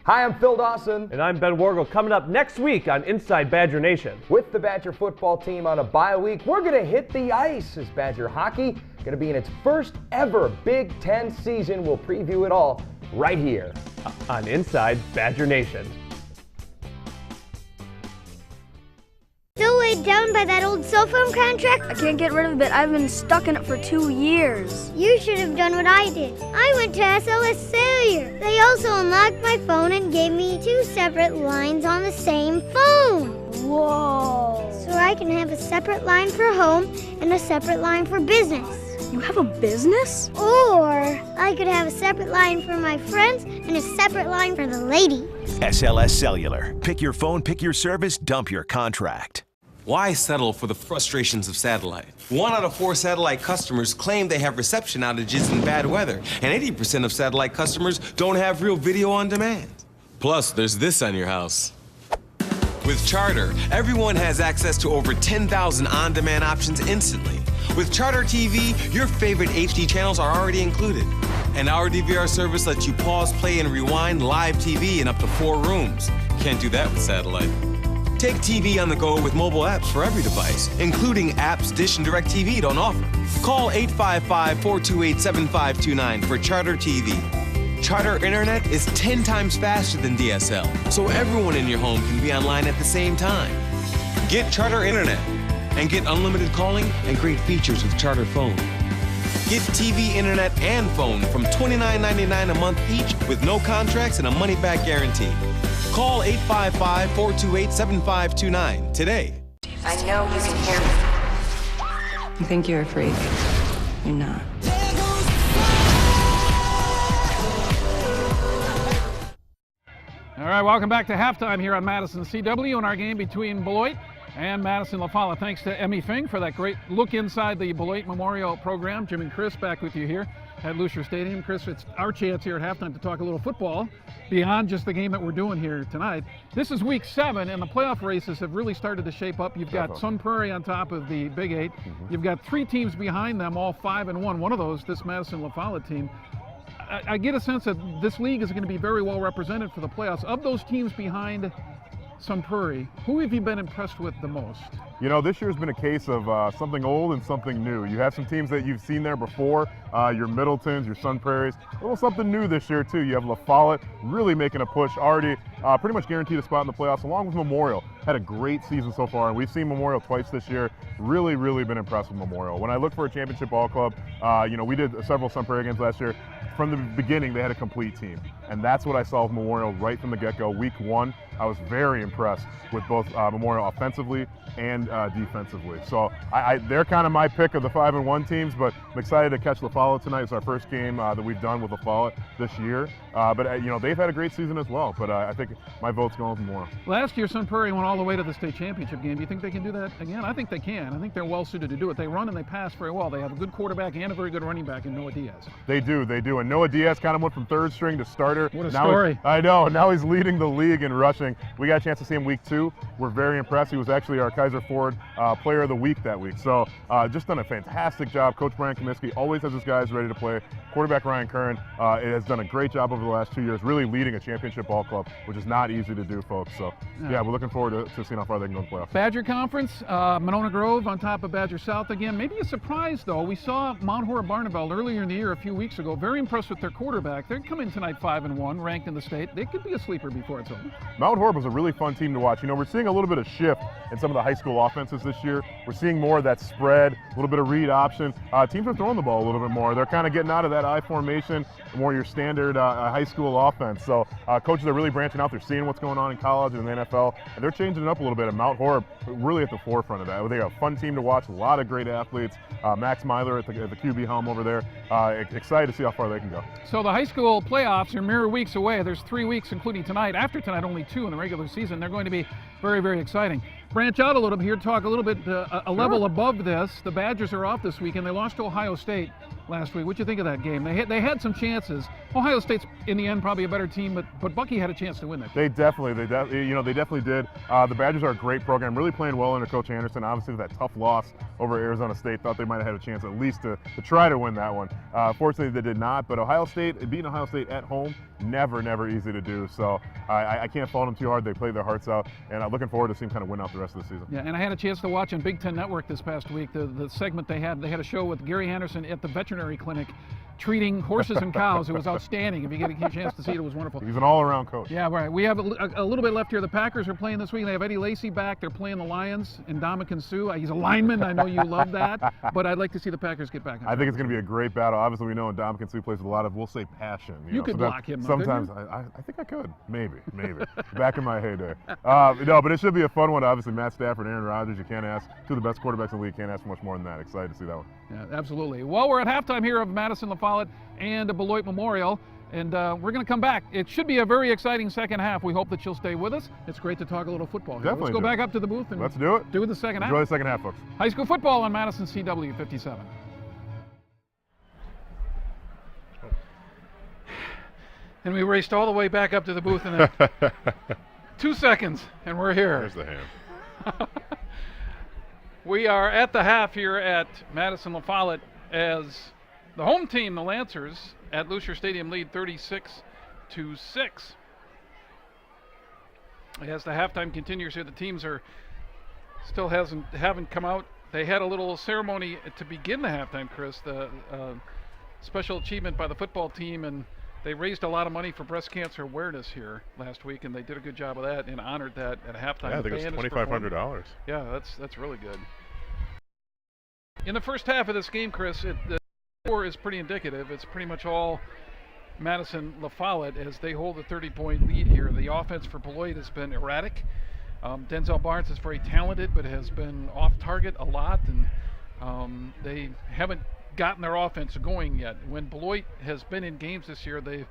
Hi, I'm Phil Dawson. And I'm Ben Wargel. Coming up next week on Inside Badger Nation. With the Badger football team on a bye week, we're going to hit the ice as Badger hockey going to be in its first ever Big Ten season. We'll preview it all right here on Inside Badger Nation. Still weighed down by that old cell phone contract? I can't get rid of it. I've been stuck in it for 2 years. You should have done what I did. I went to SOS Cellular. They also unlocked my phone and gave me 2 separate lines on the same phone. Whoa. So I can have a separate line for home and a separate line for business. You have a business? Or I could have a separate line for my friends and a separate line for the lady. SLS Cellular. Pick your phone, pick your service, dump your contract. Why settle for the frustrations of satellite? 1 out of 4 satellite customers claim they have reception outages in bad weather, and 80% of satellite customers don't have real video on demand. Plus, there's this on your house. With Charter, everyone has access to over 10,000 on-demand options instantly. With Charter TV, your favorite HD channels are already included. And our DVR service lets you pause, play, and rewind live TV in up to 4 rooms. Can't do that with satellite. Take TV on the go with mobile apps for every device, including apps Dish and DirecTV don't offer. Call 855-428-7529 for Charter TV. Charter Internet is 10 times faster than DSL, so everyone in your home can be online at the same time. Get Charter Internet and get unlimited calling and great features with Charter Phone. Get TV, internet, and phone from $29.99 a month each with no contracts and a money-back guarantee. Call 855-428-7529 today. I know you can hear me. You think you're a freak. You're not. All right, welcome back to halftime here on Madison CW in our game between Beloit and Madison La Follette. Thanks to Emmy Fink for that great look inside the Beloit Memorial program. Jim and Chris back with you here at Lucier Stadium. Chris, it's our chance here at halftime to talk a little football beyond just the game that we're doing here tonight. This is week 7, and the playoff races have really started to shape up. You've got Sun Prairie on top of the Big 8. You've got 3 teams behind them, all 5-1. One of those, this Madison La Follette team. I get a sense that this league is going to be very well represented for the playoffs. Of those teams behind Sun Prairie, who have you been impressed with the most? You know, this year's been a case of something old and something new. You have some teams that you've seen there before, your Middletons, your Sun Prairies. A little something new this year, too. You have La Follette really making a push, already pretty much guaranteed a spot in the playoffs, along with Memorial. Had a great season so far, and we've seen Memorial twice this year. Really, really been impressed with Memorial. When I look for a championship ball club, you know, we did several Sun Prairie games last year. From the beginning, they had a complete team, and that's what I saw with Memorial right from the get-go. Week 1, I was very impressed with both Memorial offensively and defensively. So they're kind of my pick of the 5-1 teams, but I'm excited to catch La Follette tonight. It's our first game that we've done with La Follette this year. But you know, they've had a great season as well, but I think my vote's going with Memorial. Last year, Sun Prairie went all the way to the state championship game. Do you think they can do that again? I think they can. I think they're well suited to do it. They run and they pass very well. They have a good quarterback and a very good running back in Noah Diaz. They do. And Noah Diaz kind of went from 3rd string to starter. What a story. I know. Now he's leading the league in rushing. We got a chance to see him week 2. We're very impressed. He was actually our Kaiser Ford Player of the Week that week. So just done a fantastic job. Coach Brian Comiskey always has his guys ready to play. Quarterback Ryan Curran has done a great job over the last 2 years, really leading a championship ball club, which is not easy to do, folks. So yeah, we're looking forward to seeing how far they can go in the playoffs. Badger Conference, Monona Grove on top of Badger South again. Maybe a surprise, though. We saw Mount Horeb Barneveld earlier in the year a few weeks ago. Very impressed with their quarterback. They're coming tonight 5-1, ranked in the state. They could be a sleeper before it's over. Mount Horeb was a really fun team to watch. You know, we're seeing a little bit of shift in some of the high school offenses this year. We're seeing more of that spread, a little bit of read option. Teams are throwing the ball a little bit more. They're kind of getting out of that I formation, more your standard high school offense. So coaches are really branching out. They're seeing what's going on in college and in the NFL, and they're changing it up a little bit. And Mount Horeb really at the forefront of that. They have a fun team to watch, a lot of great athletes. Max Myler at the QB helm over there. Excited to see how far they can go. So the high school playoffs are mere weeks away. There's 3 weeks, including tonight. After tonight, only 2 in the regular season. They're going to be very, very exciting. Branch out a little bit here, talk a little bit a level above this. The Badgers are off this weekend. They lost to Ohio State last week. What'd you think of that game? They had some chances. Ohio State's in the end probably a better team, but Bucky had a chance to win that. They definitely did. The Badgers are a great program, really playing well under Coach Anderson. Obviously, that tough loss over Arizona State, thought they might have had a chance at least to try to win that one. Fortunately, they did not. But beating Ohio State at home, never easy to do. So I can't fault them too hard. They played their hearts out, and I'm looking forward to seeing them kind of win out the rest of the season. Yeah, and I had a chance to watch on Big Ten Network this past week the segment they had a show with Gary Henderson at the veterinary clinic treating horses and cows. It was outstanding. If you get a chance to see it, it was wonderful. He's an all-around coach. Yeah, right. We have a little bit left here. The Packers are playing this week. They have Eddie Lacy back. They're playing the Lions and Ndamukong Suh. He's a lineman. I know you love that, but I'd like to see the Packers get back. I think it's going to be a great battle. Obviously, we know Ndamukong Suh plays with a lot of, we'll say, passion. You could block him. Sometimes I think I could. Maybe. Back in my heyday. No, but it should be a fun one. Obviously, Matt Stafford, Aaron Rodgers, you can't ask, two of the best quarterbacks in the league, can't ask for much more than that. Excited to see that one. Yeah, absolutely. Well, we're at halftime here of Madison La Follette and Beloit Memorial, and we're going to come back. It should be a very exciting second half. We hope that you'll stay with us. It's great to talk a little football here. Definitely. Let's go back up to the booth and let's do it. Do the second half. Enjoy the second half, folks. High school football on Madison CW 57. And we raced all the way back up to the booth in 2 seconds, and we're here. There's the hand. We are at the half here at Madison La Follette as the home team, the Lancers, at Lucier Stadium lead 36-6. As the halftime continues here, the teams are still haven't come out. They had a little ceremony to begin the halftime, Chris, the special achievement by the football team, and they raised a lot of money for breast cancer awareness here last week, and they did a good job of that and honored that at halftime. Yeah, I think it was $2,500. Yeah, that's really good. In the first half of this game, Chris, the score is pretty indicative. It's pretty much all Madison La Follette as they hold a 30-point lead here. The offense for Beloit has been erratic. Denzel Barnes is very talented, but has been off target a lot, and they haven't gotten their offense going yet. When Beloit has been in games this year, they've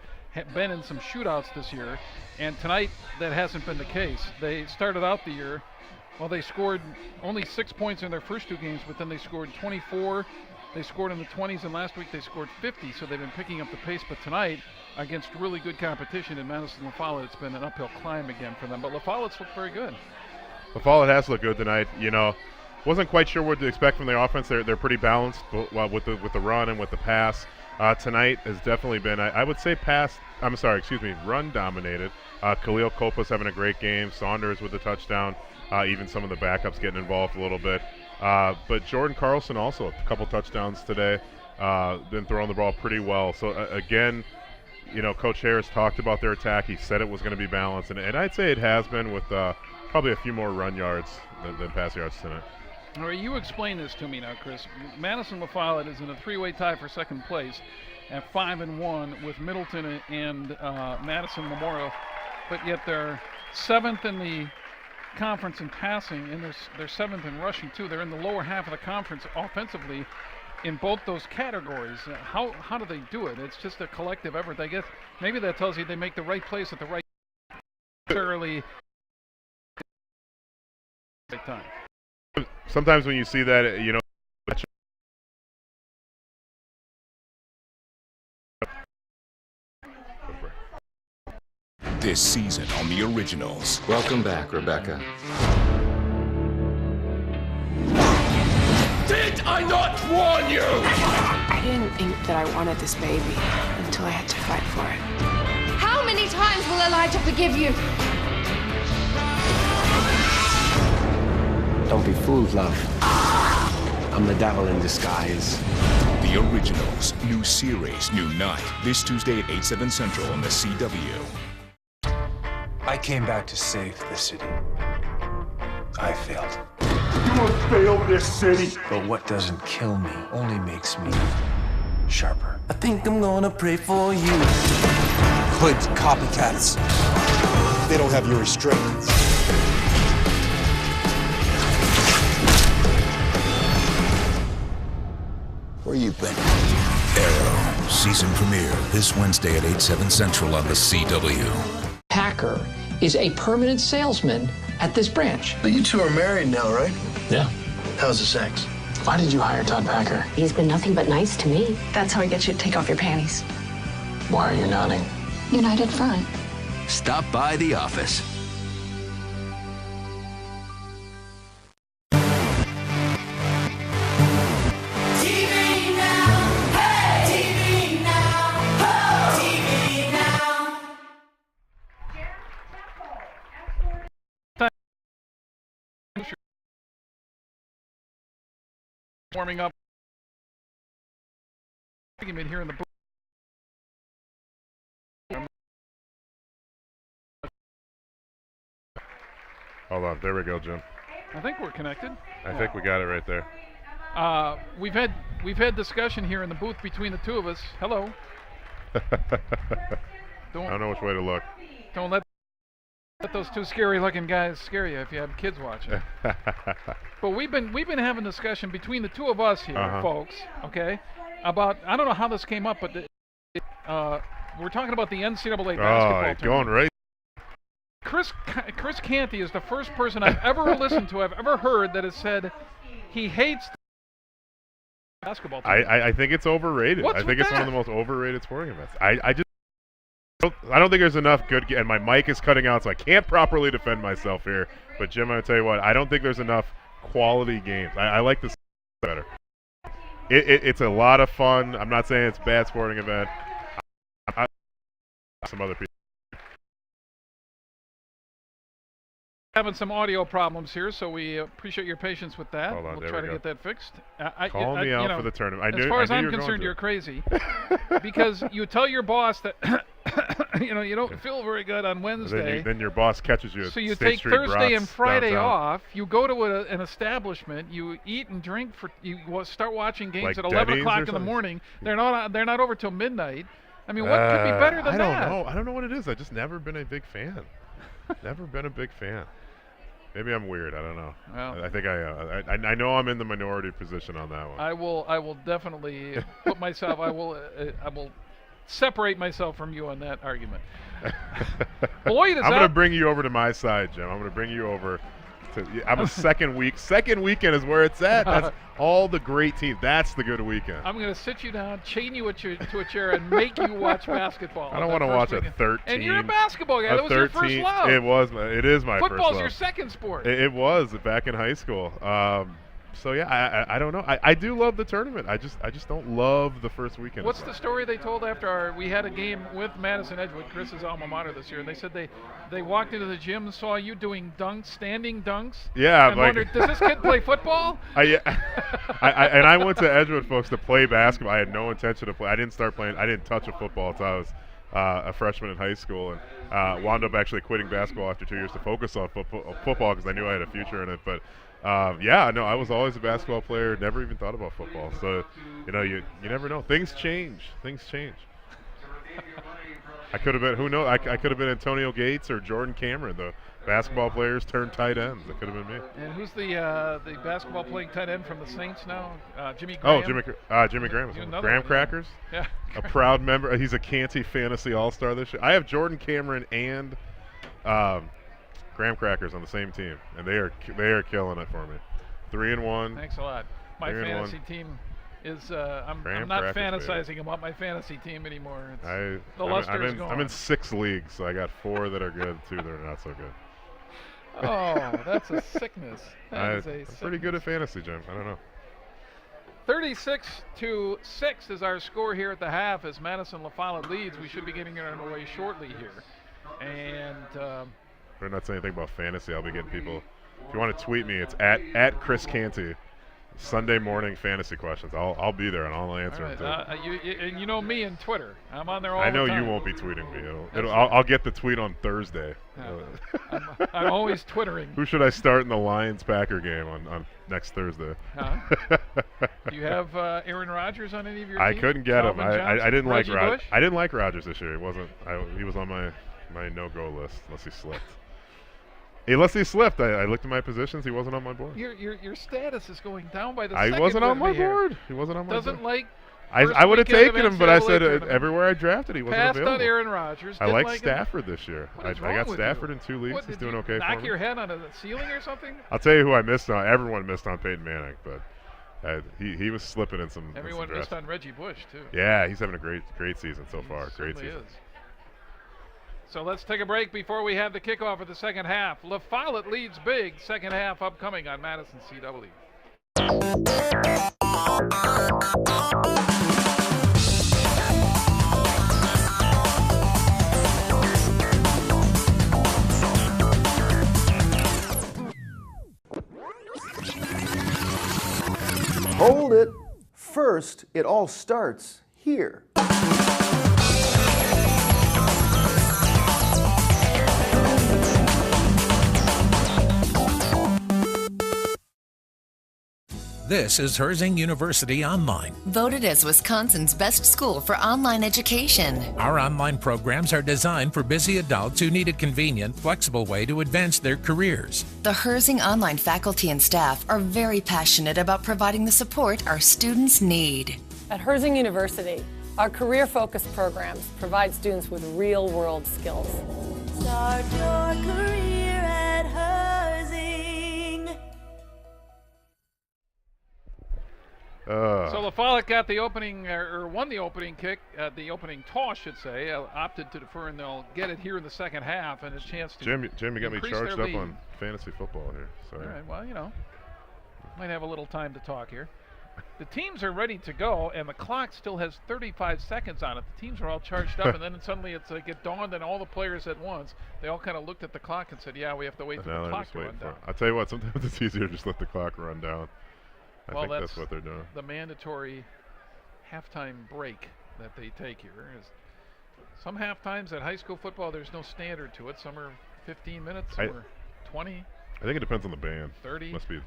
been in some shootouts this year, and tonight that hasn't been the case. They started out the year, well, they scored only 6 points in their first 2 games, but then they scored 24. They scored in the 20s, and last week they scored 50, so they've been picking up the pace. But tonight, against really good competition in Madison La Follette, it's been an uphill climb again for them. But La Follette's looked very good. La Follette has looked good tonight. You know, wasn't quite sure what to expect from their offense. They're pretty balanced with the run and with the pass. Tonight has definitely been, I would say, run dominated. Khalil Kopa's having a great game. Saunders with the touchdown. Even some of the backups getting involved a little bit. But Jordan Carlson also a couple touchdowns today. Been throwing the ball pretty well. So again, you know, Coach Harris talked about their attack. He said it was going to be balanced, and I'd say it has been with probably a few more run yards than pass yards tonight. All right, you explain this to me now, Chris. Madison La Follette is in a 3-way tie for second place at 5-1 with Middleton and Madison Memorial, but yet they're 7th in the conference in passing, and they're 7th in rushing too. They're in the lower half of the conference offensively in both those categories. How do they do it? It's just a collective effort. I guess maybe that tells you they make the right place at the right time. Sometimes when you see that, you know, this season on the originals. Welcome back, Rebecca. Did I not warn you? I didn't think that I wanted this baby until I had to fight for it. How many times will Elijah forgive you? Don't be fooled, love. I'm the devil in disguise. The originals. New series, new night. This Tuesday at 8/7 Central on the CW. I came back to save the city. I failed. You have failed this city. But what doesn't kill me only makes me sharper. I think I'm gonna pray for you. Hood copycats. They don't have your restraints. Where you been? Arrow, season premiere this Wednesday at 8/7 Central on the CW. Packer is a permanent salesman at this branch. But you two are married now, right? Yeah. How's the sex? Why did you hire Todd Packer? He's been nothing but nice to me. That's how I get you to take off your panties. Why are you nodding? United Front. Stop by the office. Warming up. Argument here in the booth. Hold on, there we go, Jim. I think we're connected. I think we got it right there. We've had discussion here in the booth between the two of us. Hello. I don't know which way to look. Don't let those two scary-looking guys scare you if you have kids watching. But we've been having discussion between the two of us here, folks. Okay, about I don't know how this came up, but we're talking about the NCAA basketball tournament. Going right. Chris Canty is the first person I've ever listened to, I've ever heard that has said he hates basketball tournament. I think it's overrated. I think it's one of the most overrated sporting events. I don't think there's enough good, and my mic is cutting out, so I can't properly defend myself here. But Jim, I'll tell you what, I don't think there's enough quality games. I like this better. It's a lot of fun. I'm not saying it's a bad sporting event. Some other people. Having some audio problems here, so we appreciate your patience with that. Hold on, we'll try to get that fixed. Call me out for the tournament. As far as I'm concerned, you're crazy because you tell your boss that you don't feel very good on Wednesday. Then your boss catches you. So you State take Street Thursday Brats and Friday downtown. off. You go to an establishment. You eat and drink you start watching games like at 11 Denny's o'clock in the morning. They're not over till midnight. I mean, what could be better than that? I don't know what it is. I've just never been a big fan. Never been a big fan. Maybe I'm weird. I don't know. Well, I think I know I'm in the minority position on that one. I will definitely put myself. I will separate myself from you on that argument. Boyd is I'm going to bring you over to my side, Jim. I'm going to bring you over. I'm a second week. Second weekend is where it's at. That's all the great teams. That's the good weekend. I'm going to sit you down, chain you to a chair, and make you watch basketball. I don't want to watch a 13. And you're a basketball guy. That was your first love. It is my first love. Football's your second sport. It was back in high school. So yeah, I don't know. I do love the tournament. I just don't love the first weekend. What's the story they told after we had a game with Madison Edgewood, Chris's alma mater this year, and they said they walked into the gym, saw you doing dunks, standing dunks. Yeah, and wondered, does this kid play football? I went to Edgewood, folks, to play basketball. I had no intention to play. I didn't start playing. I didn't touch a football until I was a freshman in high school, and wound up actually quitting basketball after 2 years to focus on football because I knew I had a future in it. But I was always a basketball player. Never even thought about football. So, you never know. Things change. I could have been, who knows? I could have been Antonio Gates or Jordan Cameron, the basketball players turned tight ends. That could have been me. And who's the basketball playing tight end from the Saints now? Jimmy Graham. Oh, Jimmy Graham. Graham Crackers. Yeah. A proud member. He's a Canty Fantasy All-Star this year. I have Jordan Cameron and Graham Crackers on the same team, and they are killing it for me. 3-1. Thanks a lot. My fantasy team is I'm not fantasizing about my fantasy team anymore. The luster is gone. I'm in 6 leagues, so I got 4 that are good, 2 that are not so good. Oh, that's a sickness. I'm pretty good at fantasy, Jim. I don't know. 36-6 is our score here at the half as Madison La Follette leads. We should be getting it underway shortly here. And we're not saying anything about fantasy. I'll be getting people. If you want to tweet me, it's at Chris Canty. Sunday morning fantasy questions. I'll be there and I'll answer them too. And you know me and Twitter. I'm on there all the time. I know you won't be tweeting me. I'll get the tweet on Thursday. I'm always Twittering. Who should I start in the Lions-Packer game on next Thursday? Do you have Aaron Rodgers on any of your teams? I couldn't get him. I didn't like Rodgers. I didn't like Rodgers this year. He was on my no-go list unless he slipped. Unless he slipped, I looked at my positions. He wasn't on my board. Your status is going down by the second. He wasn't on my board. He wasn't on my board. Doesn't like. I would have taken him, but I said everywhere I drafted, he wasn't available. Passed on Aaron Rodgers. I like Stafford this year. I got Stafford in 2 leagues. He's doing okay for me. Knock your head on a ceiling or something? I'll tell you who I missed on. Everyone missed on Peyton Manning, but he was slipping in some. Everyone missed on Reggie Bush too. Yeah, he's having a great season so far. Great season. So let's take a break before we have the kickoff of the second half. La Follette leads big. Second half upcoming on Madison CW. Hold it. First, it all starts here. This is Herzing University Online. Voted as Wisconsin's best school for online education. Our online programs are designed for busy adults who need a convenient, flexible way to advance their careers. The Herzing Online faculty and staff are very passionate about providing the support our students need. At Herzing University, our career-focused programs provide students with real-world skills. Start your career at Herzing. So La Follette got the opening, or won the opening kick, the opening toss, should say, opted to defer, and they'll get it here in the second half, and a chance to Jim, you got me charged up lead. on fantasy football here. Sorry. All right, well, you know, might have a little time to talk here. The teams are ready to go, and the clock still has 35 seconds on it. The teams are all charged up, and then suddenly it's like it dawned on all the players at once. They all kind of looked at the clock and said, yeah, we have to wait for the clock to run down. I'll tell you what, sometimes it's easier to just let the clock run down. I think that's what they're doing. The mandatory halftime break that they take here. Some halftimes at high school football, there's no standard to it. Some are 15 minutes, some are 20. I think it depends on the band. 30. Must be.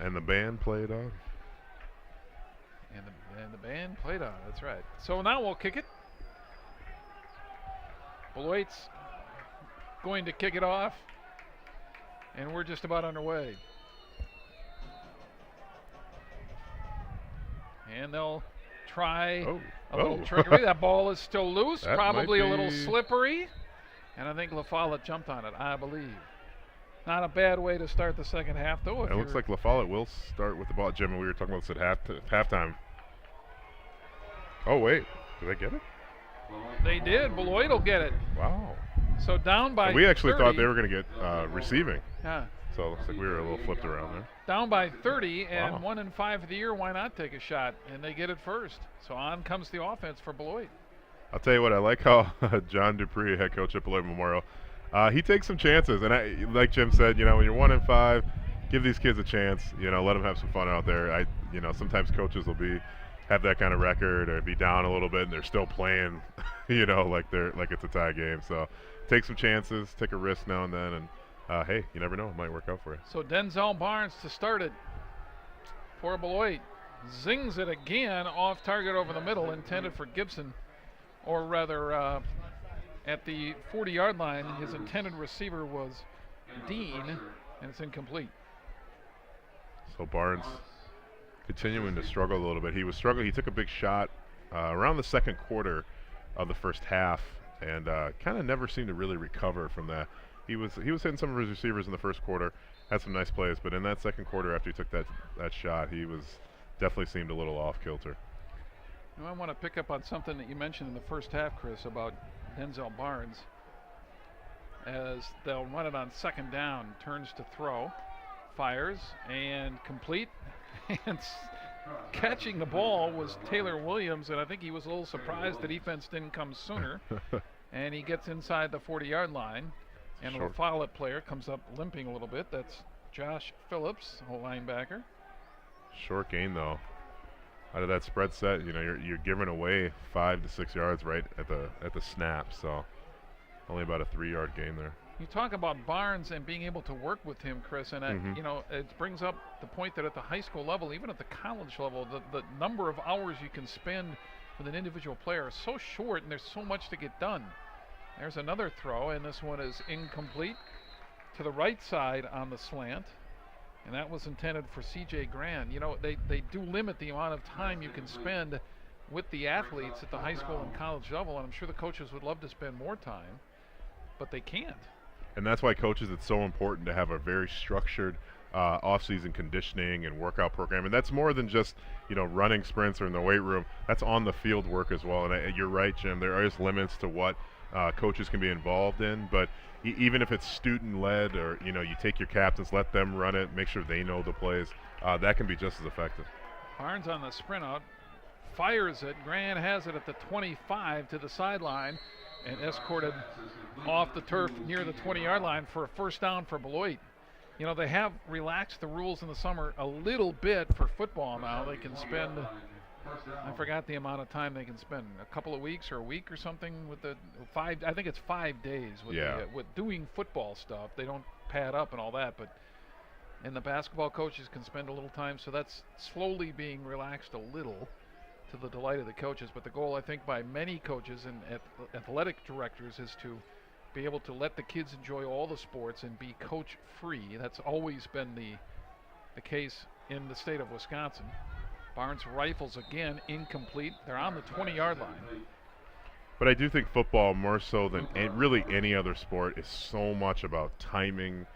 And the band played on. And the band played on. That's right. So now we'll kick it. Beloit's going to kick it off, and we're just about underway. And they'll try a little trickery. That ball is still loose, probably a little slippery. And I think La Follette jumped on it, I believe. Not a bad way to start the second half, though. It looks like La Follette will start with the ball. Jim, we were talking about this at halftime. Oh, wait. Did I get it? They did. Beloit will get it. Wow. So down by 30. We actually thought they were going to get receiving. Yeah. So it looks like we were a little flipped around there. Down by 30, and 1 and 5 of the year, why not take a shot? And they get it first. So on comes the offense for Beloit. I'll tell you what, I like how John Dupree, head coach at Beloit Memorial, he takes some chances. And like Jim said, when you're 1 and 5, give these kids a chance. Let them have some fun out there. Sometimes coaches will have that kind of record or be down a little bit, and they're still playing, like it's a tie game. So take some chances, take a risk now and then, and hey, you never know, it might work out for you. So Denzel Barnes to start it for Beloit. Zings it again off target over the middle, intended for Gibson, or rather at the 40-yard line. His intended receiver was Dean, and it's incomplete. So Barnes continuing to struggle a little bit. He was struggling. He took a big shot around the second quarter of the first half, and kind of never seemed to really recover from that. He was hitting some of his receivers in the first quarter, had some nice plays, but in that second quarter after he took that shot, he definitely seemed a little off kilter. I want to pick up on something that you mentioned in the first half, Chris, about Denzel Barnes. As they'll run it on second down, turns to throw, fires, and complete. And catching the ball was Taylor Williams, and I think he was a little surprised the defense didn't come sooner. And he gets inside the 40-yard line. And the La Follette player comes up limping a little bit. That's Josh Phillips, a linebacker. Short gain, though. Out of that spread set, you're giving away 5 to 6 yards right at the snap. So only about a 3-yard gain there. You talk about Barnes and being able to work with him, Chris, and it brings up the point that at the high school level, even at the college level, the number of hours you can spend with an individual player is so short, and there's so much to get done. There's another throw, and this one is incomplete to the right side on the slant, and that was intended for C.J. Grand. They do limit the amount of time you can spend with the athletes at the high school and college level, and I'm sure the coaches would love to spend more time, but they can't. And that's why coaches, it's so important to have a very structured off-season conditioning and workout program. And that's more than just, running sprints or in the weight room. That's on the field work as well. And you're right, Jim, there is limits to what coaches can be involved in. But even if it's student-led or, you take your captains, let them run it, make sure they know the plays, that can be just as effective. Barnes on the sprint out, fires it. Grant has it at the 25 to the sideline and escorted off the turf near the 20-yard line for a first down for Beloit. They have relaxed the rules in the summer a little bit for football now. They can spend, I forgot the amount of time they can spend, a couple of weeks or a week or something with the 5, I think it's 5 days with, with doing football stuff. They don't pad up and all that, but and the basketball coaches can spend a little time. So that's slowly being relaxed a little to the delight of the coaches. But the goal, I think, by many coaches and athletic directors is to be able to let the kids enjoy all the sports and be coach-free. That's always been the case in the state of Wisconsin. Barnes rifles again, incomplete. They're on the 20-yard line. But I do think football, more so than really any other sport, is so much about timing,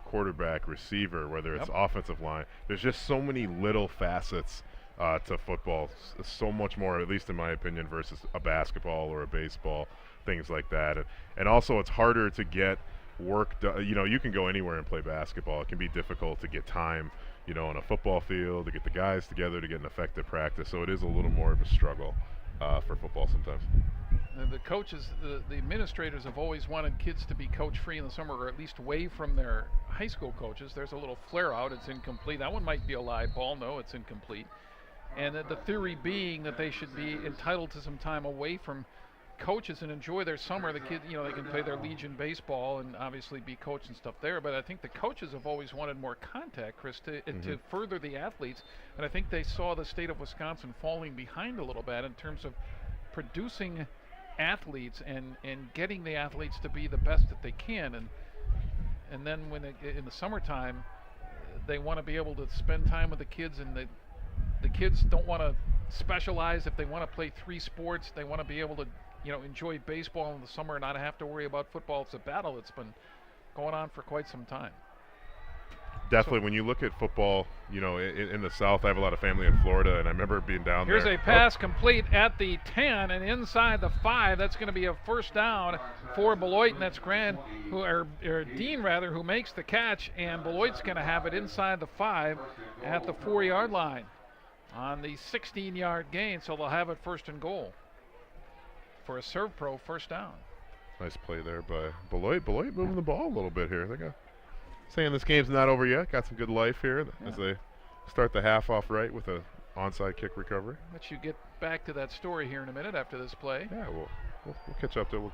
quarterback, receiver, whether it's offensive line. There's just so many little facets to football, so much more, at least in my opinion, versus a basketball or a baseball, things like that. And also it's harder to get work done. You can go anywhere and play basketball. It can be difficult to get time, on a football field, to get the guys together to get an effective practice. So it is a little more of a struggle for football sometimes. The coaches, the administrators have always wanted kids to be coach-free in the summer, or at least away from their high school coaches. There's a little flare-out. It's incomplete. That one might be a live ball. No, it's incomplete. And the theory being that they should be entitled to some time away from coaches and enjoy their summer. The kids, they can play their Legion baseball and obviously be coached and stuff there. But I think the coaches have always wanted more contact, Chris, to further the athletes. And I think they saw the state of Wisconsin falling behind a little bit in terms of producing athletes and getting the athletes to be the best that they can. And then when in the summertime, they want to be able to spend time with the kids, and the kids don't want to specialize. If they want to play 3 sports, they want to be able to enjoy baseball in the summer and not have to worry about football. It's a battle that's been going on for quite some time. Definitely, when you look at football, in the South, I have a lot of family in Florida, and I remember being down there. Here's a pass complete at the 10 and inside the 5. That's going to be a first down for Beloit, and that's Dean, who makes the catch, and Beloit's going to have it inside the 5 at the 4-yard line on the 16-yard gain, so they'll have it first and goal for a serve pro first down. Nice play there by Beloit. Beloit moving the ball a little bit here. They're saying this game's not over yet. Got some good life here as they start the half off right with a onside kick recovery. Let you get back to that story here in a minute after this play. Yeah, we'll catch up to it. We'll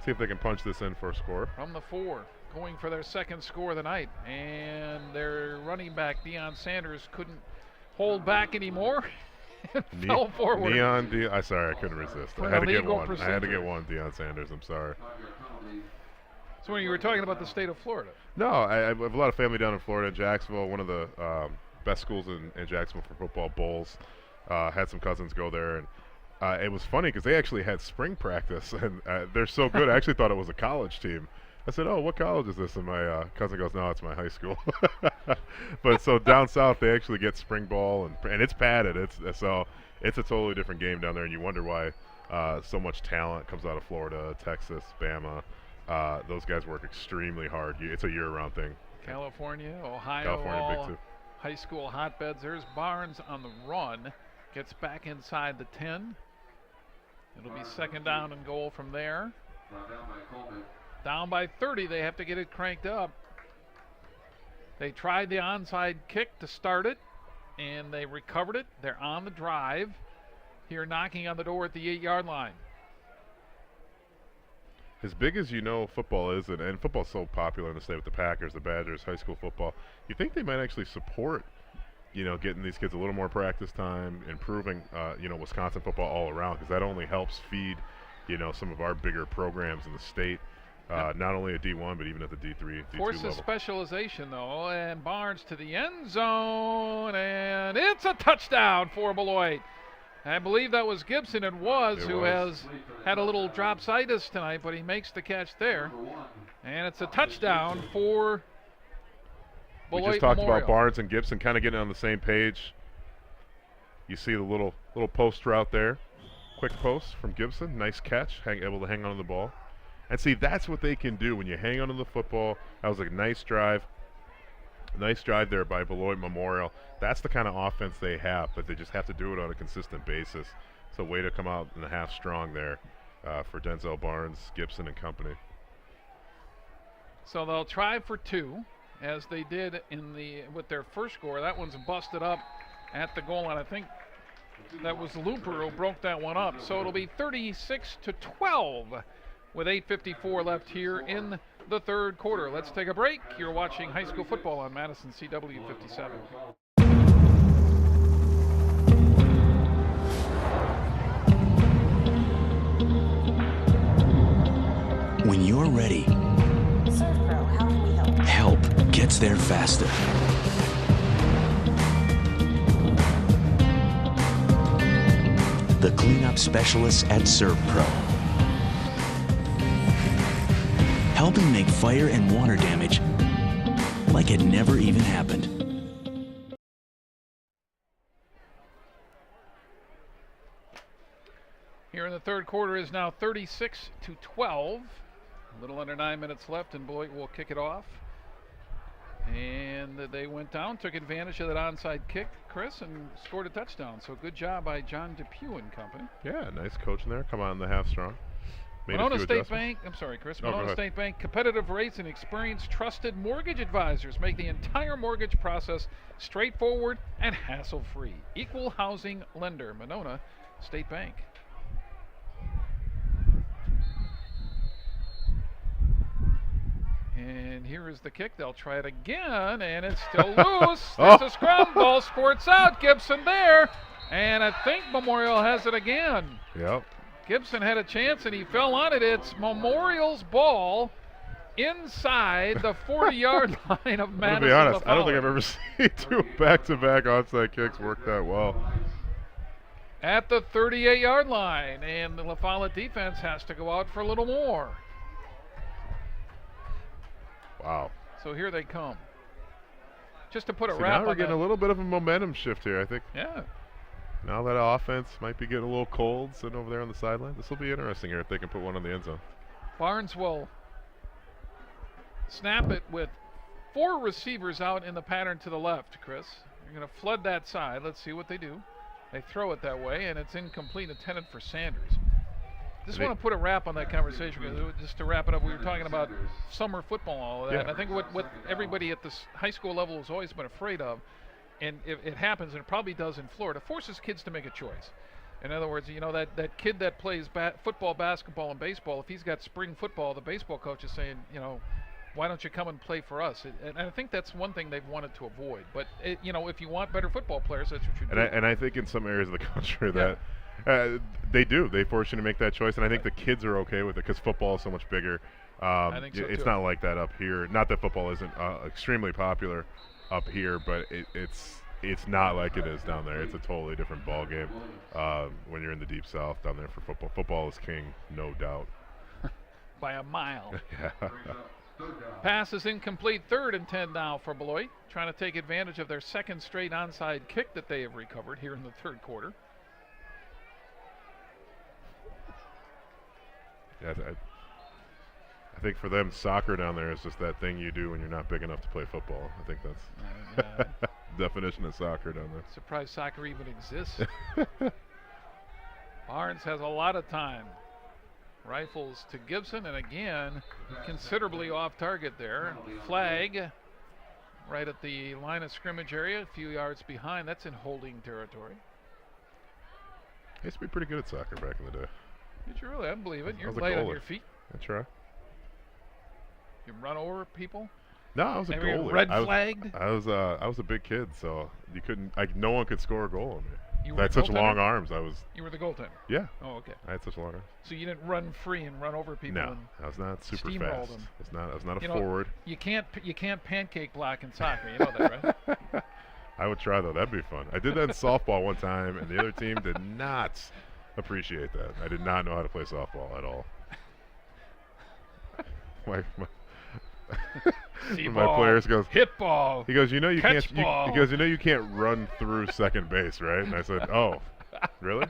see if they can punch this in for a score. From the 4, going for their second score of the night. And their running back, Deion Sanders, couldn't hold back anymore. Fell forward. Sorry, I couldn't resist. I had to get one. I had to get one, Deion Sanders. I'm sorry. So when you were talking about the state of Florida. No, I have a lot of family down in Florida, in Jacksonville, one of the best schools in Jacksonville for football, Bulls. Had some cousins go there, and it was funny because they actually had spring practice, and they're so good. I actually thought it was a college team. I said, "Oh, what college is this?" And my cousin goes, "No, it's my high school." But so down south, they actually get spring ball, and it's padded. It's a totally different game down there, and you wonder why so much talent comes out of Florida, Texas, Bama. Those guys work extremely hard. It's a year-round thing. California, Ohio, all high school hotbeds. There's Barnes on the run, gets back inside the 10. It'll be second down and goal from there. Down by 30, they have to get it cranked up. They tried the onside kick to start it, and they recovered it. They're on the drive here, knocking on the door at the 8-yard line. As big as football is, and football's so popular in the state with the Packers, the Badgers, high school football, you think they might actually support, getting these kids a little more practice time, improving, Wisconsin football all around, because that only helps feed, some of our bigger programs in the state. Not only at D1, but even at the D3, D2 Forces level. Specialization, though, and Barnes to the end zone, and it's a touchdown for Beloit. I believe that was Gibson. Who has had a little dropsitis tonight, but he makes the catch there. And it's a touchdown for Beloit. We just talked Memorial. about Barnes and Gibson kind of getting on the same page. You see the little post route there. Quick post from Gibson. Nice catch, able to hang on to the ball. And see, that's what they can do when you hang on to the football. That was a nice drive. Nice drive there by Beloit Memorial. That's the kind of offense they have, but they just have to do it on a consistent basis. So way to come out in the half strong there for Denzel Barnes, Gibson, and company. So they'll try for 2, as they did with their first score. That one's busted up at the goal line. I think that was Looper who broke that one up. So it'll be 36-12 with 8:54 left here in the third quarter. Let's take a break. You're watching high school football on Madison CW 57. When you're ready, ServPro, how can we help? help gets there faster. The cleanup specialists at ServPro, helping make fire and water damage like it never even happened. Here in the third quarter is now 36-12. A little under 9 minutes left, and Beloit will kick it off. And they went down, took advantage of that onside kick, Chris, and scored a touchdown. So good job by John Depew and company. Yeah, nice coaching there. Come on in the half strong. Monona State Bank, I'm sorry, Chris. Monona State Bank, competitive rates and experienced, trusted mortgage advisors make the entire mortgage process straightforward and hassle-free. Equal housing lender, Monona State Bank. And here is the kick. They'll try it again, and it's still loose. There's a scrum. Ball squirts out. Gibson there. And I think Memorial has it again. Yep. Gibson had a chance, and he fell on it. It's Memorial's ball inside the 40-yard line of Madison. To be honest, LaFollette. I don't think I've ever seen two back-to-back onside kicks work that well. At the 38-yard line, and the LaFollette defense has to go out for a little more. Wow. So here they come. Just to put a See, wrap now on we're getting that. a little bit of a momentum shift here, I think. Yeah. Now that offense might be getting a little cold sitting over there on the sideline. This will be interesting here if they can put one on the end zone. Barnes will snap it with 4 receivers out in the pattern to the left, Chris. You're going to flood that side. Let's see what they do. They throw it that way, and it's incomplete, intended for Sanders. Just want to put a wrap on that conversation, because just to wrap it up, we were talking about summer football and all of that. Yeah. And I think what everybody at this high school level has always been afraid of, and it happens, and it probably does in Florida, forces kids to make a choice. In other words, you know, that kid that plays football, basketball, and baseball, if he's got spring football, the baseball coach is saying, you know, why don't you come and play for us? And I think that's one thing they've wanted to avoid. But, you know, if you want better football players, that's what you do. And I think in some areas of the country that they do. They force you to make that choice, and I think the kids are okay with it because football is so much bigger. I think so it's too. not like that up here. Not that football isn't extremely popular up here, but it's not like it is down there. It's a totally different ball game when you're in the deep south down there for football. Football is king, no doubt. By a mile. Yeah. Pass is incomplete. 3rd and 10 now for Beloit, trying to take advantage of their second straight onside kick that they have recovered here in the third quarter. Yeah, I think for them, soccer down there is just that thing you do when you're not big enough to play football. I think that's definition of soccer down there. Surprised soccer even exists. Barnes has a lot of time. Rifles to Gibson, and again, considerably off target there. Flag right at the line of scrimmage area, a few yards behind. That's in holding territory. I used to be pretty good at soccer back in the day. Did you really? I believe it. You're I was a light on goalie. your feet. I try. You run over people. No, I was a Maybe goalie. red flagged? I was a big kid, so you couldn't. No one could score a goal on me. You I were had the such long goaltender? arms. You were the goaltender. Yeah. Oh, okay. I had such long arms. So you didn't run free and run over people. No, and I was not super steamroll fast. them. I was not a You know, forward. You can't pancake block in soccer. You know that, right? I would try though. That'd be fun. I did that in softball one time, and the other team did not appreciate that. I did not know how to play softball at all. My players goes hit ball. He goes, you know you catch can't. ball. He goes, you know you can't run through second base, right? And I said, oh, really?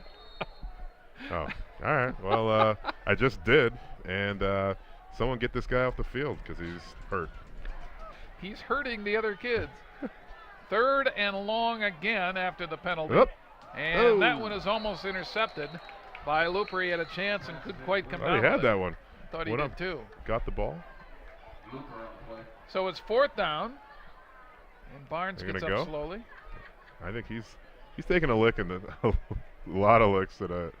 Oh, all right. Well, I just did, and someone get this guy off the field because he's hurt. He's hurting the other kids. 3rd and long again after the penalty. Oop. And that one is almost intercepted by Looper. He had a chance and couldn't quite come Oh, down he with had it. that one. Thought he Went did up, too. Got the ball. So it's 4th down. And Barnes They're gets gonna up go? slowly. I think he's taking a lick and a lot of licks at a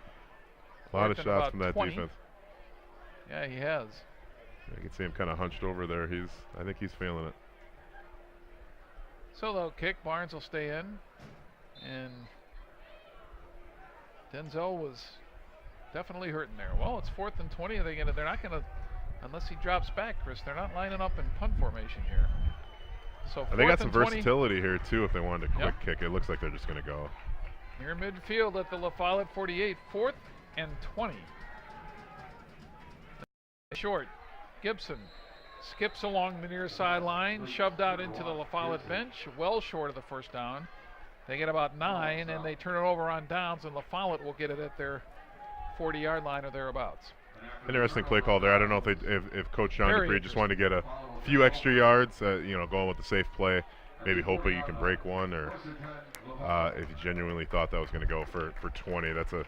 lot of Fourth and shots about from that 20. defense. Yeah, he has. I can see him kind of hunched over there. I think he's feeling it. So they'll kick. Barnes will stay in. And Denzel was definitely hurting there. Well, it's 4th and 20. They're not going to, unless he drops back, Chris, they're not lining up in punt formation here. So they got some versatility here, too, if they wanted a quick kick. It looks like they're just going to go. Near midfield at the La Follette 48, 4th and 20. Short. Gibson skips along the near sideline, shoved out into the La Follette bench, well short of the first down. They get about 9, and they turn it over on downs, and La Follette will get it at their 40-yard line or thereabouts. Interesting play call there. I don't know if Coach John Dupree just wanted to get a few extra yards, going with the safe play, maybe hoping you can break one, or if he genuinely thought that was going to go for 20. That's a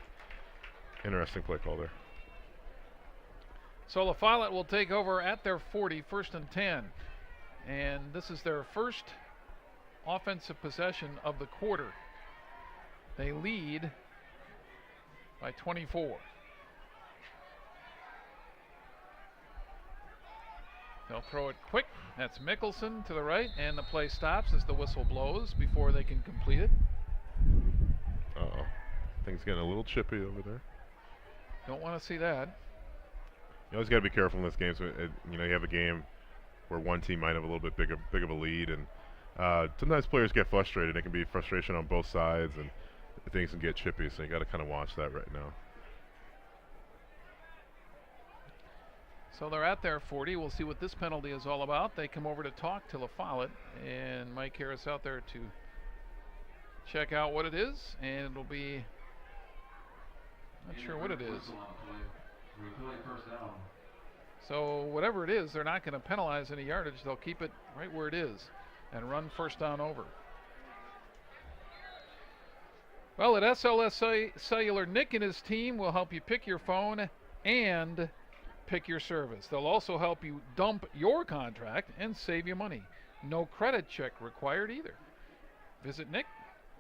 interesting play call there. So La Follette will take over at their 40, 1st and 10. And this is their first offensive possession of the quarter. They lead by 24. They'll throw it quick. That's Mickelson to the right, and the play stops as the whistle blows before they can complete it. Uh-oh. Things getting a little chippy over there. Don't want to see that. You always got to be careful in this game. So you have a game where one team might have a little bit big of a lead, and sometimes players get frustrated. It can be frustration on both sides, and things can get chippy. So you got to kind of watch that right now. So they're at their 40. We'll see what this penalty is all about. They come over to talk to La Follette, and Mike Harris out there to check out what it is, and it'll be, not sure what it is. So whatever it is, they're not going to penalize any yardage. They'll keep it right where it is and run 1st down over. Well, at SLS Cellular, Nick and his team will help you pick your phone and pick your service. They'll also help you dump your contract and save you money. No credit check required either. Visit Nick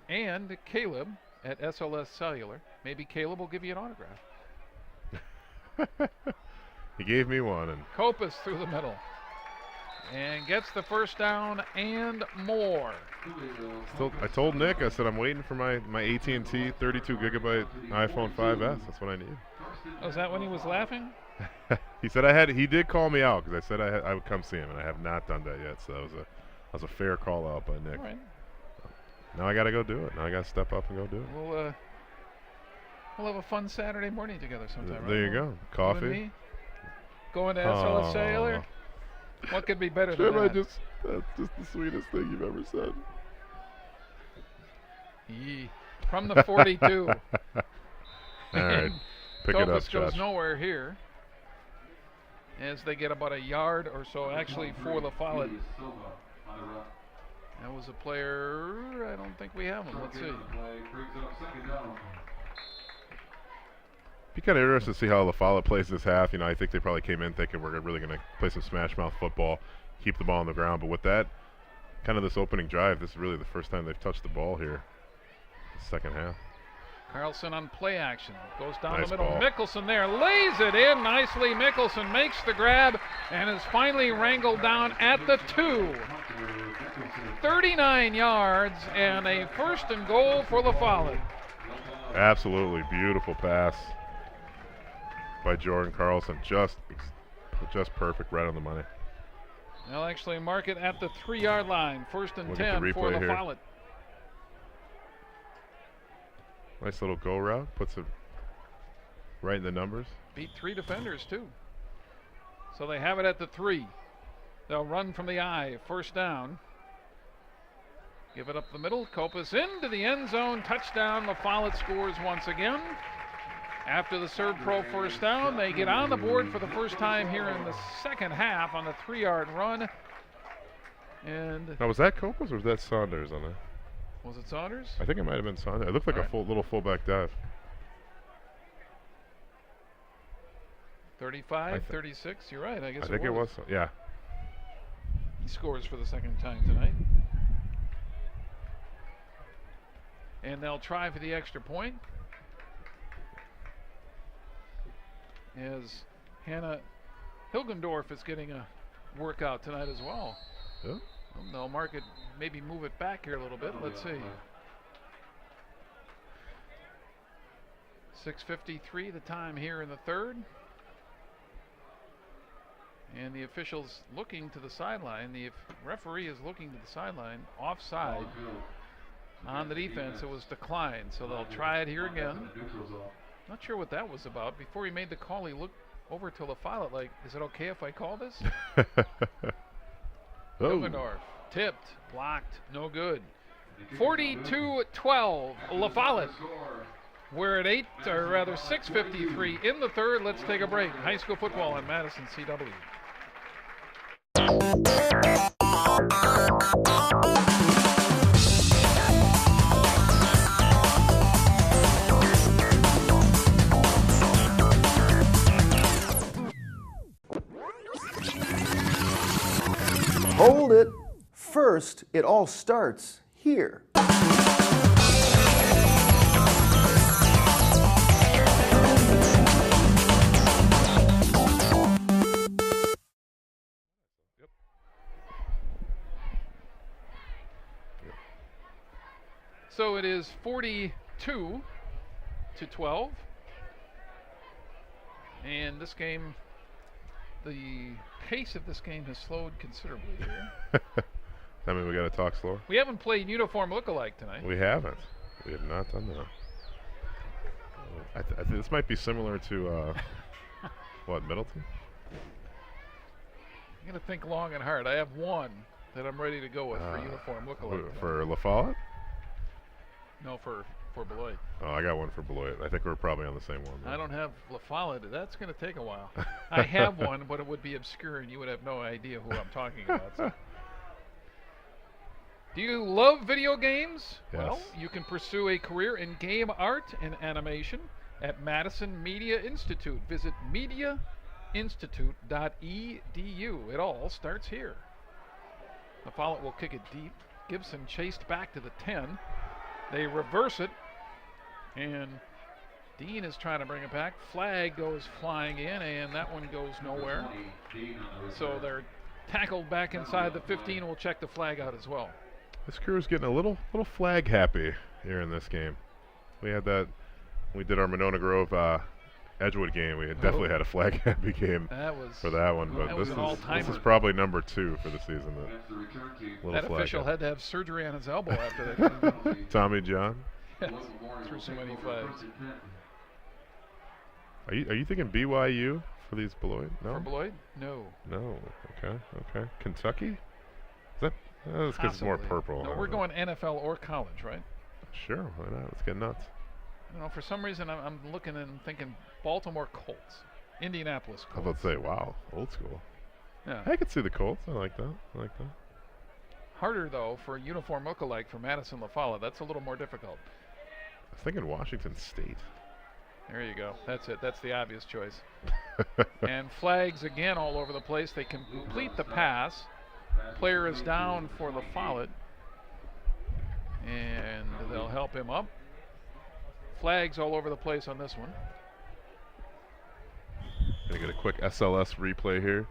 and Caleb at SLS Cellular. Maybe Caleb will give you an autograph. He gave me one. And Kopus through the middle and gets the 1st down and more. I told Nick, I said I'm waiting for my AT&T 32 gigabyte iPhone 5S. That's what I need. Oh, is that when he was laughing? He said he did call me out because I said I would come see him, and I have not done that yet. So that was a fair call out by Nick. All right. Now I got to go do it. Now I got to step up and go do it. We'll have a fun Saturday morning together sometime. There you go. Coffee. You and me, going to SLS Cellular. What could be better than that? That's just the sweetest thing you've ever said. From the 42. All right. Pick it up, Josh. Josh. Goes nowhere here as they get about a yard or so, actually, for La Follette. That was a player, I don't think we have him. Let's see. Be kind of interested to see how La Follette plays this half. I think they probably came in thinking we're really going to play some smash mouth football, keep the ball on the ground. But with that, kind of this opening drive, this is really the first time they've touched the ball here. The second half. Carlson on play action. Goes down Nice the middle. ball. Mickelson there. Lays it in nicely. Mickelson makes the grab and is finally wrangled down at the 2. 39 yards and a 1st and goal for La Follette. Absolutely beautiful pass by Jordan Carlson. Just perfect, right on the money. They'll actually mark it at the 3-yard line. 1st and Look at 10 the for replay La here. Follette. Nice little go route. Puts it right in the numbers. Beat 3 defenders, too. So they have it at the 3. They'll run from the I. 1st down. Give it up the middle. Kopus into the end zone. Touchdown. La Follette scores once again. After the Serve Pro 1st down, they get on the board for the first time here in the second half on the 3-yard run. And now, was that Kopus or was that Saunders on that? Was it Saunders? I think it might have been Saunders. It looked like a little fullback dive. 35, 36. You're right. I think it was. Yeah. He scores for the second time tonight. And they'll try for the extra point. As Hannah Hilgendorf is getting a workout tonight as well. Yeah. Well, they'll mark it, maybe move it back here a little bit. Let's see. 6:53 the time here in the third. And the officials looking to the sideline. The referee is looking to the sideline. Offside on the defense. It was declined, so they'll try it here again. Not sure what that was about. Before he made the call, he looked over to LaFollette like, is it okay if I call this? Hilgendorf, tipped, blocked, no good. 42-12, LaFollette. We're at 6:53 in the third. Let's take a break. High school football on Madison CW. Hold it. First, it all starts here. So it is 42-12. And this game, the pace of this game has slowed considerably here. I mean, we got to talk slower. We haven't played uniform lookalike tonight. We haven't. We have not done that. This might be similar to, what, Middleton? I'm going to think long and hard. I have one that I'm ready to go with for uniform lookalike. For LaFollette? No, for Beloit. Oh, I got one for Beloit. I think we're probably on the same one. I don't have LaFollette. That's going to take a while. I have one, but it would be obscure, and you would have no idea who I'm talking about. So. Do you love video games? Yes. Well, you can pursue a career in game art and animation at Madison Media Institute. Visit mediainstitute.edu. It all starts here. LaFollette will kick it deep. Gibson chased back to the 10. They reverse it, and Dean is trying to bring it back. Flag goes flying in, and that one goes nowhere. So they're tackled back inside the 15. We'll check the flag out as well. This crew is getting a little flag happy here in this game. We had that when we did our Monona Grove Edgewood game. We had definitely had a flag happy game for that one, but this is probably number 2 for the season. That official had to have surgery on his elbow after that. Tommy John. Threw so many flags. Are you thinking BYU for these Beloit? No. For Beloit? No. No. Okay. Kentucky? Is that? That's because it's more purple. No, we're going NFL or college, right? Sure. Why not? Let's get nuts. I don't know. For some reason, I'm looking and thinking Baltimore Colts, Indianapolis Colts. I was about to say, wow, old school. Yeah. I could see the Colts. I like that. Harder, though, for uniform lookalike for Madison LaFollette. That's a little more difficult. I was thinking Washington State. There you go. That's it. That's the obvious choice. And flags again all over the place. They complete the pass. Player is down for LaFollette. And they'll help him up. Flags all over the place on this one. Gonna get a quick SLS replay here.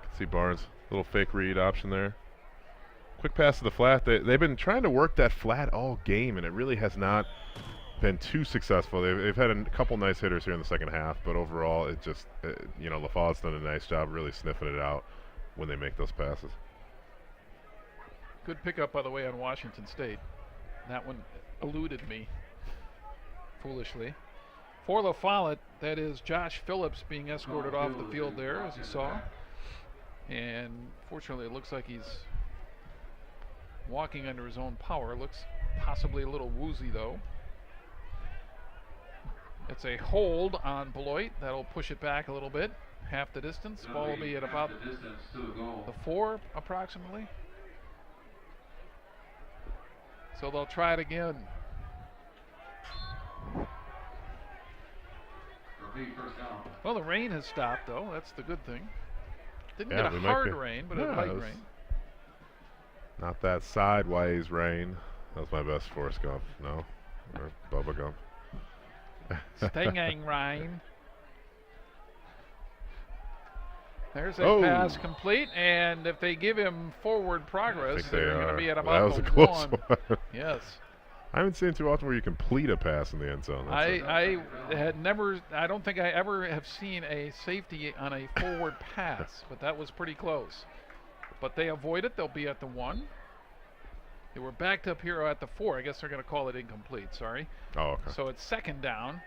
Can see Barnes, little fake read option there. Quick pass to the flat. They've been trying to work that flat all game, and it really has not been too successful. They've had a couple nice hitters here in the second half, but overall, it just, LaFollette's done a nice job really sniffing it out when they make those passes. Good pickup, by the way, on Washington State. That one eluded me foolishly. For LaFollette, that is Josh Phillips being escorted off the field there, as you saw. And fortunately, it looks like he's walking under his own power. Looks possibly a little woozy, though. It's a hold on Beloit. That'll push it back a little bit. Half the distance. Ball will be at about the 4, approximately. So they'll try it again. Well, the rain has stopped, though. That's the good thing. Didn't get a hard rain, but a light rain. Not that sideways rain. That was my best Forrest Gump. No? Or Bubba Gump. Stinging rain. There's a pass complete, and if they give him forward progress, they're going to be at about that was the a close 1. one. Yes. I haven't seen it too often where you complete a pass in the end zone. I don't think I ever have seen a safety on a forward pass, but that was pretty close. But they avoid it. They'll be at the 1. They were backed up here at the 4. I guess they're going to call it incomplete. Sorry. Oh, okay. So it's 2nd down.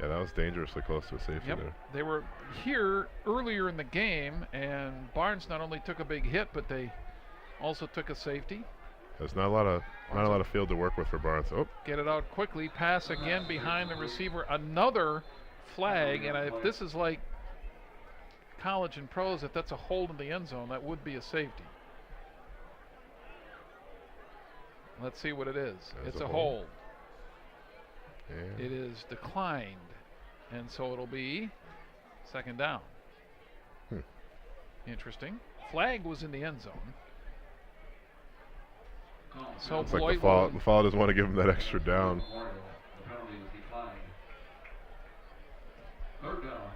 Yeah, that was dangerously close to a safety there. They were here earlier in the game, and Barnes not only took a big hit, but they also took a safety. There's not a lot of field to work with for Barnes. Oh. Get it out quickly. Pass again behind the receiver. Another flag, and if this is like college and pros, if that's a hold in the end zone, that would be a safety. Let's see what it is. It's a hold. It is declined, and so it'll be 2nd down. Interesting. Flag was in the end zone. So it's like LaFollette doesn't want to give him that extra down.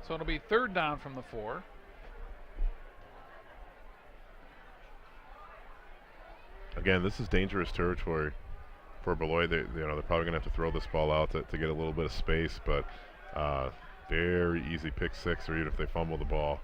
So it'll be 3rd down from the 4. Again, this is dangerous territory for Beloit. They're probably going to have to throw this ball out to get a little bit of space, but very easy pick 6, or even if they fumble the ball,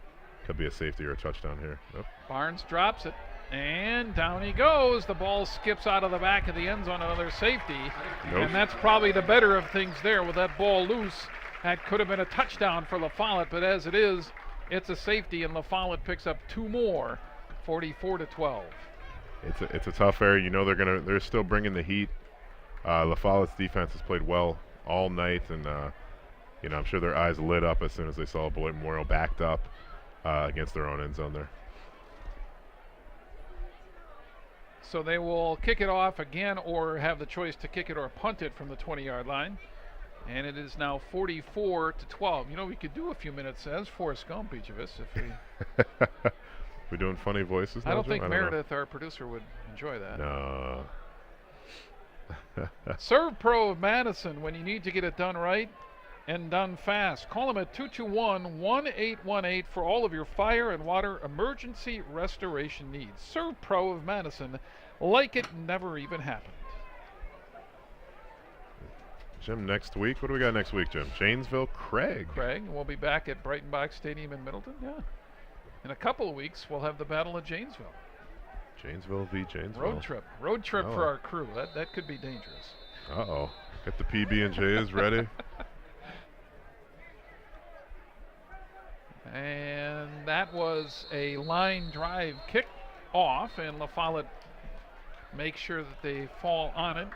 could be a safety or a touchdown here. Nope. Barnes drops it, and down he goes. The ball skips out of the back of the end zone, another safety, and that's probably the better of things there. With that ball loose, that could have been a touchdown for LaFollette, but as it is, it's a safety, and LaFollette picks up 2 more, 44-12. It's a tough area. They're still bringing the heat. LaFollette's defense has played well all night, and I'm sure their eyes lit up as soon as they saw Beloit Memorial backed up against their own end zone there. So they will kick it off again, or have the choice to kick it or punt it from the 20-yard line. And it is now 44-12. We could do a few minutes as Forrest Gump, each of us, if we. We're doing funny voices now, I don't Jim? think Meredith, our producer, would enjoy that. No. Serve Pro of Madison, when you need to get it done right and done fast. Call them at 221-1818 for all of your fire and water emergency restoration needs. Serve Pro of Madison, like it never even happened. Jim, next week, what do we got next week, Jim? Janesville, Craig. We'll be back at Breitenbach Stadium in Middleton, In a couple of weeks, we'll have the Battle of Janesville. Janesville v. Janesville. Road trip for our crew. That could be dangerous. Uh-oh. Get the PB&Js ready. And that was a line drive kick off, and LaFollette makes sure that they fall on it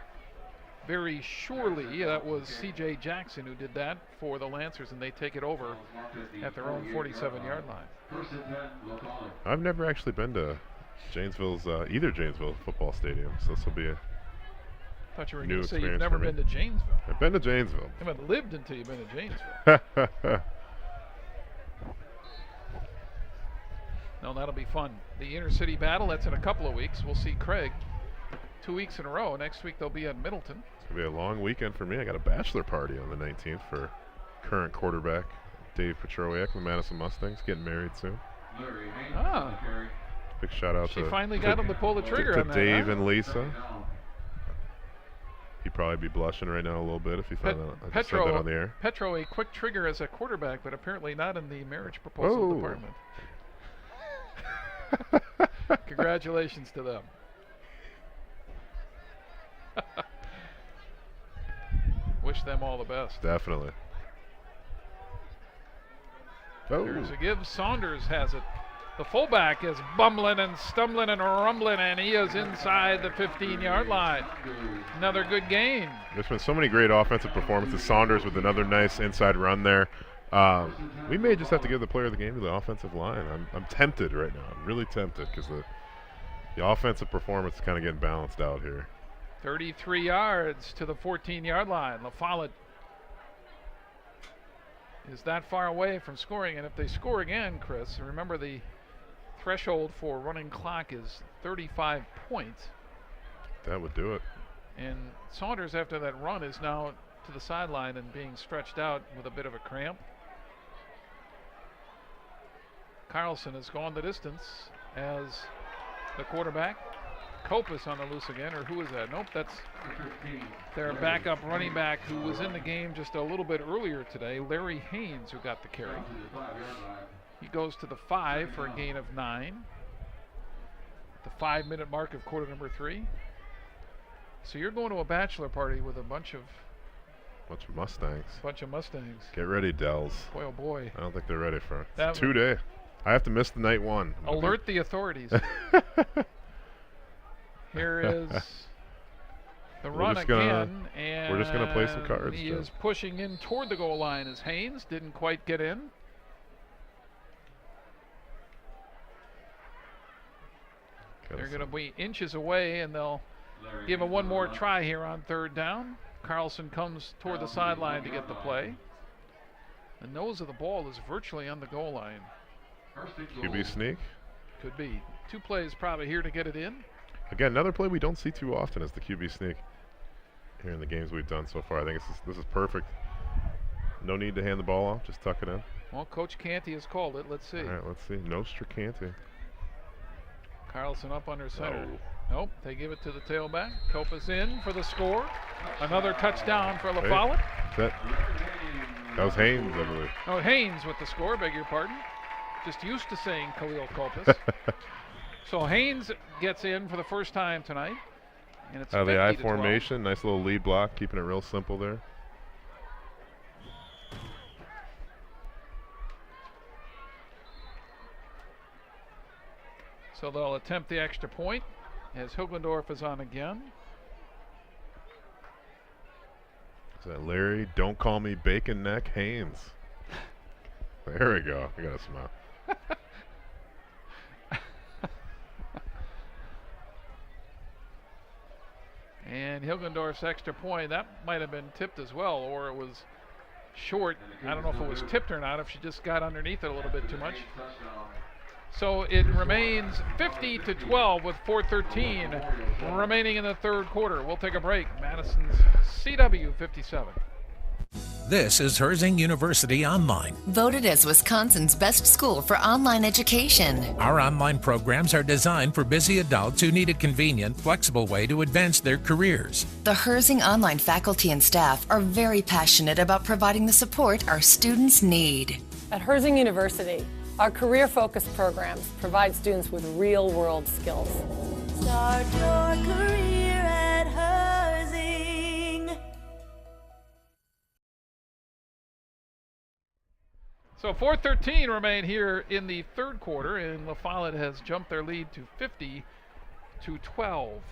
very surely. That was C.J. Jackson who did that for the Lancers, and they take it over at their own 47-yard line. I've never actually been to Janesville's either Janesville football stadium, so this will be a I thought you were new going to say experience you've never for me. been to Janesville. I've been to Janesville. You haven't lived until you've been to Janesville. No, that'll be fun. The inter-city battle, that's in a couple of weeks. We'll see Craig 2 weeks in a row. Next week they'll be at Middleton. It's going to be a long weekend for me. I got a bachelor party on the 19th for current quarterback Dave Petrowiak, the Madison Mustangs, getting married soon. Big shout out She finally got him to pull the trigger on that, Dave huh? and Lisa. He'd probably be blushing right now a little bit if he found out. I just said that on the air. Petro, a quick trigger as a quarterback, but apparently not in the marriage proposal department. Congratulations to them. Wish them all the best. Definitely. There's a give. Saunders has it. The fullback is bumbling and stumbling and rumbling, and he is inside the 15-yard line. Another good gain. There's been so many great offensive performances. Saunders with another nice inside run there. We may just have to give the player of the game to the offensive line. I'm tempted right now. I'm really tempted because the offensive performance is kind of getting balanced out here. 33 yards to the 14-yard line. LaFollette is that far away from scoring, and if they score again, Chris, remember the threshold for running clock is 35 points. That would do it. And Saunders, after that run, is now to the sideline and being stretched out with a bit of a cramp. Carlson has gone the distance as the quarterback. Kopus on the loose again, or who is that? Nope, that's their backup running back who was in the game just a little bit earlier today, Larry Haynes, who got the carry. He goes to the 5 for a gain of 9. The 5-minute mark of quarter number 3. So you're going to a bachelor party with a bunch of Mustangs. Get ready, Dells. Boy, oh boy. I don't think they're ready for it. That It's 2-day. I have to miss the night one. Alert the authorities. Here is the run again, and we're just gonna play some cards. He is pushing in toward the goal line as Haynes didn't quite get in. They're going to be inches away, and they'll give him one more try here on 3rd down. Carlson comes toward the sideline to get the play. The nose of the ball is virtually on the goal line. QB sneak? Could be. 2 plays probably here to get it in. Again, another play we don't see too often is the QB sneak here in the games we've done so far. I think this is perfect. No need to hand the ball off, just tuck it in. Well, Coach Canty has called it. Let's see. All right, let's see. Nostra Canty. Carlson up under center. No. Nope, they give it to the tailback. Kopus in for the score. Another touchdown for LaFollette. That was Haynes, I believe. Oh, Haynes with the score, beg your pardon. Just used to saying Khalil Kopus. So Haynes gets in for the first time tonight. And it's the I 50-12. formation, nice little lead block, keeping it real simple there. So they'll attempt the extra point as Hilgendorf is on again. Is that Larry? Don't call me Bacon Neck Haynes. There we go. I got a smile. And Hilgendorf's extra point, that might have been tipped as well, or it was short. I don't know if it was tipped or not, if she just got underneath it a little bit too much. So it remains 50-12 with 4:13 remaining in the 3rd quarter. We'll take a break. Madison's CW 57. This is Herzing University Online. Voted as Wisconsin's best school for online education. Our online programs are designed for busy adults who need a convenient, flexible way to advance their careers. The Herzing online faculty and staff are very passionate about providing the support our students need. At Herzing University, our career-focused programs provide students with real-world skills. Start your career at Herzing. So 4:13 remain here in the 3rd quarter, and LaFollette has jumped their lead to 50-12.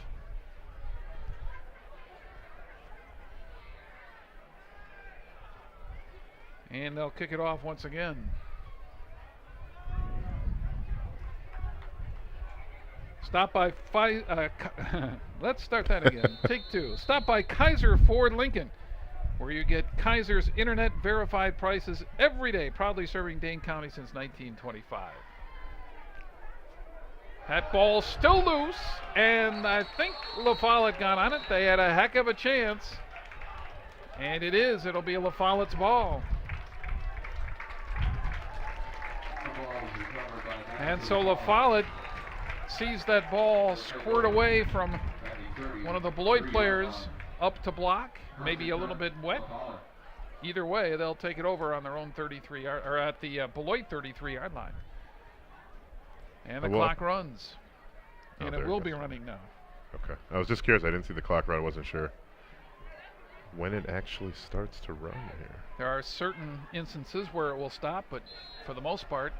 And they'll kick it off once again. Stop by let's start that again. Take 2. Stop by Kaiser Ford Lincoln, where you get Kaiser's internet verified prices every day, proudly serving Dane County since 1925. That ball's still loose, and I think LaFollette got on it. They had a heck of a chance, and it'll be LaFollette's ball. And so LaFollette sees that ball squirt away from one of the Beloit players up to block, maybe a little bit wet. Either way, they'll take it over on their own 33 yard, or at the Beloit 33-yard line. And the clock runs. And it will be running now. Okay. I was just curious. I didn't see the clock run. I wasn't sure when it actually starts to run here. There are certain instances where it will stop, but for the most part,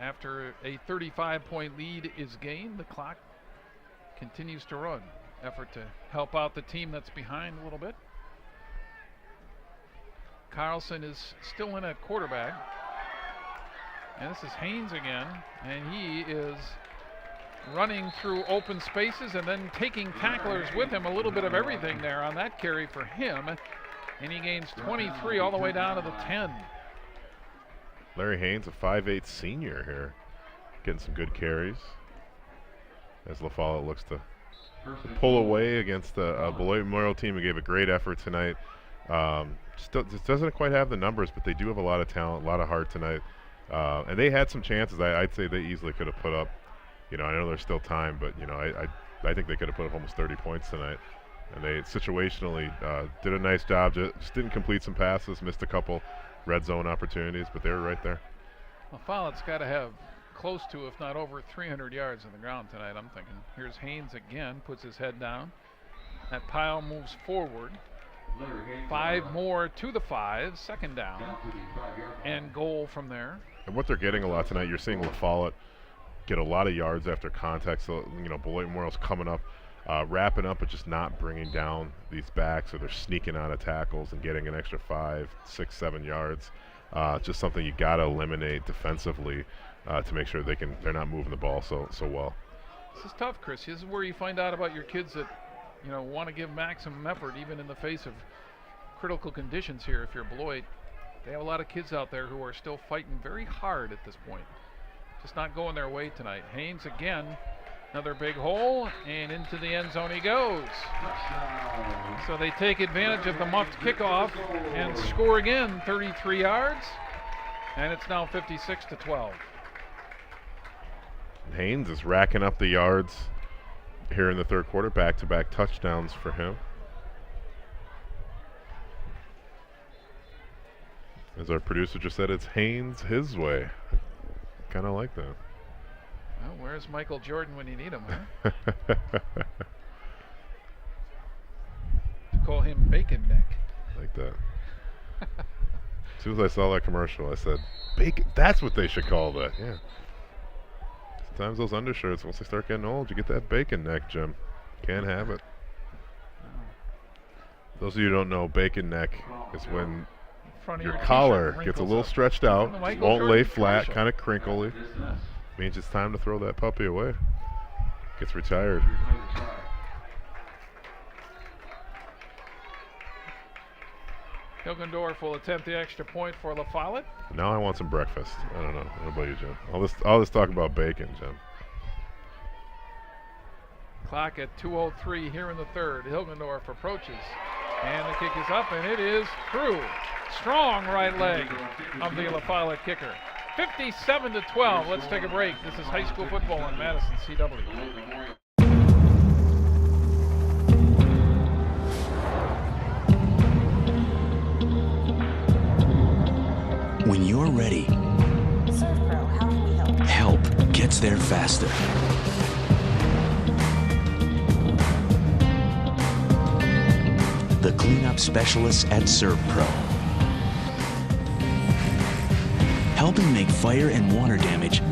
after a 35-point lead is gained, the clock continues to run. Effort to help out the team that's behind a little bit. Carlson is still in at quarterback. And this is Haynes again, and he is running through open spaces and then taking tacklers with him. A little bit of everything there on that carry for him. And he gains 23 all the way down to the 10. Larry Haynes, a 5'8" senior here, getting some good carries as LaFollette looks to pull away against the Beloit Memorial team who gave a great effort tonight. Still just doesn't quite have the numbers, but they do have a lot of talent, a lot of heart tonight. And they had some chances. I'd say they easily could have put up, I know there's still time, but, I think they could have put up almost 30 points tonight. And they situationally did a nice job. Just didn't complete some passes, missed a couple red zone opportunities, but they were right there. Well, Follett's got to have close to, if not over, 300 yards on the ground tonight, I'm thinking. Here's Haynes again, puts his head down. That pile moves forward. 5 more to the 5, second down, and goal from there. And what they're getting a lot tonight, you're seeing La Follette get a lot of yards after contact. So, Beloit Memorial's coming up, wrapping up, but just not bringing down these backs, or they're sneaking out of tackles and getting an extra 5, 6, 7 yards. Just something you got to eliminate defensively to make sure they're not moving the ball so well. This is tough, Chris. This is where you find out about your kids that want to give maximum effort even in the face of critical conditions here. If you're Beloit, they have a lot of kids out there who are still fighting very hard at this point. Just not going their way tonight. Haynes again, another big hole, and into the end zone he goes. So they take advantage of the muffed kickoff and score again, 33 yards, and it's now 56-12. Haynes is racking up the yards here in the third quarter, back-to-back touchdowns for him. As our producer just said, it's Haynes his way. Kind of like that. Well, where's Michael Jordan when you need him, huh? Call him Bacon Neck. Like that. As soon as I saw that commercial, I said, bacon, that's what they should call that. Yeah. Sometimes those undershirts, once they start getting old, you get that bacon neck, Jim. Can't have it. Those of you who don't know, bacon neck is when your collar gets a little stretched out, won't lay flat, kind of crinkly. Means it's time to throw that puppy away. Gets retired. Hilgendorf will attempt the extra point for La Follette. Now I want some breakfast. I don't know. What about you, Jim? All this talk about bacon, Jim. Clock at 2:03 here in the third. Hilgendorf approaches, and the kick is up, and it is through. Strong right leg of the La Follette kicker. 57-12. Let's take a break. This is high school football on Madison CW. When you're ready, ServPro, how can we help? help gets there faster. The cleanup specialists at ServPro, helping make fire and water damage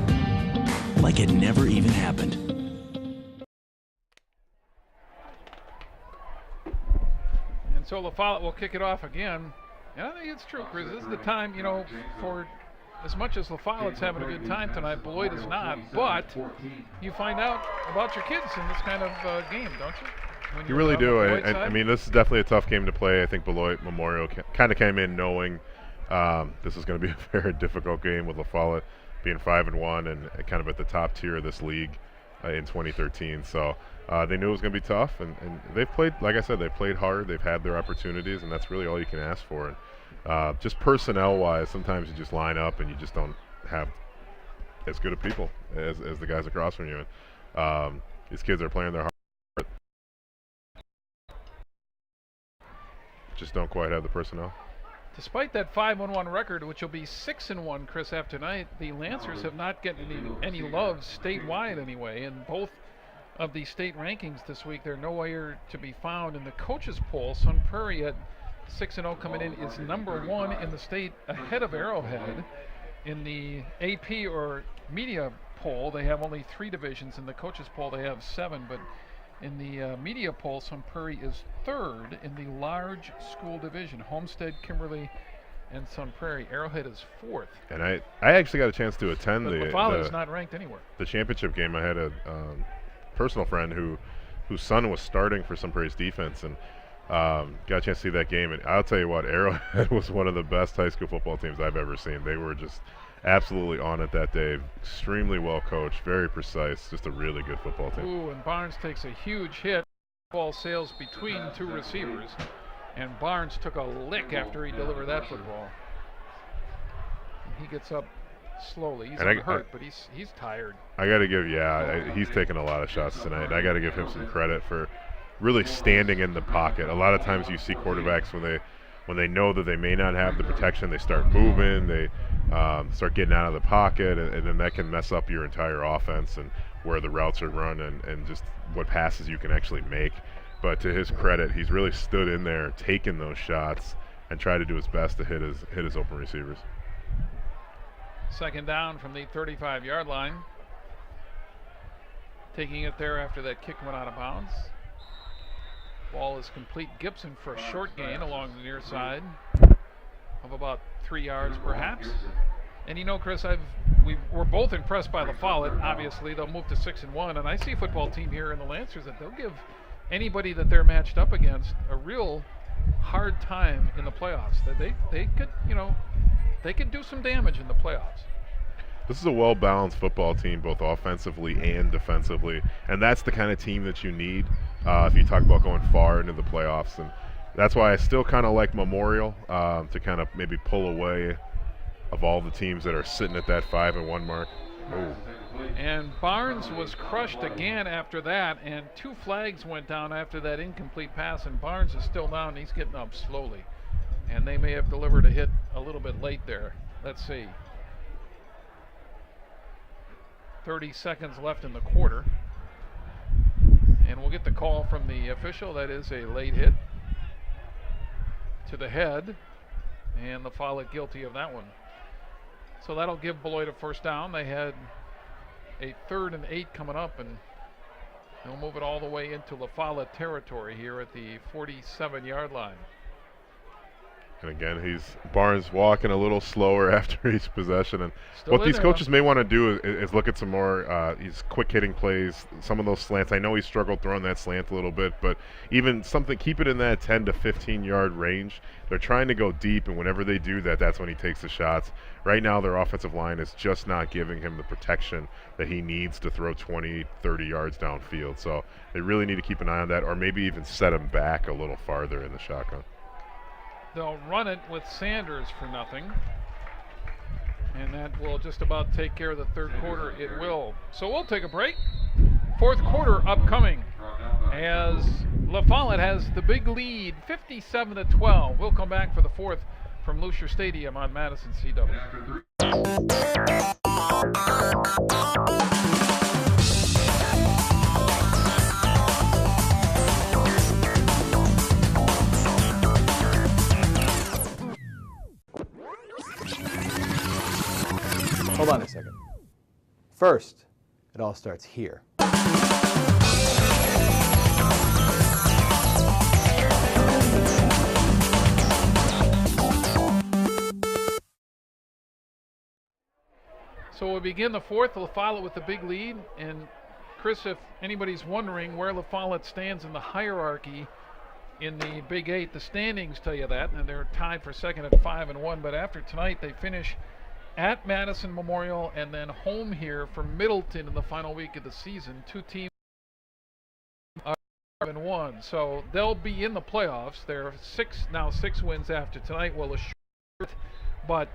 like it never even happened. And so La Follette will kick it off again. And I think it's true, Chris. This is the time, for as much as La Follette's having a good time tonight, Beloit is not. But you find out about your kids in this kind of game, don't you? You really do. I mean, this is definitely a tough game to play. I think Beloit Memorial kind of came in knowing this is going to be a very difficult game, with La Follette being 5-1 and kind of at the top tier of this league in 2013. So they knew it was going to be tough, and they've played, like I said, they've played hard. They've had their opportunities, and that's really all you can ask for. And just personnel-wise, sometimes you just line up and you just don't have as good of people as the guys across from you. And these kids are playing their heart. Just don't quite have the personnel. Despite that 5-1 record, which will be 6-1, Chris, after tonight, the Lancers have not gotten any love statewide anyway. In both of the state rankings this week, they're nowhere to be found. In the coaches poll, Sun Prairie at 6-0 coming in is #1 in the state, ahead of Arrowhead. In the AP or media poll, they have only 3 divisions. In the coaches poll, they have 7, but in the media poll, Sun Prairie is 3rd in the large school division. Homestead, Kimberly, and Sun Prairie. Arrowhead is 4th. And I actually got a chance to attend La Follette is not ranked anywhere. The championship game. I had a personal friend whose son was starting for Sun Prairie's defense, and got a chance to see that game. And I'll tell you what, Arrowhead was one of the best high school football teams I've ever seen. They were just absolutely on it that day. Extremely well coached, very precise, just a really good football team. Ooh, and Barnes takes a huge hit. Ball sails between 2 receivers, and Barnes took a lick after he delivered that football. And he gets up slowly. He's And hurt, but he's tired. I got to give, he's taken a lot of shots tonight. I got to give him some credit for really standing in the pocket. A lot of times you see quarterbacks when they know that they may not have the protection, they start moving, they start getting out of the pocket, and then that can mess up your entire offense and where the routes are run and just what passes you can actually make. But to his credit, he's really stood in there, taken those shots, and tried to do his best to hit his open receivers. Second down from the 35-yard line. Taking it there after that kick went out of bounds. Ball is complete. Gibson for a short gain along the near side of about 3 yards perhaps. And you know, Chris, we're both impressed by La Follette. Obviously, they'll move to 6-1, and I see a football team here in the Lancers that they'll give anybody that they're matched up against a real hard time in the playoffs. That they could, they could do some damage in the playoffs. This is a well-balanced football team, both offensively and defensively, and that's the kind of team that you need if you talk about going far into the playoffs. And that's why I still kind of like Memorial to kind of maybe pull away of all the teams that are sitting at that 5-1 mark. Ooh. And Barnes was crushed again after that, and 2 flags went down after that incomplete pass, and Barnes is still down. He's getting up slowly, and they may have delivered a hit a little bit late there. Let's see. 30 seconds left in the quarter, and we'll get the call from the official. That is a late hit to the head, and La Follette guilty of that one. So that'll give Beloit a first down. They had a 3rd and 8 coming up, and they'll move it all the way into La Follette territory here at the 47-yard line. And again, Barnes walking a little slower after each possession. And Still what these coaches may want to do is look at some more these quick hitting plays, some of those slants. I know he struggled throwing that slant a little bit, but even keep it in that 10 to 15-yard range. They're trying to go deep, and whenever they do that, that's when he takes the shots. Right now, their offensive line is just not giving him the protection that he needs to throw 20, 30 yards downfield. So they really need to keep an eye on that, or maybe even set him back a little farther in the shotgun. They'll run it with Sanders for nothing, and that will just about take care of the third quarter. It will. So we'll take a break. Fourth quarter upcoming as La Follette has the big lead, 57-12. We'll come back for the fourth from Lucier Stadium on Madison CW. Hold on a second. First, it all starts here. So we'll begin the fourth, La Follette with the big lead. And Chris, if anybody's wondering where La Follette stands in the hierarchy in the Big 8, the standings tell you that, and they're tied for second at 5-1. But after tonight, they finish at Madison Memorial and then home here for Middleton in the final week of the season. 2 teams are 5-1, so they'll be in the playoffs. They're 6 wins after tonight. Will assure, but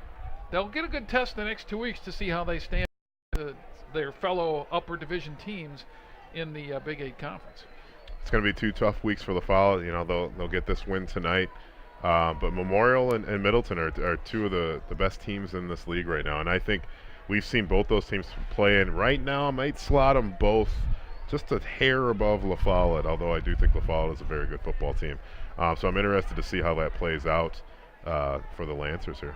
they'll get a good test the next 2 weeks to see how they stand their fellow upper division teams in the Big 8 conference. It's going to be 2 tough weeks for La Follette. You know, they'll get this win tonight. But Memorial and Middleton are 2 of the best teams in this league right now. And I think we've seen both those teams play, and right now I might slot them both just a hair above La Follette, although I do think La Follette is a very good football team. So I'm interested to see how that plays out for the Lancers here.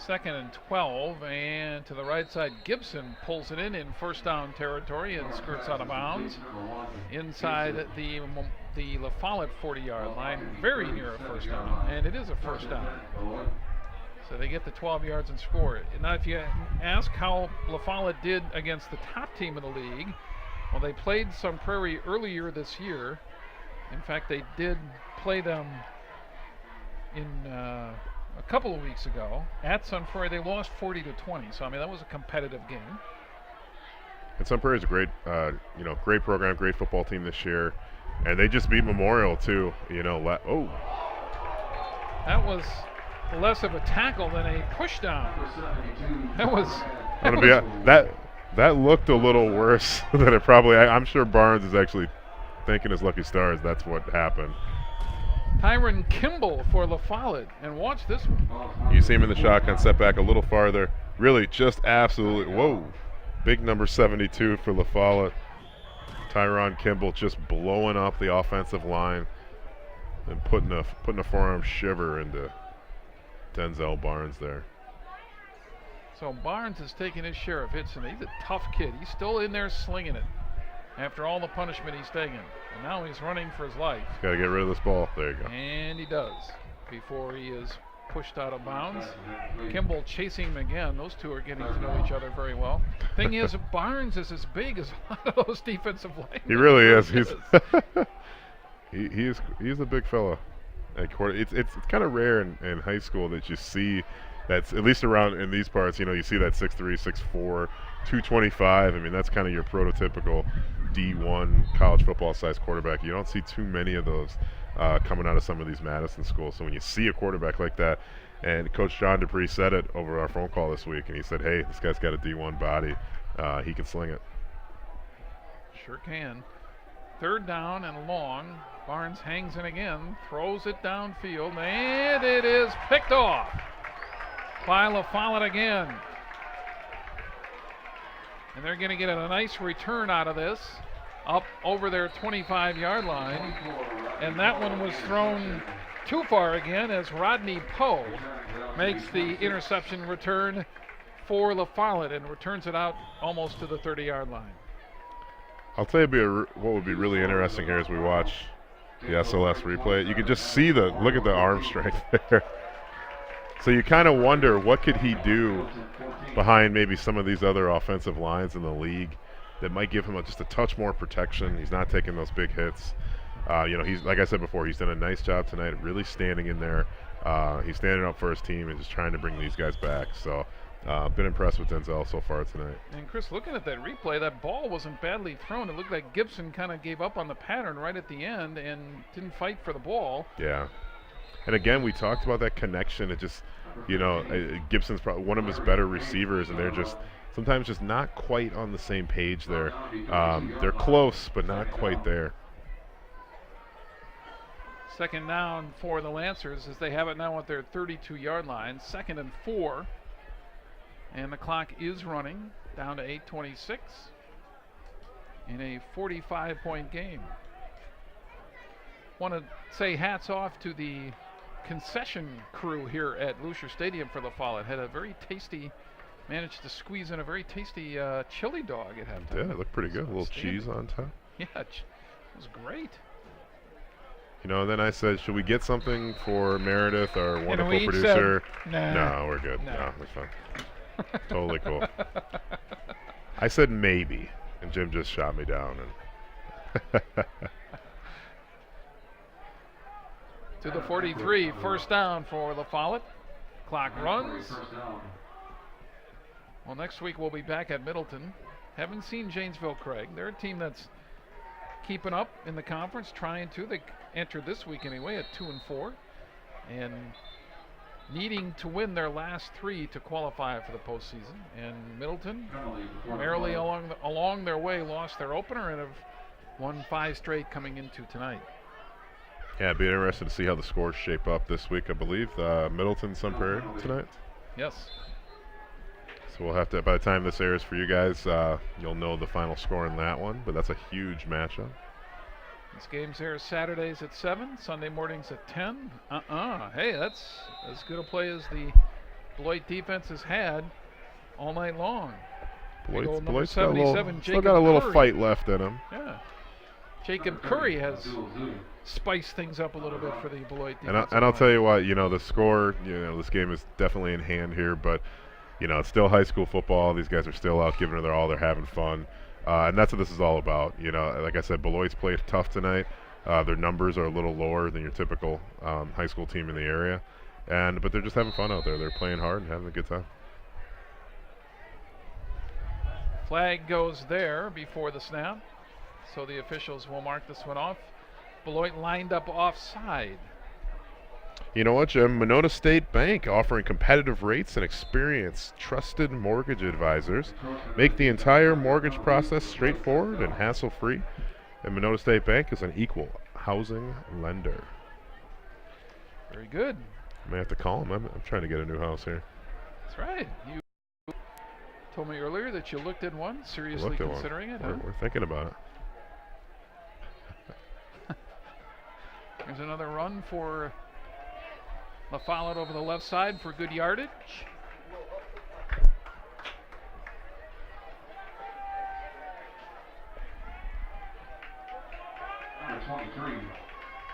2nd and 12, and to the right side, Gibson pulls it in first down territory and skirts out of bounds inside the La Follette 40-yard line, very near a first down, and it is a first down. So they get the 12 yards and score it. Now, if you ask how La Follette did against the top team in the league, well, they played Sun Prairie earlier this year. In fact, they did play them in a couple of weeks ago at Sun Prairie. They lost 40-20, so I mean that was a competitive game. And Sun Prairie is a great, great program, great football team this year, and they just beat Memorial too. That was less of a tackle than a push down. That was That looked a little worse than it probably. I'm sure Barnes is actually thanking his lucky stars. That's what happened. Tyron Kimball for La Follette, and watch this one. You see him in the shotgun, set back a little farther. Really, just absolutely. Whoa, big number 72 for La Follette. Tyron Kimball just blowing up the offensive line and putting a forearm shiver into Denzel Barnes there. So Barnes is taking his share of hits, and he's a tough kid. He's still in there slinging it after all the punishment he's taken. And now he's running for his life. Got to get rid of this ball. There you go. And he does before he is pushed out of bounds. Kimball chasing him again. Those two are getting to know each other very well. Thing is, Barnes is as big as a lot of those defensive linemen. He really is. He's a big fella. It's kind of rare in high school that you see that's, at least around in these parts, you see that 6'3", 6'4", 225. I mean, that's kind of your prototypical D1 college football size quarterback. You don't see too many of those coming out of some of these Madison schools. So when you see a quarterback like that, and Coach John Dupree said it over our phone call this week, and he said, hey, this guy's got a D1 body. He can sling it. Sure can. Third down and long. Barnes hangs in again, throws it downfield, and it is picked off by La Follette again. And they're going to get a nice return out of this, up over their 25-yard line. And that one was thrown too far again as Rodney Poe makes the interception return for La Follette and returns it out almost to the 30-yard line. I'll tell you what would be really interesting here as we watch the SLS replay. You can just see look at the arm strength there. So you kind of wonder what could he do behind maybe some of these other offensive lines in the league that might give him just a touch more protection. He's not taking those big hits. He's, like I said before, he's done a nice job tonight, really standing in there. He's standing up for his team and just trying to bring these guys back. So been impressed with Denzel so far tonight. And Chris, looking at that replay, that ball wasn't badly thrown. It looked like Gibson kind of gave up on the pattern right at the end and didn't fight for the ball. Yeah. And again, we talked about that connection. It just, Gibson's probably one of his better receivers, and they're just sometimes just not quite on the same page there. They're close, but not quite there. Second down for the Lancers as they have it now at their 32-yard line. 2nd and 4. And the clock is running down to 8:26 in a 45-point game. Want to say hats off to the concession crew here at Lucier Stadium for La Follette. Had a very tasty, managed to squeeze in a very tasty chili dog at halftime. Yeah, it looked pretty good. A little cheese on top. Yeah, it was great. And then I said, should we get something for Meredith, our wonderful producer? Said, no, we're good. No, we're fine. Totally cool. I said maybe, and Jim just shot me down. And to the 43, first down for La Follette. Clock runs. Well, next week we'll be back at Middleton. Haven't seen Janesville Craig. They're a team that's keeping up in the conference, trying to. They entered this week anyway at 2-4, and needing to win their last 3 to qualify for the postseason. And Middleton, merrily along their way, lost their opener and have won 5 straight coming into tonight. Yeah, it'd be interesting to see how the scores shape up this week. I believe Middleton, Sun Prairie tonight. Yes. So we'll have to, by the time this airs for you guys, you'll know the final score in that one. But that's a huge matchup. This game's here Saturdays at 7, Sunday mornings at 10. Hey, that's as good a play as the Beloit defense has had all night long. Beloit's still got a little fight left in him. Yeah. Jacob Curry has spiced things up a little bit for the Beloit defense. And I'll tell you what, the score, this game is definitely in hand here, but, it's still high school football. These guys are still out giving it their all. They're having fun. And that's what this is all about. Like I said, Beloit's played tough tonight. Their numbers are a little lower than your typical high school team in the area. But they're just having fun out there. They're playing hard and having a good time. Flag goes there before the snap. So the officials will mark this one off. Beloit lined up offside. You know what, Jim? Monona State Bank offering competitive rates and experienced, trusted mortgage advisors. Make the entire mortgage process straightforward and hassle-free. And Monona State Bank is an equal housing lender. Very good. I may have to call him. I'm trying to get a new house here. That's right. You told me earlier that you looked at one, seriously considering it. We're thinking about it. There's another run for La Follette over the left side for good yardage.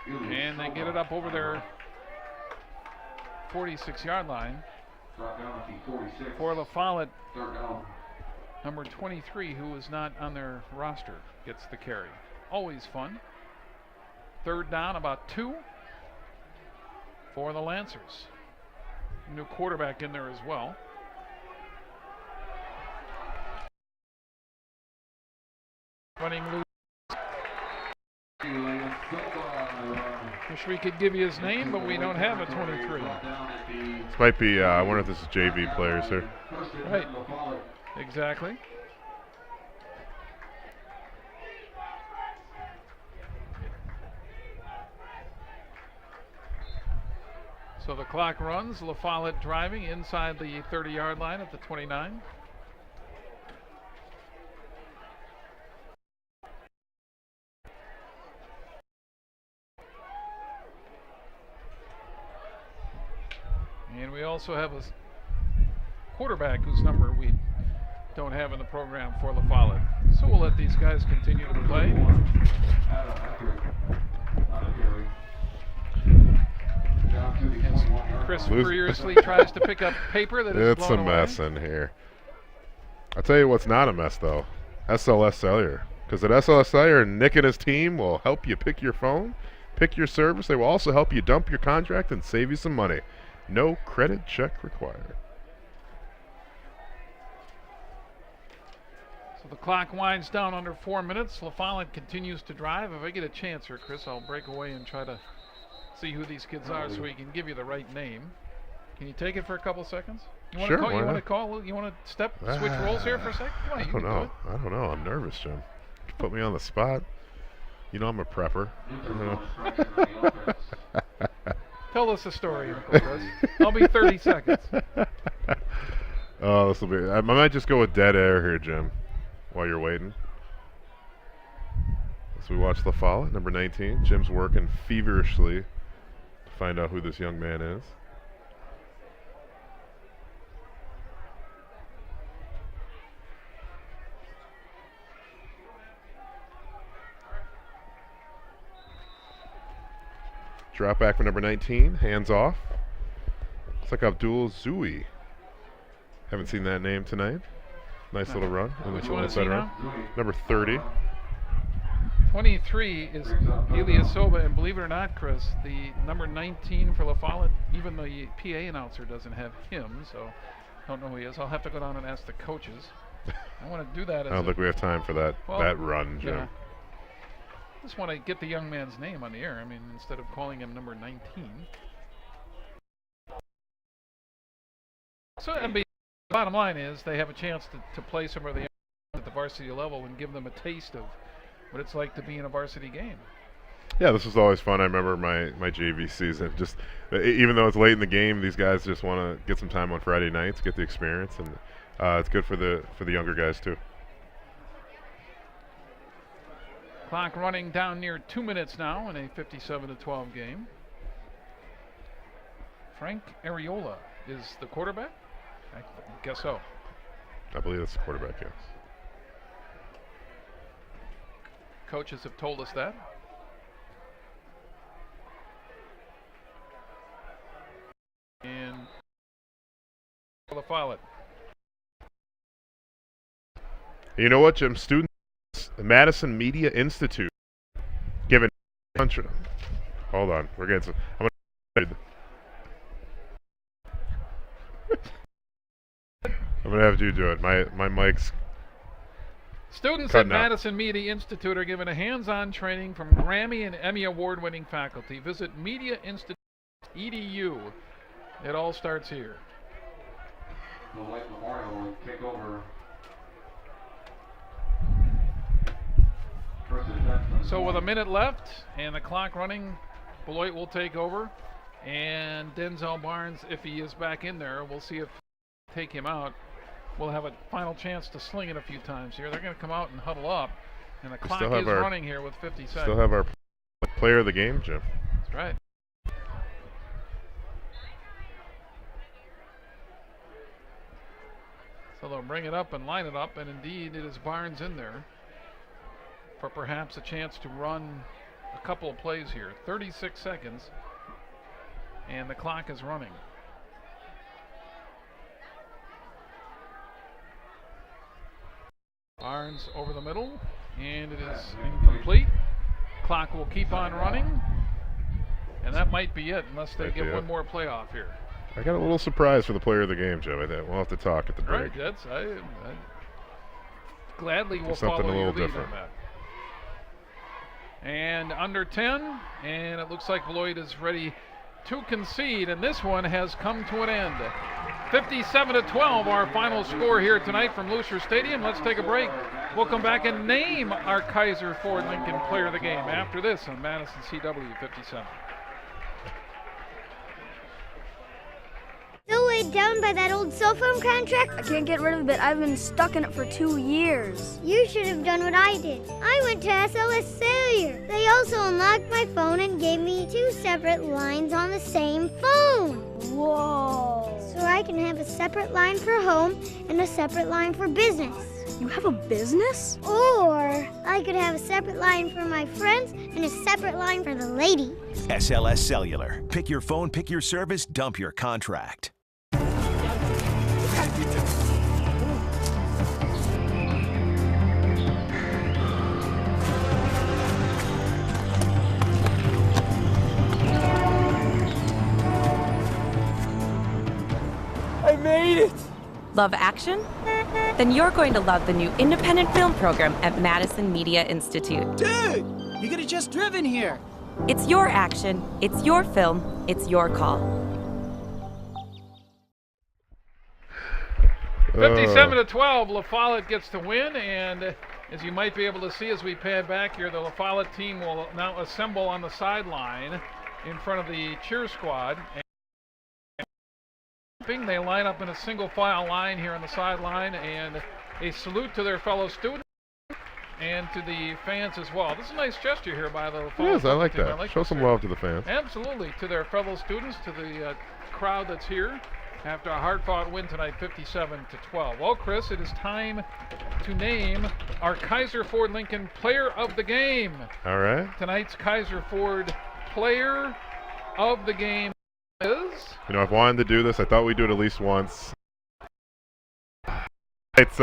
And they get it up over their 46-yard line. For La Follette, number 23, who is not on their roster, gets the carry. Always fun. Third down, about 2 for the Lancers. New quarterback in there as well. Running loose. Wish we could give you his name, but we don't have a 23. This might be, I wonder if this is JV players here. Right. Exactly. So the clock runs. La Follette driving inside the 30-yard line at the 29. And we also have a quarterback whose number we don't have in the program for La Follette. So we'll let these guys continue to play. As Chris furiously tries to pick up paper that is blown away. It's a mess in here. I'll tell you what's not a mess, though. SLS Cellular. Because at SLS Cellular, Nick and his team will help you pick your phone, pick your service. They will also help you dump your contract and save you some money. No credit check required. So the clock winds down under 4 minutes. La Follette continues to drive. If I get a chance here, Chris, I'll break away and try to see who these kids are so we can give you the right name. Can you take it for a couple seconds? You want Sure, to call? why You want not? to call? You want to switch roles here for a second? Come on, you I can don't do know. it. I don't know. I'm nervous, Jim. Put me on the spot. You know I'm a prepper. Tell us a story, Uncle Chris. I'll be 30 seconds. Oh, this will be. I might just go with dead air here, Jim, while you're waiting. As we watch La Follette, number 19. Jim's working feverishly to find out who this young man is. Drop back for number 19, hands off. Looks like Abdul Zui. Haven't seen that name tonight. Nice little run. Which one is he now? Number 30. 23 is Ilyasova, and believe it or not, Chris, the number 19 for La Follette, even the PA announcer doesn't have him, so I don't know who he is. I'll have to go down and ask the coaches. I want to do that. I don't think we have time for that run, Jim. Yeah. Just want to get the young man's name on the air. I mean, instead of calling him number 19. So, the bottom line is they have a chance to play some of the at the varsity level and give them a taste of what it's like to be in a varsity game. Yeah, this was always fun. I remember my JV season. Just even though it's late in the game, these guys just want to get some time on Friday nights, get the experience, and it's good for the younger guys too. Clock running down near 2 minutes now in a 57-12 game. Frank Ariola is the quarterback? I guess so. I believe that's the quarterback, yes. Coaches have told us that. And La Follette. You know what, Jim? Students at Madison Media Institute giving country. Hold on, we're getting some. I'm gonna have you do it. My mic's. Students at Madison Media Institute are given a hands-on training from Grammy and Emmy award-winning faculty. Visit EDU. It all starts here. Beloit Memorial will take over. So with a minute left and the clock running, Beloit will take over. And Denzel Barnes, if he is back in there, we'll see if take him out. We'll have a final chance to sling it a few times here. They're going to come out and huddle up. And the clock is running here with 50 seconds. Still have our player of the game, Jim. That's right. So they'll bring it up and line it up, and indeed it is Barnes in there for perhaps a chance to run a couple of plays here. 36 seconds, and the clock is running. Barnes over the middle, and it is incomplete. Clock will keep on running, and that might be it unless they get one more play off here. I got a little surprise for the player of the game, Joe. We'll have to talk at the break. Right, that's I gladly will something follow a little your lead different. on that. And under 10, and it looks like Beloit is ready to concede, and this one has come to an end. 57-12, our final score here tonight from Lucier Stadium. Let's take a break. We'll come back and name our Kaiser Ford Lincoln player of the game after this on Madison CW 57. Still weighed down by that old cell phone contract? I can't get rid of it. I've been stuck in it for 2 years. You should have done what I did. I went to SLS Cellular. They also unlocked my phone and gave me 2 separate lines on the same phone. Whoa. So I can have a separate line for home and a separate line for business. You have a business? Or I could have a separate line for my friends and a separate line for the lady. SLS Cellular. Pick your phone, pick your service, dump your contract. I made it! Love action? Then you're going to love the new independent film program at Madison Media Institute. Dude, you could have just driven here. It's your action, it's your film, it's your call. 57-12, La Follette gets to win, and as you might be able to see as we pad back here, the La Follette team will now assemble on the sideline in front of the cheer squad. They line up in a single file line here on the sideline, and a salute to their fellow students and to the fans as well. This is a nice gesture here by the La Follette. Yes, I like team. that. Show some love to the fans. Absolutely, to their fellow students, to the crowd that's here after a hard-fought win tonight, 57-12. Well, Chris, it is time to name our Kaiser Ford Lincoln Player of the Game. All right. Tonight's Kaiser Ford Player of the Game is... You know, I've wanted to do this. I thought we'd do it at least once. Its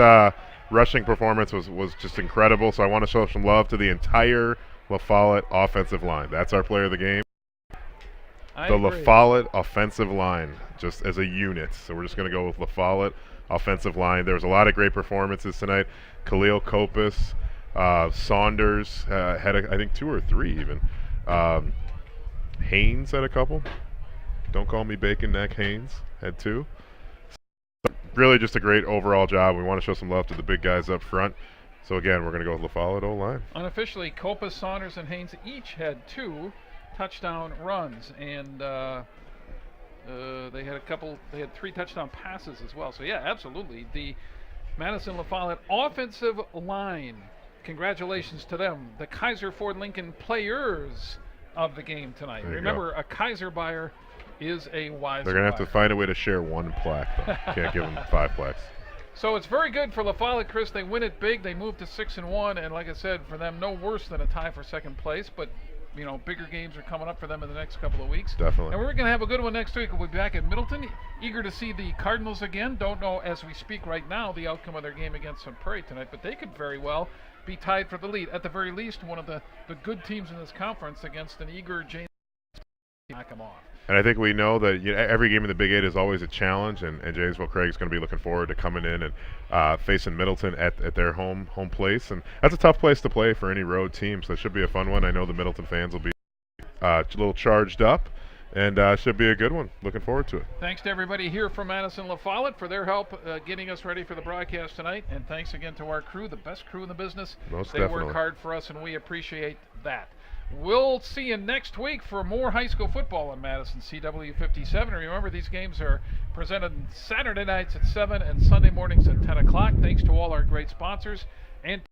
rushing performance was just incredible, so I want to show some love to the entire La Follette offensive line. That's our player of the game. The La Follette offensive line, just as a unit. So we're just going to go with La Follette offensive line. There was a lot of great performances tonight. Khalil Kopis, Saunders had, I think, 2 or 3 even. Haynes had a couple. Don't call me Bacon Neck Haynes had 2. So really just a great overall job. We want to show some love to the big guys up front. So again, we're going to go with La Follette O-line. Unofficially, Kopis, Saunders, and Haynes each had 2 touchdown runs, and they had 3 touchdown passes as well. So yeah, absolutely. The Madison La Follette offensive line, congratulations to them. The Kaiser Ford Lincoln players of the game tonight. Remember, a Kaiser buyer is a wise They're going to have to find a way to share 1 plaque, though. Can't give them 5 plaques. So it's very good for La Follette, Chris. They win it big. They move to 6-1, and like I said, for them, no worse than a tie for second place, but you know, bigger games are coming up for them in the next couple of weeks. Definitely. And we're going to have a good one next week. We'll be back at Middleton. Eager to see the Cardinals again. Don't know as we speak right now the outcome of their game against Sun Prairie tonight, but they could very well be tied for the lead. At the very least, one of the good teams in this conference against an eager James knock them off. And I think we know that every game in the Big 8 is always a challenge, and Janesville Craig's going to be looking forward to coming in and facing Middleton at their home place. And that's a tough place to play for any road team, so it should be a fun one. I know the Middleton fans will be a little charged up. and should be a good one. Looking forward to it. Thanks to everybody here from Madison La Follette for their help getting us ready for the broadcast tonight, and thanks again to our crew, the best crew in the business. Most they definitely work hard for us, and we appreciate that. We'll see you next week for more high school football on Madison CW 57. And remember, these games are presented Saturday nights at 7 and Sunday mornings at 10 o'clock. Thanks to all our great sponsors. And